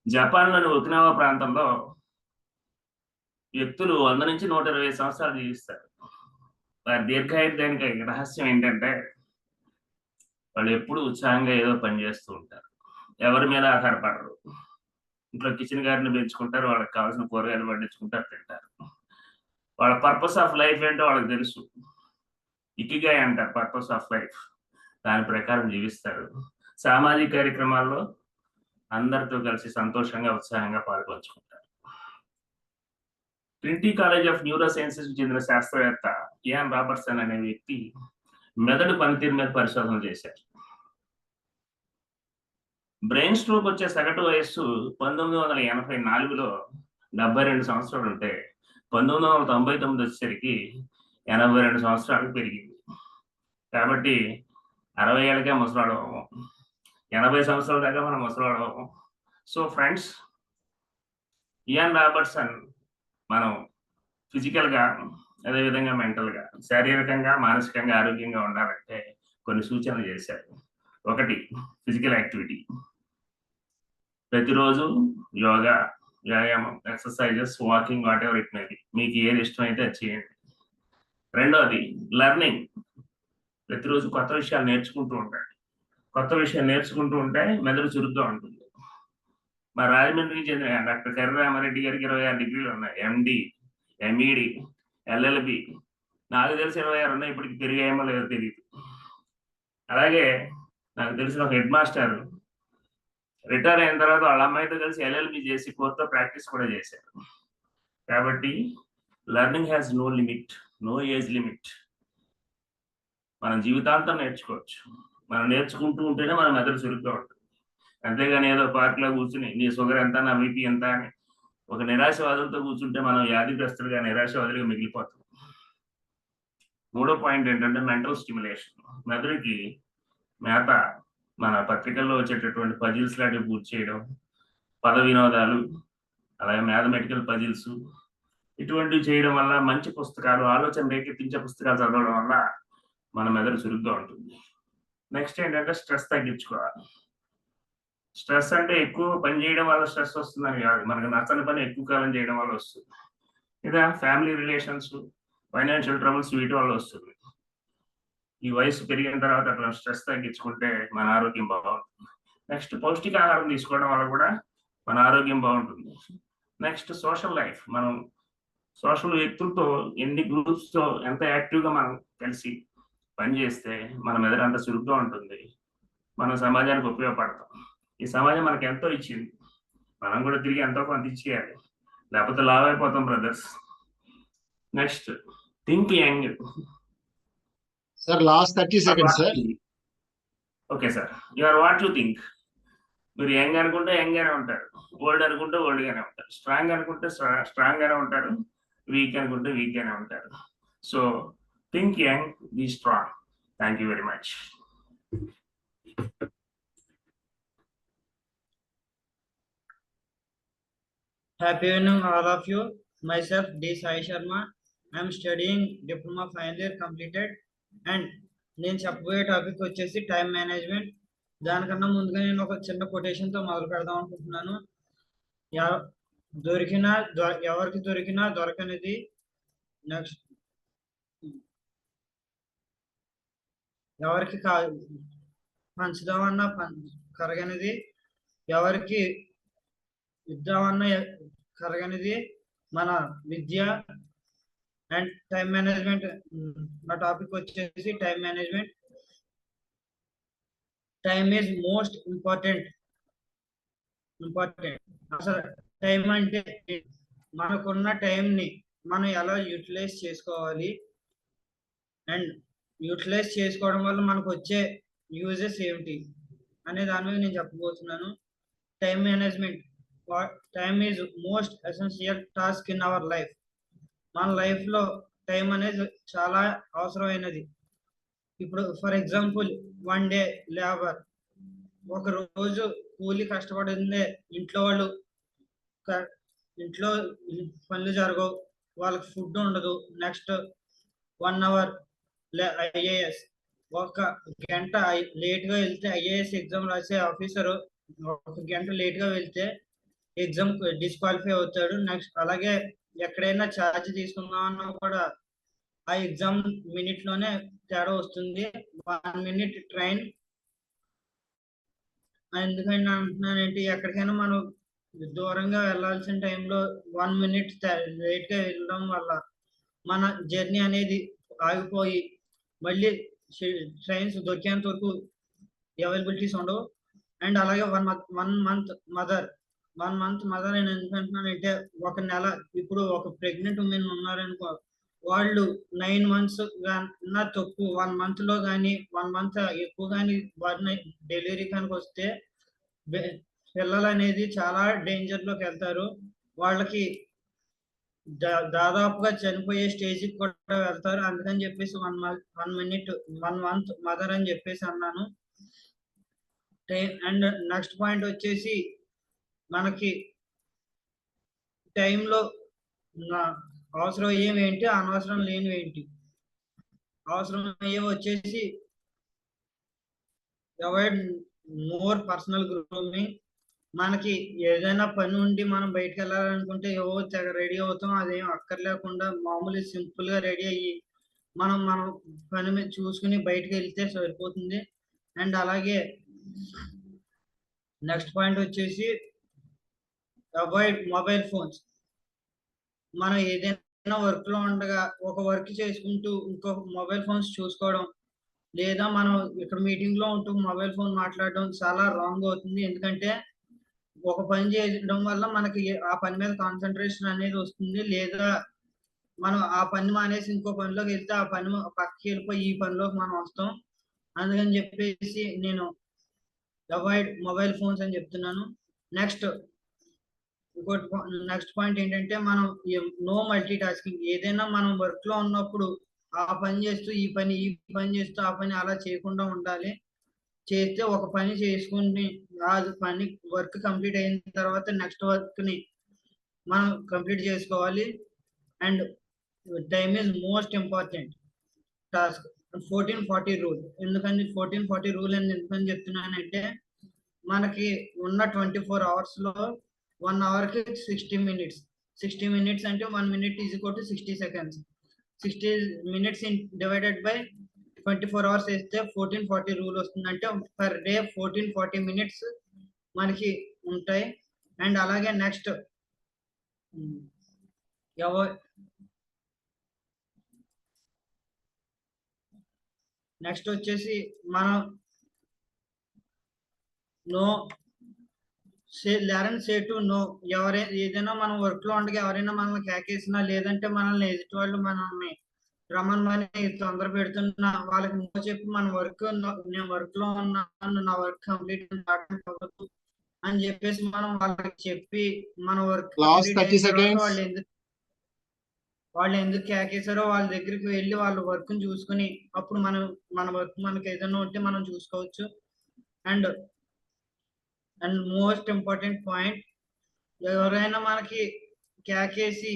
జపాన్లోని ఒకినావా ప్రాంతంలో వ్యక్తులు 100 నుంచి 120 సంవత్సరాలు జీవిస్తారు. వారి దీర్ఘాయుర్దానికి రహస్యం ఏంటంటే వాళ్ళు ఎప్పుడు ఉత్సాహంగా ఏదో పని చేస్తూ ఉంటారు. ఎవరి మీద ఆధారపడరు. ఇంట్లో కిచెన్ గార్డెన్ పెంచుకుంటారు, వాళ్ళకి కావాల్సిన కూరగాయలు పండించుకుంటారు, తింటారు. వాళ్ళ పర్పస్ ఆఫ్ లైఫ్ ఏంటో వాళ్ళకి తెలుసు. ఇకిగాయ్ అంటారు పర్పస్ ఆఫ్ లైఫ్. దాని ప్రకారం జీవిస్తారు. సామాజిక కార్యక్రమాల్లో అందరితో కలిసి సంతోషంగా, ఉత్సాహంగా పాల్పంచుకుంటారు. Trinity College of neurosciences చెందిన శాస్త్రవేత్త ఇయాన్ రాబర్ట్సన్ అనే వ్యక్తి మెదడు పనితీరు మీద పరిశోధన చేశారు. బ్రెయిన్ స్ట్రోక్ వచ్చే సగటు వయస్సు 1984లో 72 సంవత్సరాలు ఉంటే 1999 వచ్చేసరికి 82 సంవత్సరాలకు పెరిగింది. కాబట్టి 60 ఏళ్ళకే ముసలాడము, 80 సంవత్సరాల దాకా మనం ముసలాడము. సో ఫ్రెండ్స్, ఇయాన్ రాబర్ట్సన్ మనం ఫిజికల్గా, అదేవిధంగా మెంటల్గా, శారీరకంగా, మానసికంగా ఆరోగ్యంగా ఉండాలంటే కొన్ని సూచనలు చేశారు. 1, ఫిజికల్ యాక్టివిటీ. ప్రతిరోజు యోగా, వ్యాయామం, exercises, walking, what ever it may be, మీకు ఏది ఇష్టమైతే అది చేయండి. 2, లెర్నింగ్. ప్రతిరోజు కొత్త విషయాలు నేర్చుకుంటూ ఉండండి. కొత్త విషయాలు నేర్చుకుంటూ ఉంటే మెదడు చురుగ్గా ఉంటుంది. మా రాజమండ్రికి చెందిన డాక్టర్ కర్రామారెడ్డి గారికి 26 డిగ్రీలు ఉన్నాయి. MD, MED, LLB. నాకు తెలిసి 26 ఉన్నాయి. ఇప్పటికి పెరిగాయేమో లేదో తెలియదు. అలాగే నాకు తెలిసిన ఒక హెడ్ మాస్టర్ రిటైర్ అయిన తర్వాత వాళ్ళ అమ్మాయితో కలిసి LLB చేసి కోర్టులో ప్రాక్టీస్ కూడా చేశారు. కాబట్టి learning has no limit, no age limit. మనం జీవితాంతం నేర్చుకోవచ్చు. మనం నేర్చుకుంటూ ఉంటేనే మన మెదడు చురుగ్గా ఉంటుంది. అంతేగాని ఏదో పార్క్లో కూర్చుని నీ షుగర్ ఎంత, నా BP ఎంత అని ఒక నిరాశవాదులతో కూర్చుంటే మనం వ్యాధిగ్రస్తులుగా, నిరాశవాదులుగా మిగిలిపోతాం. 3వ పాయింట్ ఏంటంటే మెంటల్ స్టిమ్యులేషన్. మెదడుకి మేత మన పత్రికల్లో వచ్చేటటువంటి పజిల్స్ లాంటివి పూర్తి చేయడం, పద వినోదాలు, అలాగే మ్యాథమెటికల్ పజిల్స్, ఇటువంటివి చేయడం వల్ల, మంచి పుస్తకాలు, ఆలోచన రేకెత్తించే పుస్తకాలు చదవడం వల్ల మన మెదడు చురుగ్గా ఉంటుంది. నెక్స్ట్ ఏంటంటే స్ట్రెస్ తగ్గించుకోవాలి. స్ట్రెస్ అంటే ఎక్కువ పని చేయడం వల్ల స్ట్రెస్ వస్తుందని కాదు, మనకు నచ్చని పని ఎక్కువ కాలం చేయడం వల్ల వస్తుంది. లేదా ఫ్యామిలీ రిలేషన్స్, ఫైనాన్షియల్ ట్రబుల్స్, వీటి వల్ల వస్తుంది. ఈ వయసు పెరిగిన తర్వాత అట్లా స్ట్రెస్ తగ్గించుకుంటే మన ఆరోగ్యం బాగుంటుంది. నెక్స్ట్ పౌష్టికాహారం తీసుకోవడం వల్ల కూడా మన ఆరోగ్యం బాగుంటుంది. Next social life. మనం సోషల్ వ్యక్తులతో, ఎన్ని గ్రూప్స్తో ఎంత యాక్టివ్గా మనం కలిసి పనిచేస్తే మన మెదడు అంత చురుగ్గా ఉంటుంది. మనం సమాజానికి ఉపయోగపడతాం. ఈ సమాజం మనకి ఎంతో ఇచ్చింది, మనం కూడా తిరిగి ఎంతో కొంత ఇచ్చేయాలి, లేకపోతే లావ్ అయిపోతాం brothers. Next think young. Sir, last 30 seconds, sir. Okay sir, you are what you think. మీరు యంగ్ అనుకుంటే యంగ్ గానే ఉంటారు, ఓల్డ్ అనుకుంటే ఓల్డ్ గానే ఉంటారు, స్ట్రాంగ్ అనుకుంటే స్ట్రాంగ్ గానే ఉంటారు, వీక్ అనుకుంటే వీక్ గానే ఉంటారు. So think young, be strong. Thank you very much. Happy evening, all of you. Myself, D. Sai Sharma. I am studying diploma final year completed, and నేను చెప్పబోయే టాపిక్ వచ్చేసి time management. దానికన్నా ముందుగా నేను ఒక చిన్న కొటేషన్తో మొదలు పెడదాం అనుకుంటున్నాను. ఎవరికి దొరికినా దొరకనిది, నెక్స్ట్ ఎవరికి పంచుదామన్నా కరగనిది, ఎవరికి ఇద్దామన్నా కరగనిది మన విద్య. అండ్ టైం మేనేజ్మెంట్, నా టాపిక్ వచ్చేసి time management. Time is most important. అసలు టైం అంటే మనకున్న టైంని మనం ఎలా యూటిలైజ్ చేసుకోవాలి, అండ్ యూటిలైజ్ చేసుకోవడం వల్ల మనకు వచ్చే యూజెస్ ఏమిటి అనే దాని మీద నేను చెప్పబోతున్నాను. Time management, time is most essential task in our life. మన లైఫ్లో టైం అనేది చాలా అవసరమైనది. ఇప్పుడు for example, one day labour, ఒక రోజు కూలి కష్టపడిందే ఇంట్లో వాళ్ళు ఇంట్లో పనులు జరగవు, వాళ్ళకి ఫుడ్ ఉండదు. నెక్స్ట్ 1 hour ఐఏఎస్, ఒక గంట లేట్గా వెళ్తే ఐఏఎస్ ఎగ్జామ్ రాసే ఆఫీసరు 1 గంట లేట్గా వెళ్తే ఎగ్జామ్ డిస్క్వాలిఫై అవుతాడు. నెక్స్ట్ అలాగే ఎక్కడైనా ఛార్జ్ తీసుకుందామన్నా కూడా ఆ ఎగ్జామ్ మినిట్లోనే తేడా వస్తుంది. 1 minute ట్రైన్. ఎందుకని అంటున్నానంటే, ఎక్కడికైనా మనం దూరంగా వెళ్ళాల్సిన టైంలో 1 minute లేట్గా వెళ్ళడం వల్ల మన జర్నీ అనేది ఆగిపోయి మళ్ళీ ట్రైన్స్ దొరికేంత వరకు అవైలబిలిటీస్ ఉండవు. అండ్ అలాగే 1 month మదర్. 1 month మదర్ నేను ఎందుకు అంటున్నానంటే, ఒక నెల, ఇప్పుడు ఒక ప్రెగ్నెంట్ ఉమెన్ ఉన్నారనుకో, వాళ్ళు 9 months కన్నా తక్కువ 1 monthలో కానీ 1 month ఎక్కువ కానీ వారిని డెలివరీ కనుక వస్తే పిల్లలు అనేది చాలా డేంజర్లోకి వెళ్తారు. వాళ్ళకి దాదాపుగా చనిపోయే స్టేజ్కి కూడా వెళ్తారు. అందుకని చెప్పేసి 1 month మదర్ అని చెప్పేసి అన్నాను. అండ్ నెక్స్ట్ పాయింట్ వచ్చేసి, మనకి టైంలో అవసరం ఏమేంటి, అనవసరం లేనివి ఏంటి. అవసరం అయ్యేవి వచ్చేసి అవాయిడ్ మోర్ పర్సనల్ గ్రూమింగ్. మనకి ఏదైనా పని ఉండి మనం బయటకు వెళ్ళాలనుకుంటే తెగ రెడీ అవుతాం. అదేం అక్కర్లేకుండా మామూలు సింపుల్గా రెడీ అయ్యి మనం పని మీద చూసుకుని బయటకు వెళ్తే సరిపోతుంది. అండ్ అలాగే నెక్స్ట్ పాయింట్ వచ్చేసి అవాయిడ్ మొబైల్ ఫోన్స్. మనం ఏదైనా వర్క్లో ఉండగా ఒక వర్క్ చేసుకుంటూ ఇంకొక మొబైల్ ఫోన్స్ చూసుకోవడం, లేదా మనం ఇక్కడ మీటింగ్లో ఉంటూ మొబైల్ ఫోన్ మాట్లాడడం చాలా రాంగ్ అవుతుంది. ఎందుకంటే ఒక పని చేయడం వల్ల మనకి ఆ పని మీద కాన్సన్ట్రేషన్ అనేది వస్తుంది. లేదా మనం ఆ పని మానేసి ఇంకో పనిలోకి వెళ్తే ఆ పని పక్కకి వెళ్ళిపోయి ఈ పనిలోకి మనం వస్తాం. అందుకని చెప్పేసి నేను అవాయిడ్ మొబైల్ ఫోన్స్ అని చెప్తున్నాను. నెక్స్ట్ పాయింట్ ఏంటంటే, మనం నో మల్టీ టాస్కింగ్. ఏదైనా మనం వర్క్లో ఉన్నప్పుడు ఆ పని చేస్తూ ఈ పని చేస్తూ ఆ పని అలా చేయకుండా ఉండాలి. చేస్తే ఒక పని చేసుకుని ఆ పని వర్క్ కంప్లీట్ అయిన తర్వాత నెక్స్ట్ వర్క్ని మనం కంప్లీట్ చేసుకోవాలి. And time is most important task. 1440 rule. ఎందుకని 1440 రూల్ అని ఎందుకని చెప్తున్నానంటే, మనకి ఉన్న 24 hours-లో 1 hour-కి 60 minutes. 60 minutes అంటే 1 minute is equal to 60 seconds. 60 minutes divided by 24 hours వేస్తే 1440 రూల్ వస్తుంది. అంటే పర్ డే 1440 minutes మనకి ఉంటాయి. అండ్ అలాగే నెక్స్ట్ వచ్చేసి మనం నో సే టు నో. ఏదైనా మనం వర్క్ లో ఉండగా ఎవరైనా మనల్ని కేకేసినా, లేదంటే మనల్ని ఎదుటి వాళ్ళు మనల్ని రమ్మని తొందర పెడుతున్నా వాళ్ళకి నో చెప్పి మన వర్క్ నేను వర్క్ లో ఉన్నాను, నా వర్క్ కంప్లీట్ అవ్వదు అని చెప్పేసి మనం వాళ్ళకి చెప్పి మన వర్క్ Last కంప్లీట్ 30 అయిన తర్వాత seconds. వాళ్ళు ఎందుకు కేకేశారో వాళ్ళ దగ్గరికి వెళ్ళి వాళ్ళ వర్క్ చూసుకుని అప్పుడు మన వర్క్ మనకి ఏదైనా ఉంటే మనం చూసుకోవచ్చు. అండ్ మోస్ట్ ఇంపార్టెంట్ పాయింట్, ఎవరైనా మనకి కేకేసి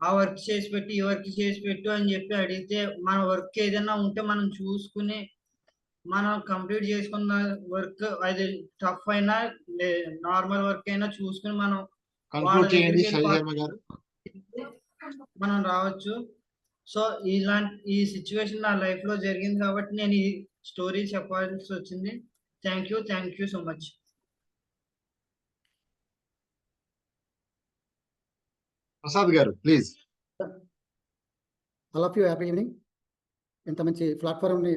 ఆ వర్క్ చేసి పెట్టి ఈ వర్క్ చేసి పెట్టు అని చెప్పి అడిగితే మన వర్క్ ఏదైనా ఉంటే మనం చూసుకుని మనం కంప్లీట్ చేసుకున్న వర్క్ అది టఫ్ అయినా నార్మల్ వర్క్ అయినా చూసుకుని మనం వాళ్ళ Conclude చేయండి దగ్గరికి వెళ్ళి శైలజమ్మ గారు. మనం రావచ్చు. సో ఈ సిచ్యువేషన్ నా లైఫ్ లో జరిగింది కాబట్టి నేను ఈ స్టోరీ చెప్పాల్సి వచ్చింది. Thank you so much. Prasad garu please. All of you happy evening. ఇంత మంచి ప్లాట్ఫామ్ ని